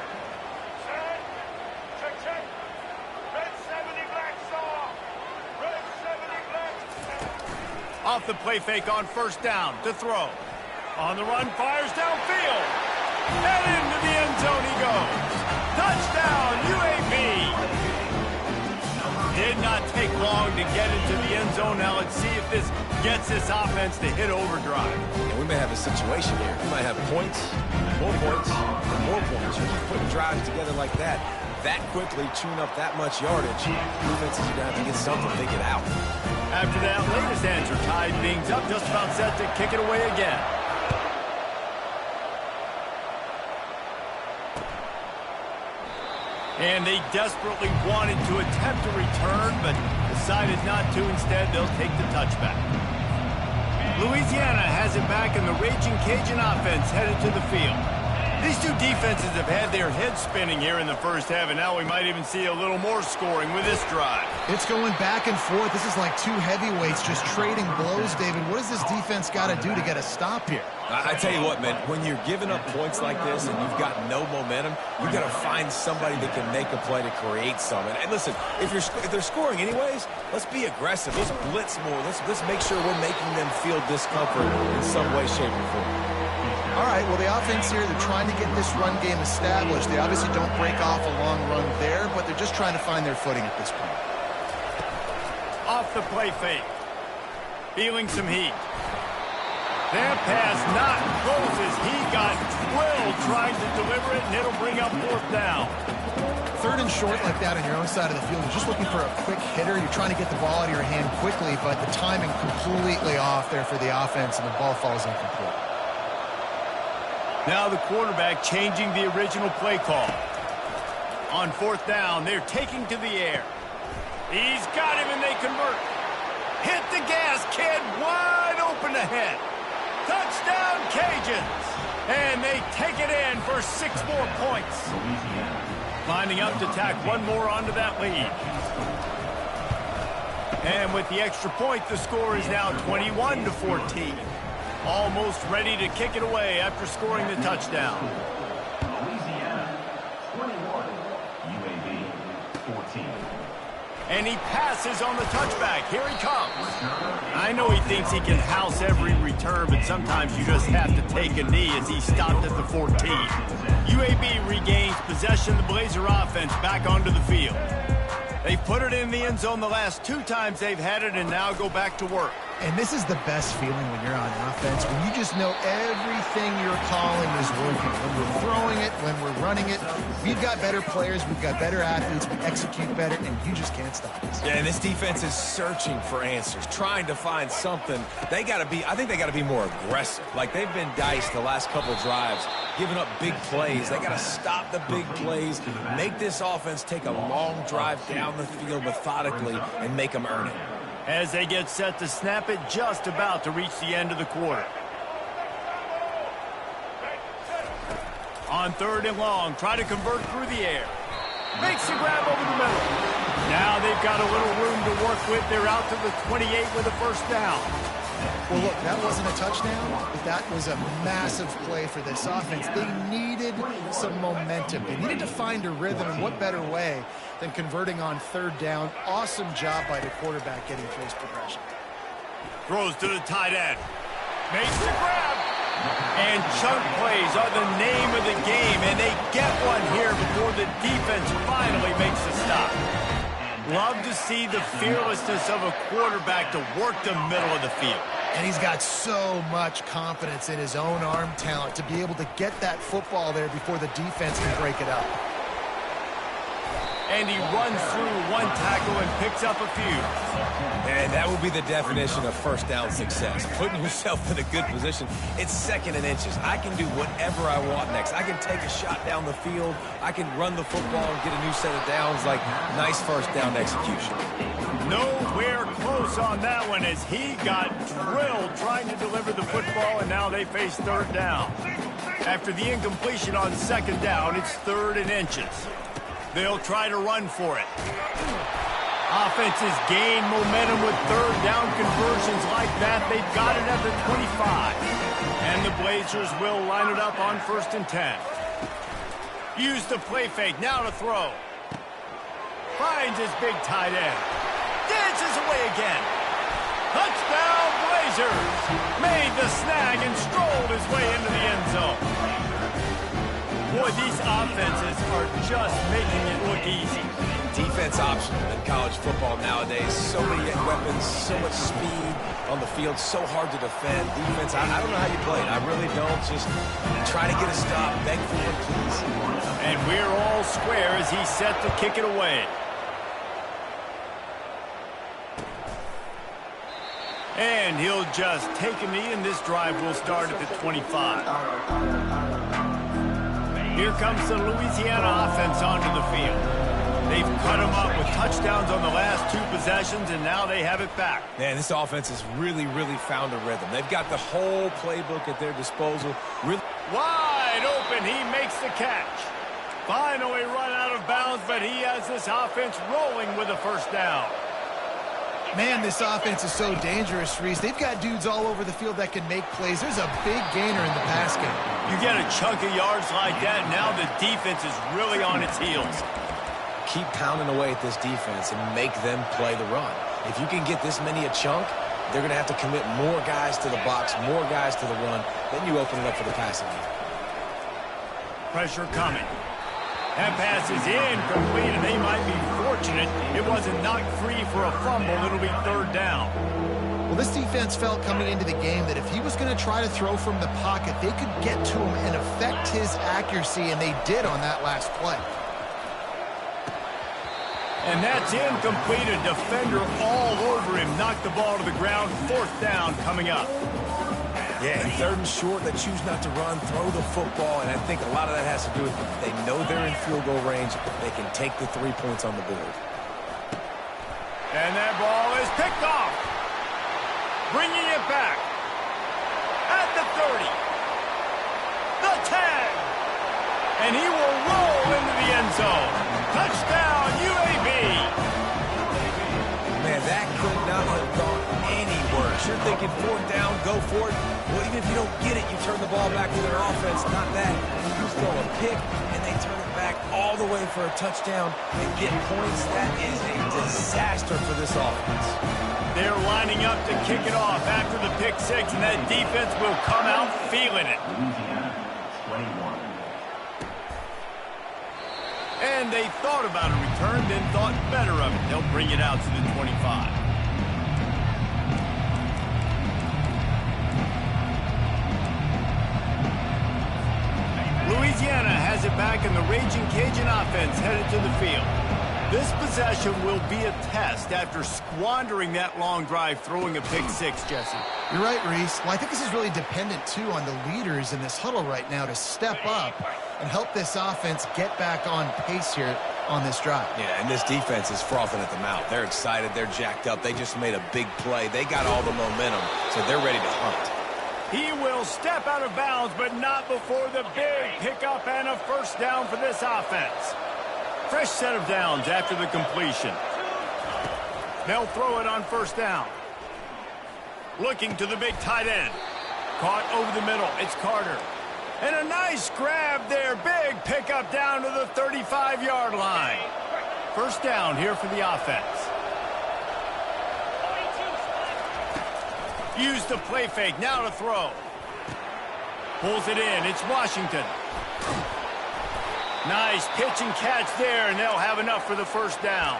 Off the play fake on first down to throw. On the run, fires downfield. And into the end zone he goes. Touchdown, UAB. Did not take long to get into the end zone. Now let's see if this gets this offense to hit overdrive. And we may have a situation here. We might have points, more points, and more points. You keep putting drives together like that quickly, chewing up that much yardage. Defenses are going to have to get something to get out. After that latest answer tied things up, just about set to kick it away again. And they desperately wanted to attempt a return, but decided not to. Instead, they'll take the touchback. Louisiana has it back in the Raging Cajun offense headed to the field. These two defenses have had their heads spinning here in the first half, and now we might even see a little more scoring with this drive. It's going back and forth. This is like two heavyweights just trading blows, David. What does this defense got to do to get a stop here? I tell you what, man, when you're giving up points like this and you've got no momentum, you got to find somebody that can make a play to create some. And listen, if they're scoring anyways, let's be aggressive. Let's blitz more. Let's make sure we're making them feel discomfort in some way, shape, or form. All right, well, the offense here, they're trying to get this run game established. They obviously don't break off a long run there, but they're just trying to find their footing at this point. Off the play fake. Feeling some heat. That pass not close as he got drilled trying to deliver it, and it'll bring up fourth down. Third and short like that on your own side of the field, you're just looking for a quick hitter. You're trying to get the ball out of your hand quickly, but the timing completely off there for the offense, and the ball falls incomplete. Now the quarterback changing the original play call. On fourth down, they're taking to the air. He's got him, and they convert. Hit the gas, kid. Wide open ahead. Touchdown, Cajuns. And they take it in for 6 more points. Lining up to tack one more onto that lead. And with the extra point, the score is now 21-14. Almost ready to kick it away after scoring the touchdown. Louisiana 21, UAB 14. And he passes on the touchback. Here he comes. I know he thinks he can house every return, but sometimes you just have to take a knee as he stopped at the 14. UAB regains possession of the Blazer offense back onto the field. They've put it in the end zone the last 2 times they've had it, and now go back to work. And this is the best feeling when you're on offense, when you just know everything you're calling is working. When we're throwing it, when we're running it, we've got better players, we've got better athletes, we execute better, and you just can't stop us. Yeah, and this defense is searching for answers, trying to find something. I think they got to be more aggressive. Like they've been diced the last couple drives, giving up big plays. They got to stop the big plays, make this offense take a long drive down the field methodically, and make them earn it. As they get set to snap it, just about to reach the end of the quarter. On third and long, try to convert through the air. Makes the grab over the middle. Now they've got a little room to work with. They're out to the 28 with a first down. Well, look, that wasn't a touchdown, but that was a massive play for this offense. They needed some momentum. They needed to find a rhythm, and what better way than converting on third down. Awesome job by the quarterback getting close progression. Throws to the tight end. Makes the grab. And chunk plays are the name of the game, and they get one here before the defense finally makes the stop. Love to see the fearlessness of a quarterback to work the middle of the field. And he's got so much confidence in his own arm talent to be able to get that football there before the defense can break it up. And he runs through one tackle and picks up a few. And that would be the definition of first down success. Putting yourself in a good position. It's second and inches. I can do whatever I want next. I can take a shot down the field. I can run the football and get a new set of downs. Like, nice first down execution. Nowhere close on that one as he got drilled trying to deliver the football, and now they face third down. After the incompletion on second down, it's third and inches. They'll try to run for it. Offenses gain momentum with third down conversions like that. They've got it at the 25. And the Blazers will line it up on 1st and 10. Use the play fake, now to throw. Finds his big tight end. Dances away again. Touchdown Blazers. Made the snag and strolled his way into the end zone. Boy, these offenses are just making it look easy. Defense optional in college football nowadays. So many weapons, so much speed on the field, so hard to defend. Defense, I don't know how you play it. I really don't. Just try to get a stop, beg for it, please. And we're all square as he's set to kick it away. And he'll just take a knee, and this drive will start at the 25. Here comes the Louisiana offense onto the field. They've cut them up with touchdowns on the last 2 possessions, and now they have it back. Man, this offense has really found a rhythm. They've got the whole playbook at their disposal. Wide open, he makes the catch. Finally run out of bounds, but he has this offense rolling with a first down. Man, this offense is so dangerous, Reese. They've got dudes all over the field that can make plays. There's a big gainer in the pass game. You get a chunk of yards like that, now the defense is really on its heels. Keep pounding away at this defense and make them play the run. If you can get this many a chunk, they're going to have to commit more guys to the box, more guys to the run. Then you open it up for the passing game. Pressure coming. That pass is incomplete, and they might be fortunate it wasn't knocked free for a fumble. It'll be 3rd down. Well, this defense felt coming into the game that if he was going to try to throw from the pocket, they could get to him and affect his accuracy, and they did on that last play. And that's incomplete. A defender all over him. Knocked the ball to the ground. 4th down coming up. Yeah, and 3rd and short, they choose not to run, throw the football, and I think a lot of that has to do with they know they're in field goal range. They can take the 3 points on the board. And that ball is picked off. Bringing it back. At the 30. The 10. And he will roll into the end zone. Touchdown, UAB. Man, that could not have gone any worse. You're thinking 4th down, go for it. Well, even if you don't get it, you turn the ball back to their offense. Not that. You throw a pick, and they turn it back all the way for a touchdown and get points. That is a disaster for this offense. They're lining up to kick it off after the pick 6, and that defense will come out feeling it. Louisiana, 21. And they thought about a return, then thought better of it. They'll bring it out to the 25. Louisiana has it back, and the Raging Cajun offense headed to the field. This possession will be a test after squandering that long drive, throwing a pick 6, Jesse. You're right, Reese. Well, I think this is really dependent, too, on the leaders in this huddle right now to step up and help this offense get back on pace here on this drive. Yeah, and this defense is frothing at the mouth. They're excited. They're jacked up. They just made a big play. They got all the momentum, so they're ready to hunt. He will step out of bounds, but not before the big pickup and a first down for this offense. Fresh set of downs after the completion. They'll throw it on 1st down. Looking to the big tight end. Caught over the middle. It's Carter. And a nice grab there. Big pickup down to the 35-yard line. First down here for the offense. Use the play fake. Now to throw. Pulls it in. It's Washington. Nice pitch and catch there, and they'll have enough for the first down.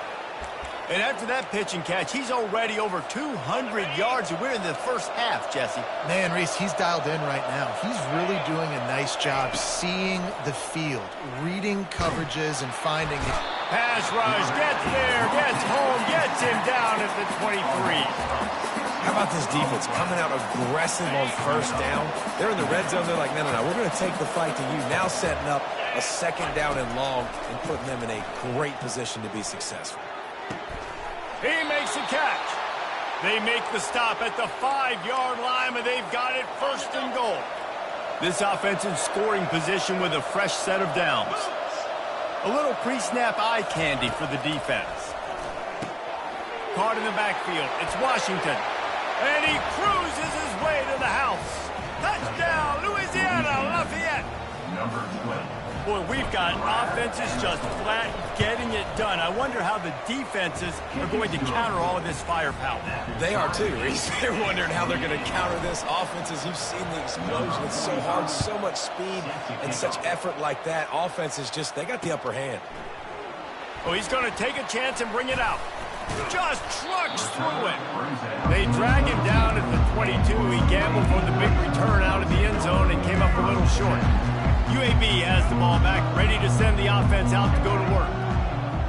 And after that pitch and catch, he's already over 200 yards, and we're in the first half, Jesse. Man, Reese, he's dialed in right now. He's really doing a nice job seeing the field, reading coverages, and finding it. Pass rush, gets there, gets home, gets him down at the 23. How about this defense coming out aggressive on 1st down? They're in the red zone. They're like, no, we're going to take the fight to you. Now setting up a 2nd down and long and putting them in a great position to be successful. He makes a catch. They make the stop at the 5-yard line, but they've got it 1st and goal. This offense in scoring position with a fresh set of downs. A little pre-snap eye candy for the defense. Caught in the backfield. It's Washington. And he cruises his way to the house. Touchdown, Louisiana Lafayette. Number 20. Boy, we've got offenses just flat getting it done. I wonder how the defenses are going to counter all of this firepower. They are too, Reese. They're wondering how they're going to counter this offense. As you've seen the explosion, it's so hard, so much speed, and such effort like that. Offense is just, they got the upper hand. Oh, he's going to take a chance and bring it out. Just trucks through it. They drag him down at the 22. He gambled for the big return out of the end zone and came up a little short. UAB has the ball back, ready to send the offense out to go to work.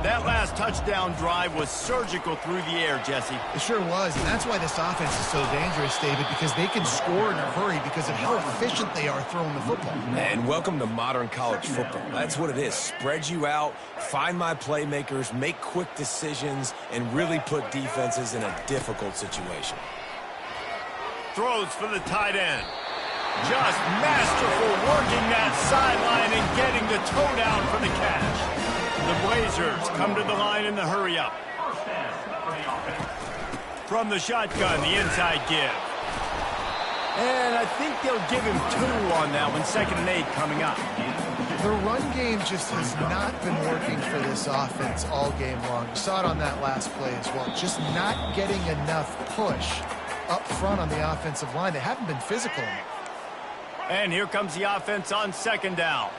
That last touchdown drive was surgical through the air, Jesse. It sure was, and that's why this offense is so dangerous, David, because they can score in a hurry because of how efficient they are throwing the football. And welcome to modern college football. That's what it is. Spread you out, find my playmakers, make quick decisions, and really put defenses in a difficult situation. Throws for the tight end. Just masterful working that sideline and getting the toe down for the catch. The Blazers come to the line in the hurry-up. From the shotgun, the inside give. And I think they'll give him 2 on that one. 2nd and 8 coming up. The run game just has not been working for this offense all game long. You saw it on that last play as well. Just not getting enough push up front on the offensive line. They haven't been physical enough. And here comes the offense on 2nd down.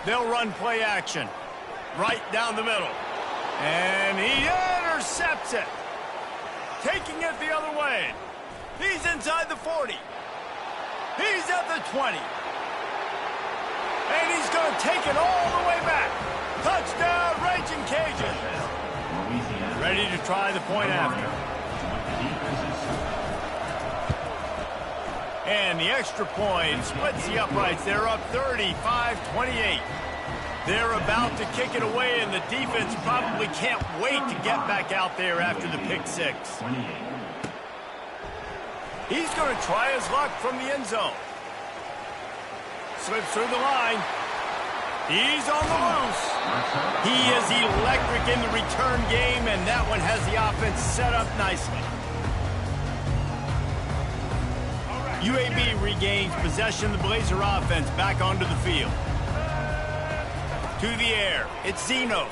They'll run play action. Right down the middle. And he intercepts it. Taking it the other way. He's inside the 40. He's at the 20. And he's going to take it all the way back. Touchdown, Raging Cajun. Ready to try the point after. And the extra point splits the uprights. They're up 35-28. They're about to kick it away, and the defense probably can't wait to get back out there after the pick 6. He's going to try his luck from the end zone. Slips through the line. He's on the loose. He is electric in the return game, and that one has the offense set up nicely. UAB regains possession of the Blazer offense back onto the field. To the air. It's Zeno.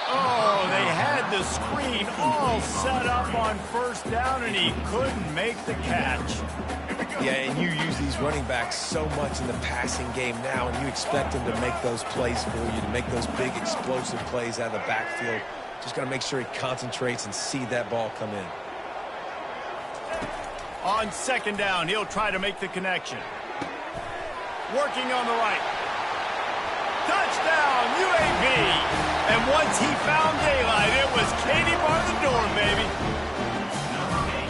Oh, they had the screen all set up on 1st down, and he couldn't make the catch. Yeah, and you use these running backs so much in the passing game now, and you expect them to make those plays for you, to make those big explosive plays out of the backfield. Just got to make sure he concentrates and see that ball come in. On 2nd down, he'll try to make the connection. Working on the right. Touchdown, UAB. And once he found daylight, it was Katie bar the door, baby.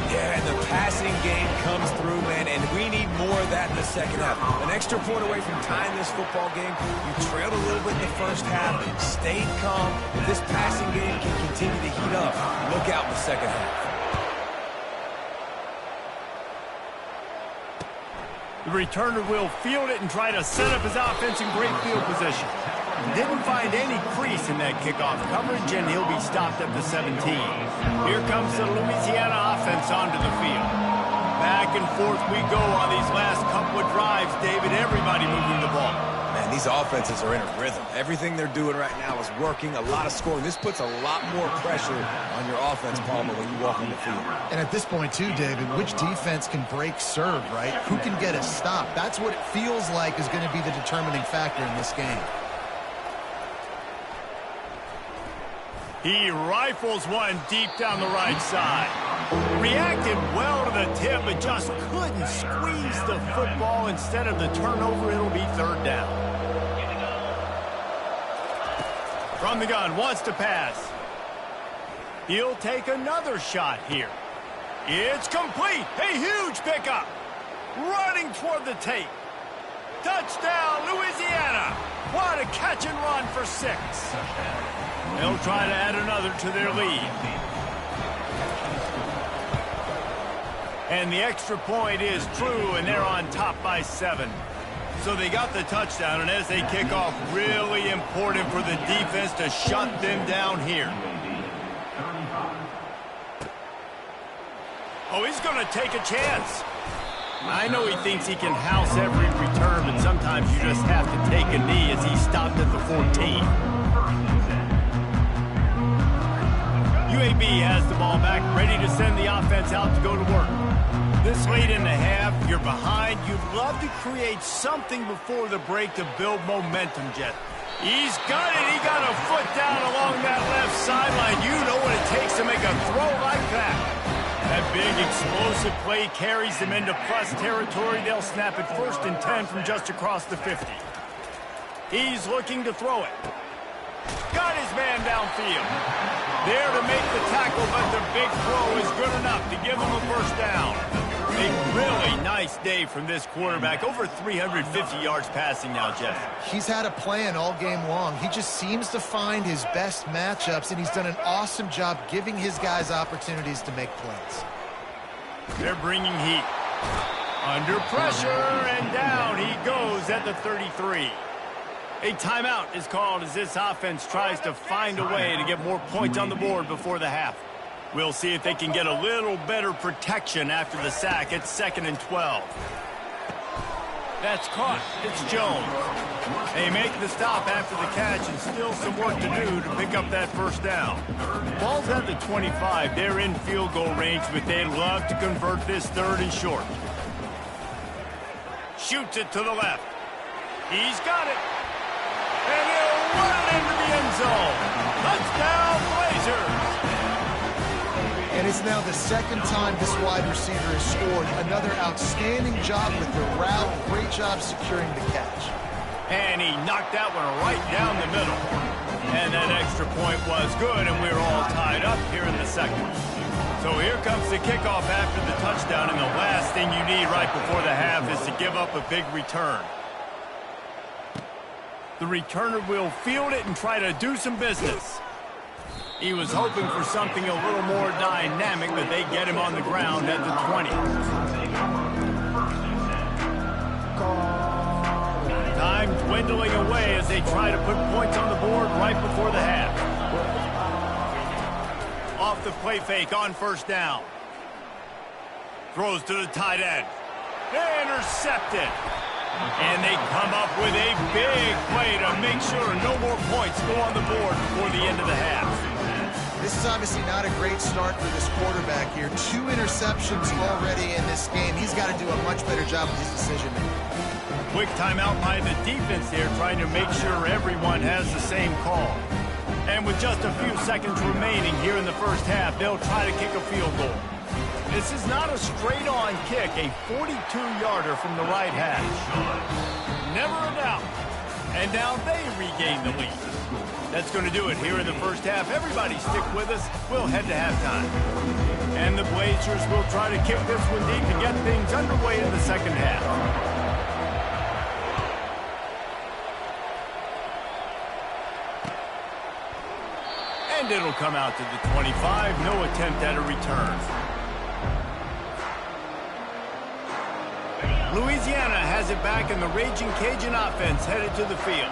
Yeah, and the passing game comes through, man, and we need more of that in the 2nd half. An extra point away from tying this football game. You trailed a little bit in the 1st half, stayed calm. If this passing game can continue to heat up, look out in the 2nd half. The returner will field it and try to set up his offense in great field position. Didn't find any crease in that kickoff coverage, and he'll be stopped at the 17. Here comes the Louisiana offense onto the field. Back and forth we go on these last couple of drives, David. Everybody moving the ball. Man, these offenses are in a rhythm. Everything they're doing right now is working, a lot of scoring. This puts a lot more pressure on your offense, Palmer, when you walk on the field. And at this point, too, David, which defense can break serve, right? Who can get a stop? That's what it feels like is going to be the determining factor in this game. He rifles one deep down the right side. Reacted well to the tip, but just couldn't squeeze the football. Instead of the turnover, it'll be 3rd down. From the gun, wants to pass. He'll take another shot here. It's complete. A huge pickup. Running toward the tape. Touchdown, Louisiana. What a catch and run for 6. They'll try to add another to their lead. And the extra point is true, and they're on top by 7. So they got the touchdown, and as they kick off, really important for the defense to shut them down here. Oh, he's going to take a chance. I know he thinks he can house every return, but sometimes you just have to take a knee as he stopped at the 14. UAB has the ball back, ready to send the offense out to go to work. This late in the half, you're behind. You'd love to create something before the break to build momentum, Jet. He's got it. He got a foot down along that left sideline. You know what it takes to make a throw like that. That big explosive play carries them into plus territory. They'll snap it 1st and 10 from just across the 50. He's looking to throw it. Got his man downfield. There to make the tackle, but the big throw is good enough to give him a first down. A really nice day from this quarterback. Over 350 yards passing now, Jeff. He's had a plan all game long. He just seems to find his best matchups, and he's done an awesome job giving his guys opportunities to make plays. They're bringing heat. Under pressure, and down he goes at the 33. A timeout is called as this offense tries to find a way to get more points on the board before the half. We'll see if they can get a little better protection after the sack. It's 2nd and 12. That's caught. It's Jones. They make the stop after the catch, and still some work to do to pick up that first down. Ball's at the 25. They're in field goal range, but they'd love to convert this 3rd and short. Shoots it to the left. He's got it. And he'll run it into the end zone. Touchdown, Blazers. And it's now the 2nd time this wide receiver has scored. Another outstanding job with the route. Great job securing the catch. And he knocked that one right down the middle. And that extra point was good, and we're all tied up here in the 2nd. So here comes the kickoff after the touchdown, and the last thing you need right before the half is to give up a big return. The returner will field it and try to do some business. He was hoping for something a little more dynamic, but they get him on the ground at the 20. Time dwindling away as they try to put points on the board right before the half. Off the play fake on first down. Throws to the tight end. Intercepted. And they come up with a big play to make sure no more points go on the board before the end of the half. This is obviously not a great start for this quarterback here. 2 interceptions already in this game. He's got to do a much better job with his decision-making. Quick timeout by the defense there, trying to make sure everyone has the same call. And with just a few seconds remaining here in the first half, they'll try to kick a field goal. This is not a straight-on kick, a 42-yarder from the right hash. Never a doubt. And now they regain the lead. That's going to do it here in the first half. Everybody stick with us. We'll head to halftime. And the Blazers will try to kick this one deep to get things underway in the second half. And it'll come out to the 25. No attempt at a return. Louisiana has it back, and the Raging Cajun offense headed to the field.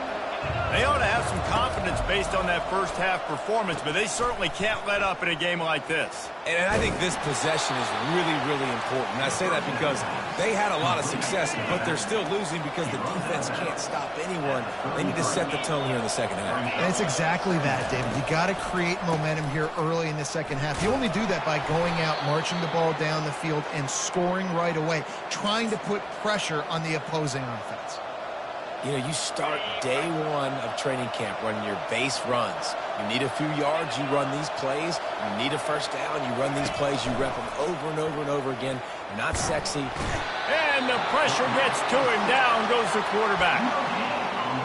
They ought to have some confidence based on that first half performance, but they certainly can't let up in a game like this. And I think this possession is really, really important. And I say that because they had a lot of success, but they're still losing because the defense can't stop anyone. They need to set the tone here in the second half. And it's exactly that, David. You got to create momentum here early in the second half. You only do that by going out, marching the ball down the field, and scoring right away, trying to put pressure on the opposing offense. You know, you start day one of training camp running your base runs. You need a few yards, you run these plays. You need a first down, you run these plays. You rep them over and over and over again. Not sexy. And the pressure gets to him. Down goes the quarterback.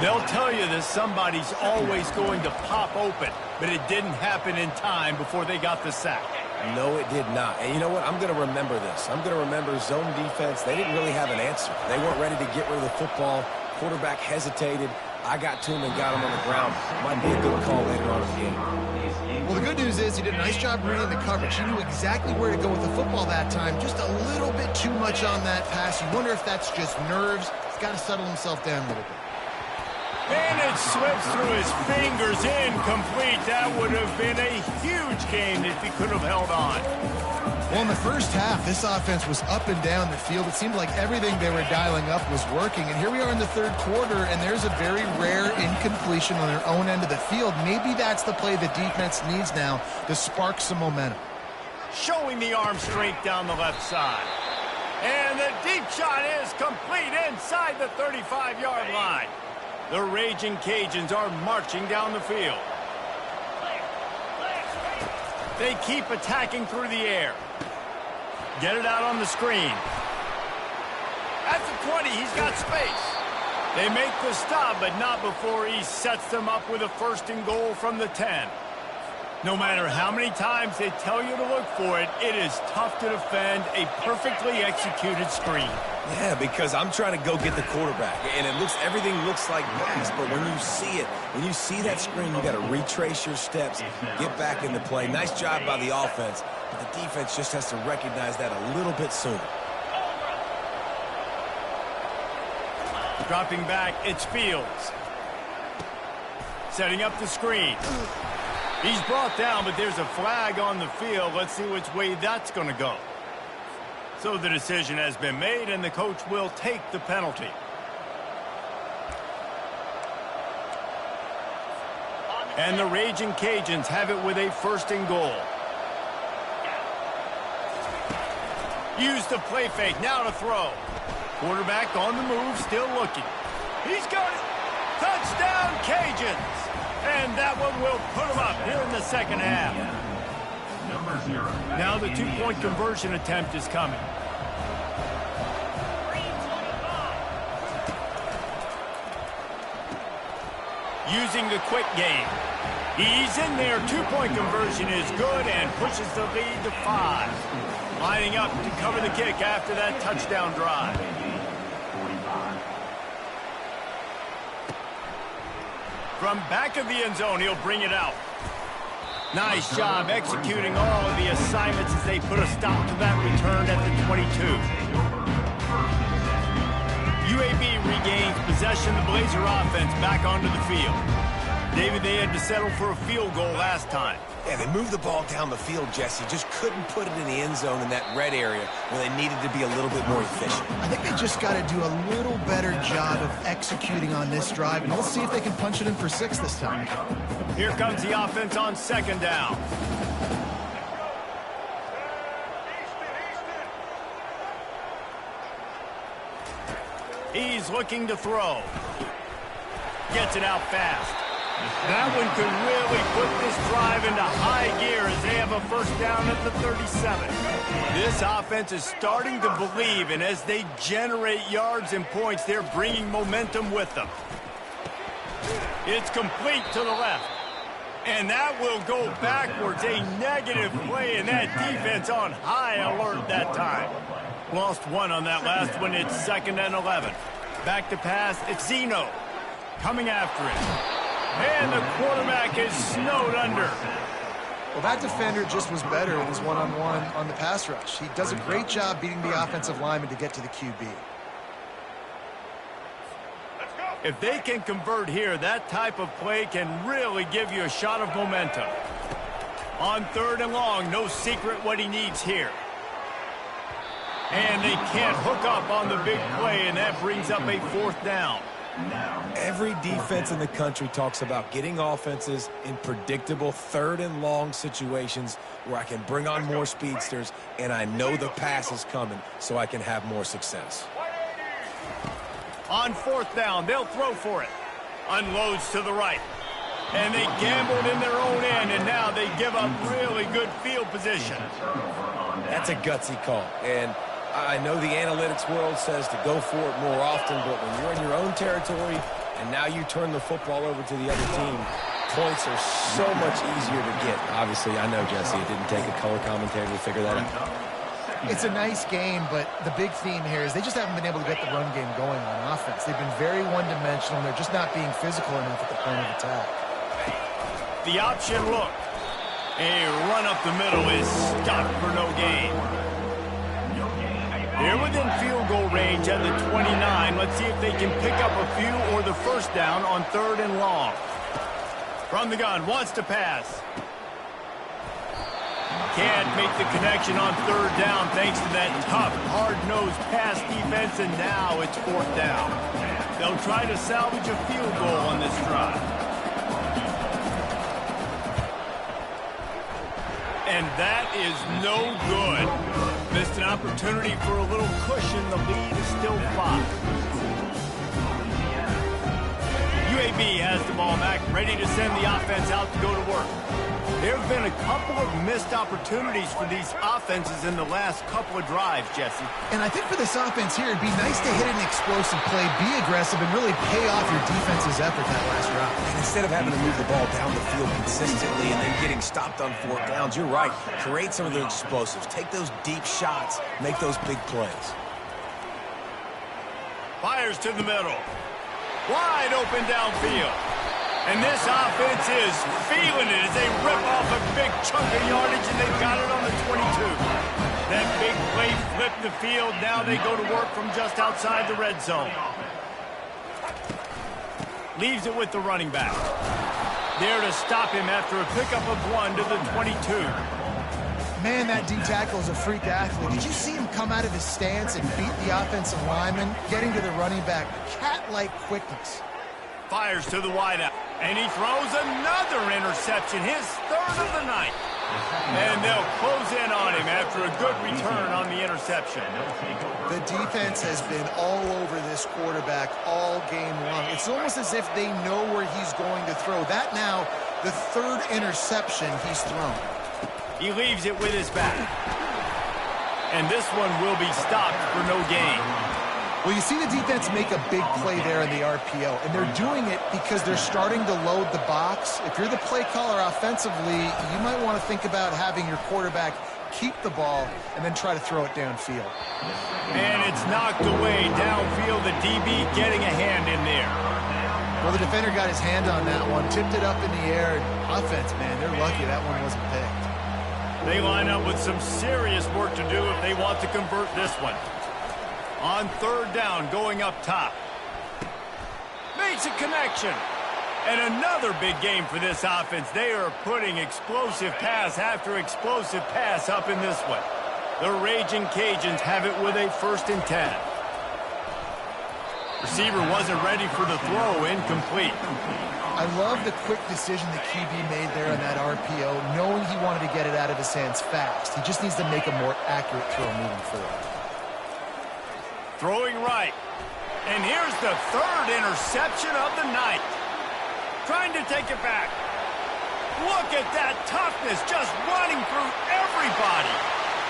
They'll tell you that somebody's always going to pop open, but it didn't happen in time before they got the sack. No, it did not. And you know what? I'm going to remember this. I'm going to remember zone defense. They didn't really have an answer. They weren't ready to get rid of the football. Quarterback hesitated. I got to him and got him on the ground. Might be a good call later on in the game. Well, the good news is he did a nice job reading the coverage. He knew exactly where to go with the football that time. Just a little bit too much on that pass. You wonder if that's just nerves. He's got to settle himself down a little bit. And it slips through his fingers, incomplete. That would have been a huge game if he could have held on. Well, in the first half, this offense was up and down the field. It seemed like everything they were dialing up was working. And here we are in the third quarter, and there's a very rare incompletion on their own end of the field. Maybe that's the play the defense needs now to spark some momentum. Showing the arm strength down the left side. And the deep shot is complete inside the 35-yard line. The Raging Cajuns are marching down the field. They keep attacking through the air. Get it out on the screen. At the 20, he's got space. They make the stop, but not before he sets them up with a 1st and goal from the 10. No matter how many times they tell you to look for it, it is tough to defend a perfectly executed screen. Yeah, because I'm trying to go get the quarterback, and everything looks like pass, but when you see it, when you see that screen, you got to retrace your steps, get back into play. Nice job by the offense, but the defense just has to recognize that a little bit sooner. Dropping back, it's Fields. Setting up the screen. He's brought down, but there's a flag on the field. Let's see which way that's going to go. So the decision has been made, and the coach will take the penalty. And the Raging Cajuns have it with a 1st and goal. Use the play fake, now to throw. Quarterback on the move, still looking. He's got it. Touchdown, Cajuns. And that one will put them up here in the 2nd half. Number 0. Now the 2-point conversion attempt is coming. Using the quick game. He's in there. 2-point conversion is good and pushes the lead to 5. Lining up to cover the kick after that touchdown drive. From back of the end zone, he'll bring it out. Nice job executing all of the assignments as they put a stop to that return at the 22. UAB regains possession of the Blazer offense back onto the field. David, they had to settle for a field goal last time. Yeah, they moved the ball down the field, Jesse. Just couldn't put it in the end zone in that red area where they needed to be a little bit more efficient. I think they just got to do a little better job of executing on this drive, and let's see if they can punch it in for 6 this time. Here comes the offense on 2nd down. He's looking to throw. Gets it out fast. That one could really put this drive into high gear as they have a 1st down at the 37. This offense is starting to believe, and as they generate yards and points, they're bringing momentum with them. It's complete to the left. And that will go backwards. A negative play, and that defense on high alert that time. Lost 1 on that last one. It's 2nd and 11. Back to pass. It's Zeno coming after it. And the quarterback is snowed under. Well, that defender just was better in his one-on-one on the pass rush. He does a great job beating the offensive lineman to get to the QB. If they can convert here, that type of play can really give you a shot of momentum. On 3rd and long, no secret what he needs here. And they can't hook up on the big play, and that brings up a 4th down. Every defense in the country talks about getting offenses in predictable 3rd and long situations where I can bring on more speedsters and I know the pass is coming so I can have more success. On 4th down, they'll throw for it. Unloads to the right. And they gambled in their own end, and now they give up really good field position. That's a gutsy call, and I know the analytics world says to go for it more often, but when you're in your own territory and now you turn the football over to the other team, points are so much easier to get. Obviously, I know, Jesse, it didn't take a color commentator to figure that out. It's a nice game, but the big theme here is they just haven't been able to get the run game going on offense. They've been very one-dimensional, and they're just not being physical enough at the point of attack. The option look. A run up the middle is stopped for no gain. They're within field goal range at the 29. Let's see if they can pick up a few or the 1st down on 3rd and long. From the gun, wants to pass. Can't make the connection on 3rd down thanks to that tough, hard-nosed pass defense, and now it's 4th down. They'll try to salvage a field goal on this drive. And that is no good. Missed an opportunity for a little cushion. The lead is still 5. UAB has the ball back, ready to send the offense out to go to work. There have been a couple of missed opportunities for these offenses in the last couple of drives, Jesse. And I think for this offense here, it'd be nice to hit an explosive play, be aggressive, and really pay off your defense's effort that last drive. And instead of having to move the ball down the field consistently and then getting stopped on fourth downs, you're right. Create some of the explosives. Take those deep shots. Make those big plays. Fires to the middle. Wide open downfield. And this offense is feeling it as they rip off a big chunk of yardage, and they've got it on the 22. That big play flipped the field. Now they go to work from just outside the red zone. Leaves it with the running back. There to stop him after a pickup of 1 to the 22. Man, that D tackle is a freak athlete. Did you see him come out of his stance and beat the offensive lineman, getting to the running back? Cat-like quickness. Fires to the wideout. And he throws another interception, his third of the night. And they'll close in on him after a good return on the interception. The defense has been all over this quarterback all game long. It's almost as if they know where he's going to throw. That now, the third interception he's thrown. He leaves it with his back. And this one will be stopped for no gain. Well, you see the defense make a big play there in the RPO, and they're doing it because they're starting to load the box. If you're the play caller offensively, you might want to think about having your quarterback keep the ball and then try to throw it downfield. And it's knocked away downfield, the DB getting a hand in there. Well, the defender got his hand on that one, tipped it up in the air. Offense, man, they're lucky that one wasn't picked. They line up with some serious work to do if they want to convert this one. On third down, going up top. Makes a connection. And another big game for this offense. They are putting explosive pass after explosive pass up in this one. The Raging Cajuns have it with a 1st and 10. Receiver wasn't ready for the throw, incomplete. I love the quick decision the QB made there on that RPO, knowing he wanted to get it out of his hands fast. He just needs to make a more accurate throw moving forward. Throwing right. And here's the third interception of the night. Trying to take it back. Look at that toughness, just running through everybody.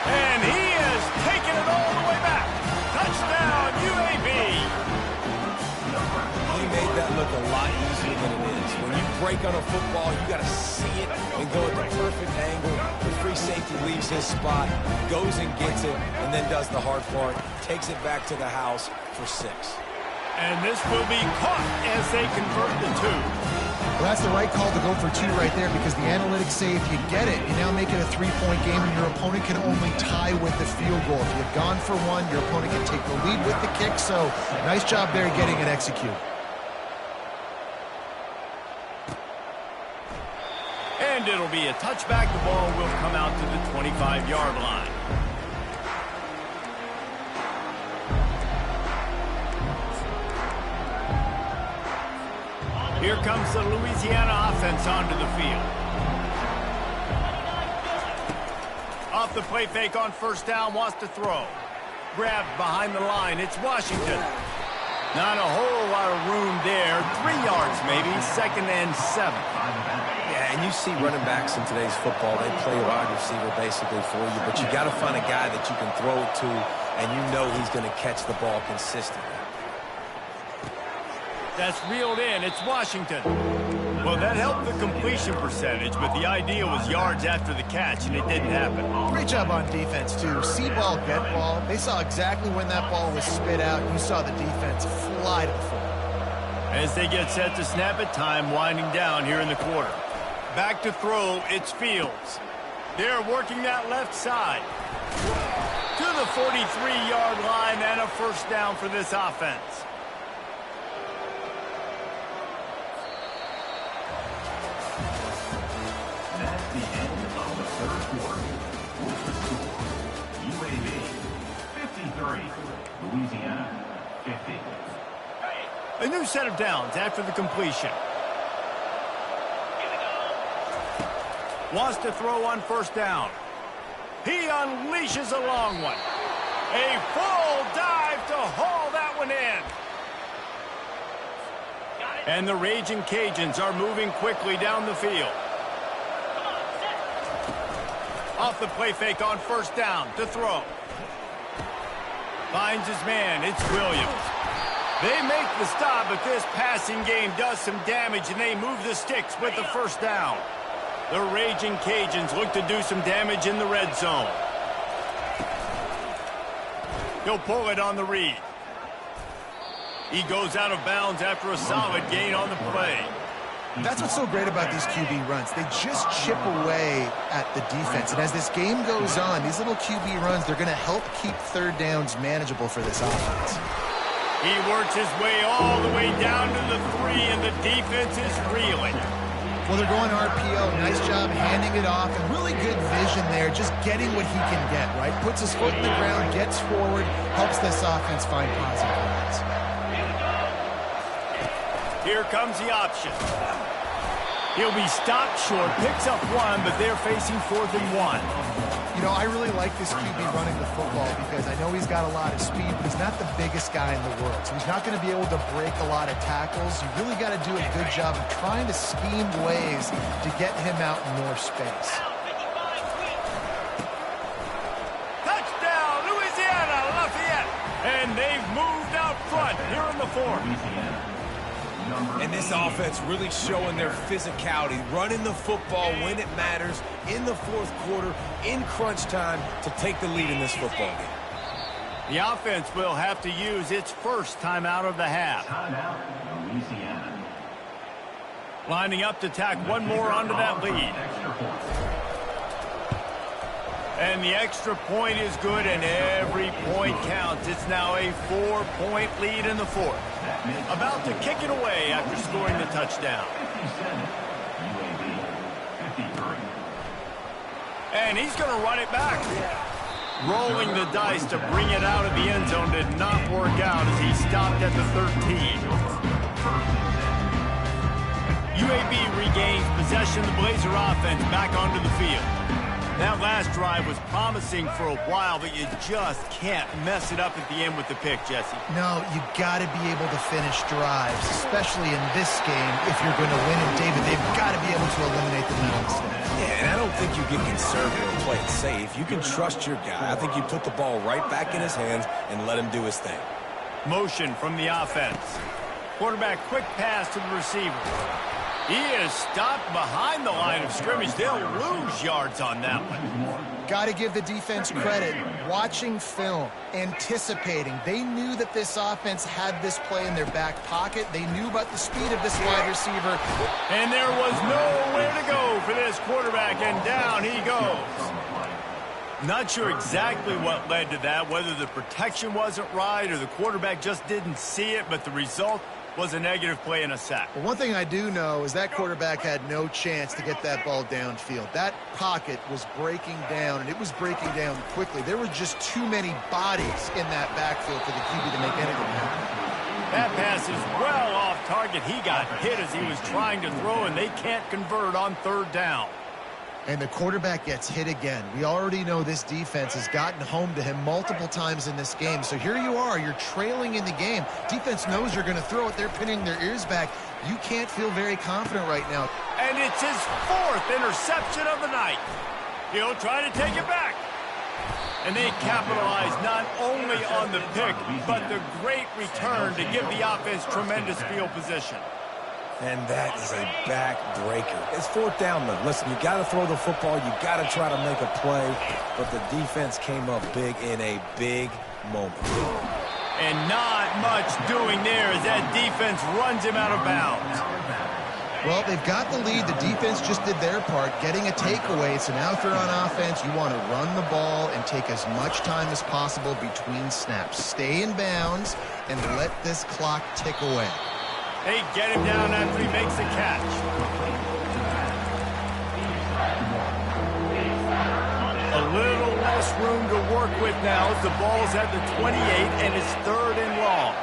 And he has taken it all the way back. Touchdown, UAB. He made that look a lot easier than it is. When you break on a football, you got to see it and go at the perfect angle. The free safety leaves his spot, goes and gets it, and then does the hard part, takes it back to the house for 6. And this will be caught as they convert the 2. Well, that's the right call to go for 2 right there, because the analytics say if you get it, you now make it a 3-point game, and your opponent can only tie with the field goal. If you've gone for 1, your opponent can take the lead with the kick. So nice job there getting it executed. And it'll be a touchback. The ball will come out to the 25-yard line. Here comes the Louisiana offense onto the field. Off the play fake on 1st down, wants to throw. Grabbed behind the line, it's Washington. Not a whole lot of room there. 3 yards maybe, 2nd and 7. Yeah, and you see running backs in today's football, they play a wide receiver basically for you, but you got to find a guy that you can throw it to, and you know he's going to catch the ball consistently. That's reeled in. It's Washington. Well, that helped the completion percentage, but the idea was yards after the catch, and it didn't happen. Great job on defense, too. See ball, get ball. They saw exactly when that ball was spit out. You saw the defense fly to the foot. As they get set to snap it, time winding down here in the quarter. Back to throw, it's Fields. They're working that left side. To the 43-yard line and a 1st down for this offense. That's the end of the 3rd quarter. With the score, UAB 53, Louisiana 50. A new set of downs after the completion. Wants to throw on 1st down. He unleashes a long one. A full dive to haul that one in. And the Raging Cajuns are moving quickly down the field. Off the play fake on first down to throw. Finds his man. It's Williams. They make the stop, but this passing game does some damage, and they move the sticks with the first down. The Raging Cajuns look to do some damage in the red zone. He'll pull it on the read. He goes out of bounds after a solid gain on the play. That's what's so great about these QB runs. They just chip away at the defense. And as this game goes on, these little QB runs, they're going to help keep third downs manageable for this offense. He works his way all the way down to the 3, and the defense is reeling. Well, they're going RPO. Nice job handing it off, and really good vision there, just getting what he can get, right? Puts his foot in the ground, gets forward, helps this offense find positive points. Here comes the option. He'll be stopped short, picks up 1, but they're facing 4th and 1. You know, I really like this QB running the football because I know he's got a lot of speed, but he's not the biggest guy in the world. So he's not going to be able to break a lot of tackles. You really got to do a good job of trying to scheme ways to get him out in more space. Touchdown, Louisiana Lafayette. And they've moved out front here in the 4th. And this offense really showing their physicality, running the football when it matters, in the 4th quarter, in crunch time, to take the lead in this football game. The offense will have to use its first timeout of the half. Timeout, Louisiana. Lining up to tack one more onto that lead. Extra point. And the extra point is good, and every point counts. It's now a 4-point lead in the 4th. About to kick it away after scoring the touchdown. 57, UAB, 53. And he's going to run it back. Rolling the dice to bring it out of the end zone did not work out as he stopped at the 13. UAB regains possession of the Blazer offense back onto the field. That last drive was promising for a while, but you just can't mess it up at the end with the pick, Jesse. No, you got to be able to finish drives, especially in this game if you're going to win. And David, they've got to be able to eliminate the mental mistakes. Yeah, and I don't think you get conservative and play it safe. You can trust your guy. I think you put the ball right back in his hands and let him do his thing. Motion from the offense. Quarterback quick pass to the receiver. He is stopped behind the line of scrimmage. They'll lose yards on that one. Got to give the defense credit. Watching film, anticipating. They knew that this offense had this play in their back pocket. They knew about the speed of this wide receiver. And there was nowhere to go for this quarterback, and down he goes. Not sure exactly what led to that, whether the protection wasn't right or the quarterback just didn't see it, but the result was a negative play and a sack. Well, one thing I do know is that quarterback had no chance to get that ball downfield. That pocket was breaking down, and it was breaking down quickly. There were just too many bodies in that backfield for the QB to make anything happen. That pass is well off target. He got hit as he was trying to throw, and they can't convert on 3rd down. And the quarterback gets hit again. We already know this defense has gotten home to him multiple times in this game. So here you are, you're trailing in the game. Defense knows you're going to throw it. They're pinning their ears back. You can't feel very confident right now. And it's his 4th interception of the night. He'll try to take it back. And they capitalize not only on the pick, but the great return to give the offense tremendous field position. And that is a back-breaker. It's 4th down, though. Listen, you got to throw the football. You got to try to make a play. But the defense came up big in a big moment. And not much doing there as that defense runs him out of bounds. Well, they've got the lead. The defense just did their part, getting a takeaway. So now if you're on offense, you want to run the ball and take as much time as possible between snaps. Stay in bounds and let this clock tick away. They get him down after he makes the catch. A little less room to work with now as the ball's at the 28 and it's 3rd and long.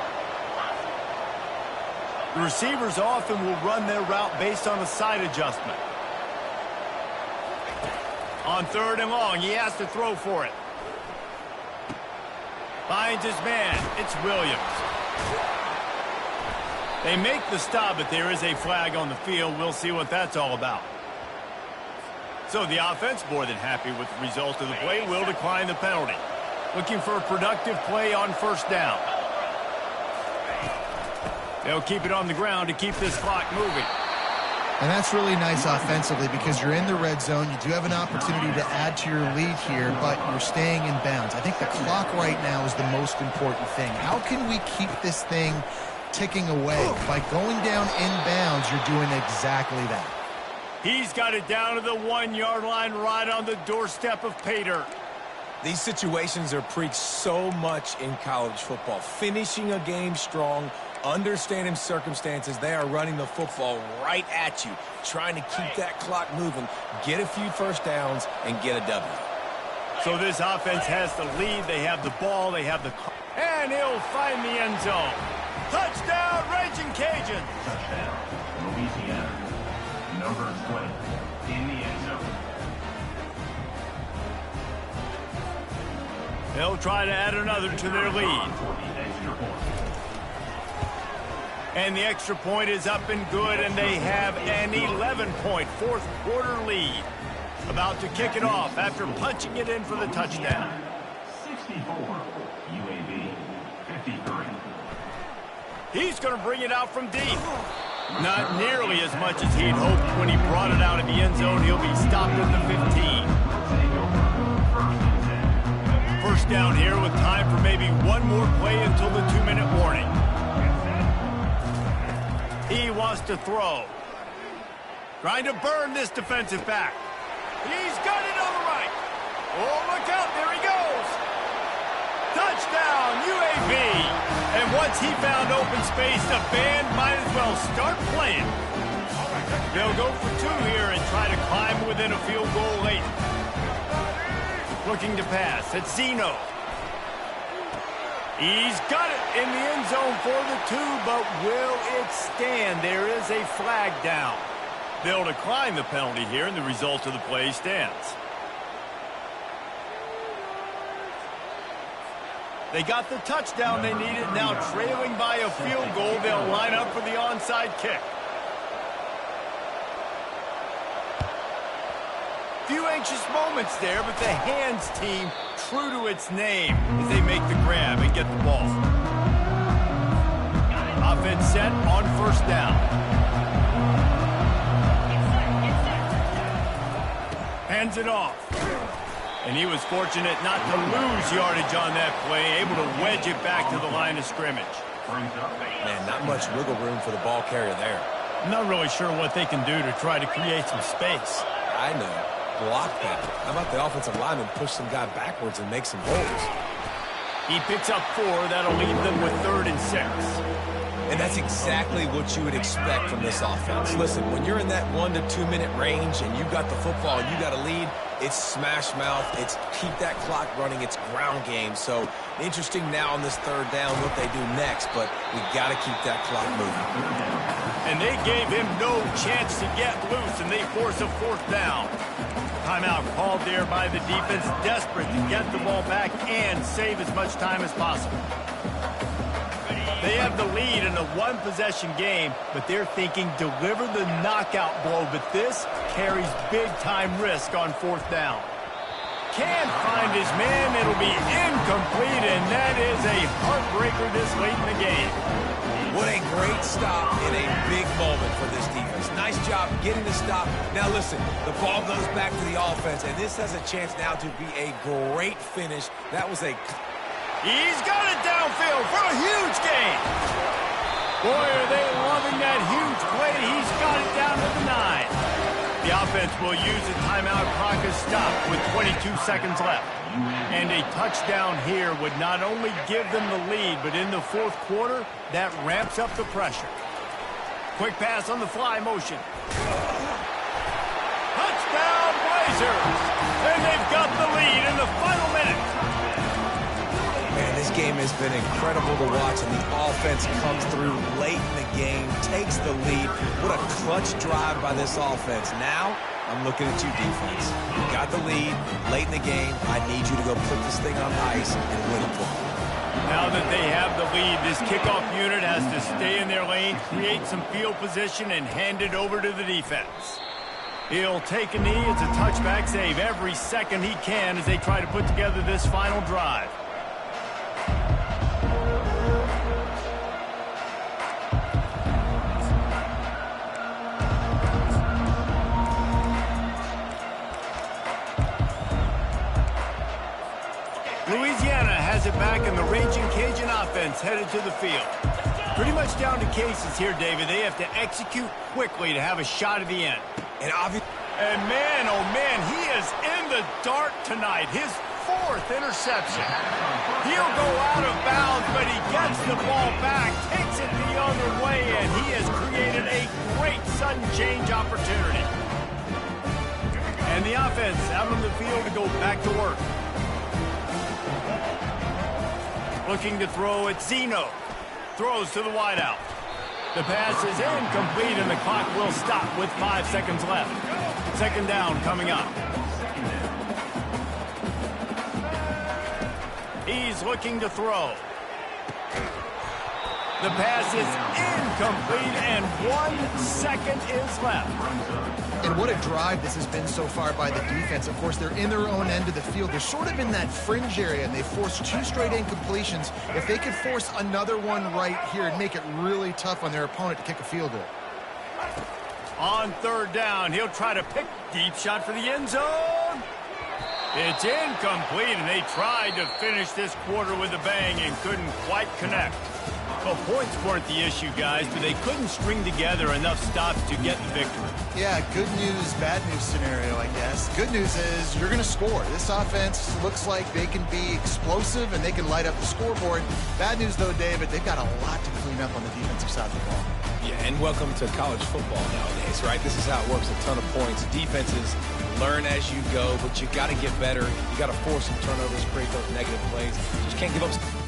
The receivers often will run their route based on a side adjustment. On 3rd and long, he has to throw for it. Finds his man. It's Williams. They make the stop, but there is a flag on the field. We'll see what that's all about. So the offense, more than happy with the result of the play, will decline the penalty. Looking for a productive play on first down. They'll keep it on the ground to keep this clock moving. And that's really nice offensively because you're in the red zone. You do have an opportunity to add to your lead here, but you're staying in bounds. I think the clock right now is the most important thing. How can we keep this thing ticking away? By going down in bounds, you're doing exactly that. He's got it down to the 1-yard line right on the doorstep of pay dirt. These situations are preached so much in college football. Finishing a game strong, understanding circumstances. They are running the football right at you, trying to keep that clock moving, get a few first downs, and get a W. So this offense has the lead. They have the ball. They have the... And he'll find the end zone. Touchdown, Raging Cajun. Touchdown, Louisiana. Number 20 in the end zone. They'll try to add another to their lead. For the extra point. And the extra point is up and good, and they have an 11-point fourth-quarter lead. About to kick it off after punching it in for the touchdown. 64, UAB 53. He's going to bring it out from deep. Not nearly as much as he'd hoped when he brought it out of the end zone. He'll be stopped at the 15. First down here with time for maybe one more play until the 2-minute warning. He wants to throw. Trying to burn this defensive back. He's got it on the right. Oh, look out. There he goes. Touchdown, UAB. And once he found open space, the band might as well start playing. They'll go for two here and try to climb within a field goal late. Looking to pass. It's Zeno. He's got it in the end zone for the two, but will it stand? There is a flag down. They'll decline the penalty here, and the result of the play stands. They got the touchdown they needed. Now trailing by a field goal, they'll line up for the onside kick. Few anxious moments there, but the hands team true to its name as they make the grab and get the ball. Offense set on first down. Hands it off. And he was fortunate not to lose yardage on that play, able to wedge it back to the line of scrimmage. Man, not much wiggle room for the ball carrier there. I'm not really sure what they can do to try to create some space. I know. Block that. How about the offensive lineman push some guy backwards and make some holes? He picks up 4. That'll leave them with 3rd and 6. And that's exactly what you would expect from this offense. Listen, when you're in that 1 to 2 minute range and you got the football and you got a lead, it's smash mouth, it's keep that clock running, it's ground game. So interesting now on this third down what they do next, but we got to keep that clock moving. And they gave him no chance to get loose, and they force a 4th down. Timeout called there by the defense, desperate to get the ball back and save as much time as possible. They have the lead in a one-possession game, but they're thinking deliver the knockout blow, but this carries big-time risk on 4th down. Can't find his man. It'll be incomplete, and that is a heartbreaker this late in the game. What a great stop in a big moment for this defense. Nice job getting the stop. Now listen, the ball goes back to the offense, and this has a chance now to be a great finish. That was a... He's got it downfield for a huge gain. Boy, are they loving that huge play. He's got it down to the 9. The offense will use a timeout clock as stop with 22 seconds left. And a touchdown here would not only give them the lead, but in the 4th quarter, that ramps up the pressure. Quick pass on the fly motion. Touchdown Blazers! And they've got the lead in the final minute. Man, this game has been incredible to watch, and the offense comes through late in the game, takes the lead. What a clutch drive by this offense. Now, I'm looking at you, defense. You got the lead late in the game. I need you to go put this thing on ice and win it for me. Now that they have the lead, this kickoff unit has to stay in their lane, create some field position, and hand it over to the defense. He'll take a knee. It's a touchback save every second he can as they try to put together this final drive. Louisiana has it back, and the Raging Cajun offense headed to the field. Pretty much down to cases here, David. They have to execute quickly to have a shot at the end. And man, oh man, he is in the dark tonight. His 4th interception. He'll go out of bounds, but he gets the ball back, takes it the other way, and he has created a great sudden change opportunity. And the offense out on the field to go back to work. Looking to throw at Zeno. Throws to the wideout. The pass is incomplete, and the clock will stop with 5 seconds left. 2nd down coming up. He's looking to throw. The pass is incomplete, and 1 second is left. And what a drive this has been so far by the defense. Of course, they're in their own end of the field. They're sort of in that fringe area, and they forced 2 straight incompletions. If they could force another one right here and make it really tough on their opponent to kick a field goal. On 3rd down, he'll try to pick deep shot for the end zone. It's incomplete, and they tried to finish this quarter with a bang and couldn't quite connect. Well, points weren't the issue, guys, but they couldn't string together enough stops to get the victory. Yeah, good news, bad news scenario, I guess. Good news is you're going to score. This offense looks like they can be explosive and they can light up the scoreboard. Bad news, though, David, they've got a lot to clean up on the defensive side of the ball. Yeah, and welcome to college football nowadays, right? This is how it works, a ton of points. Defenses learn as you go, but you got to get better. You got to force some turnovers, create those negative plays. Just can't give up.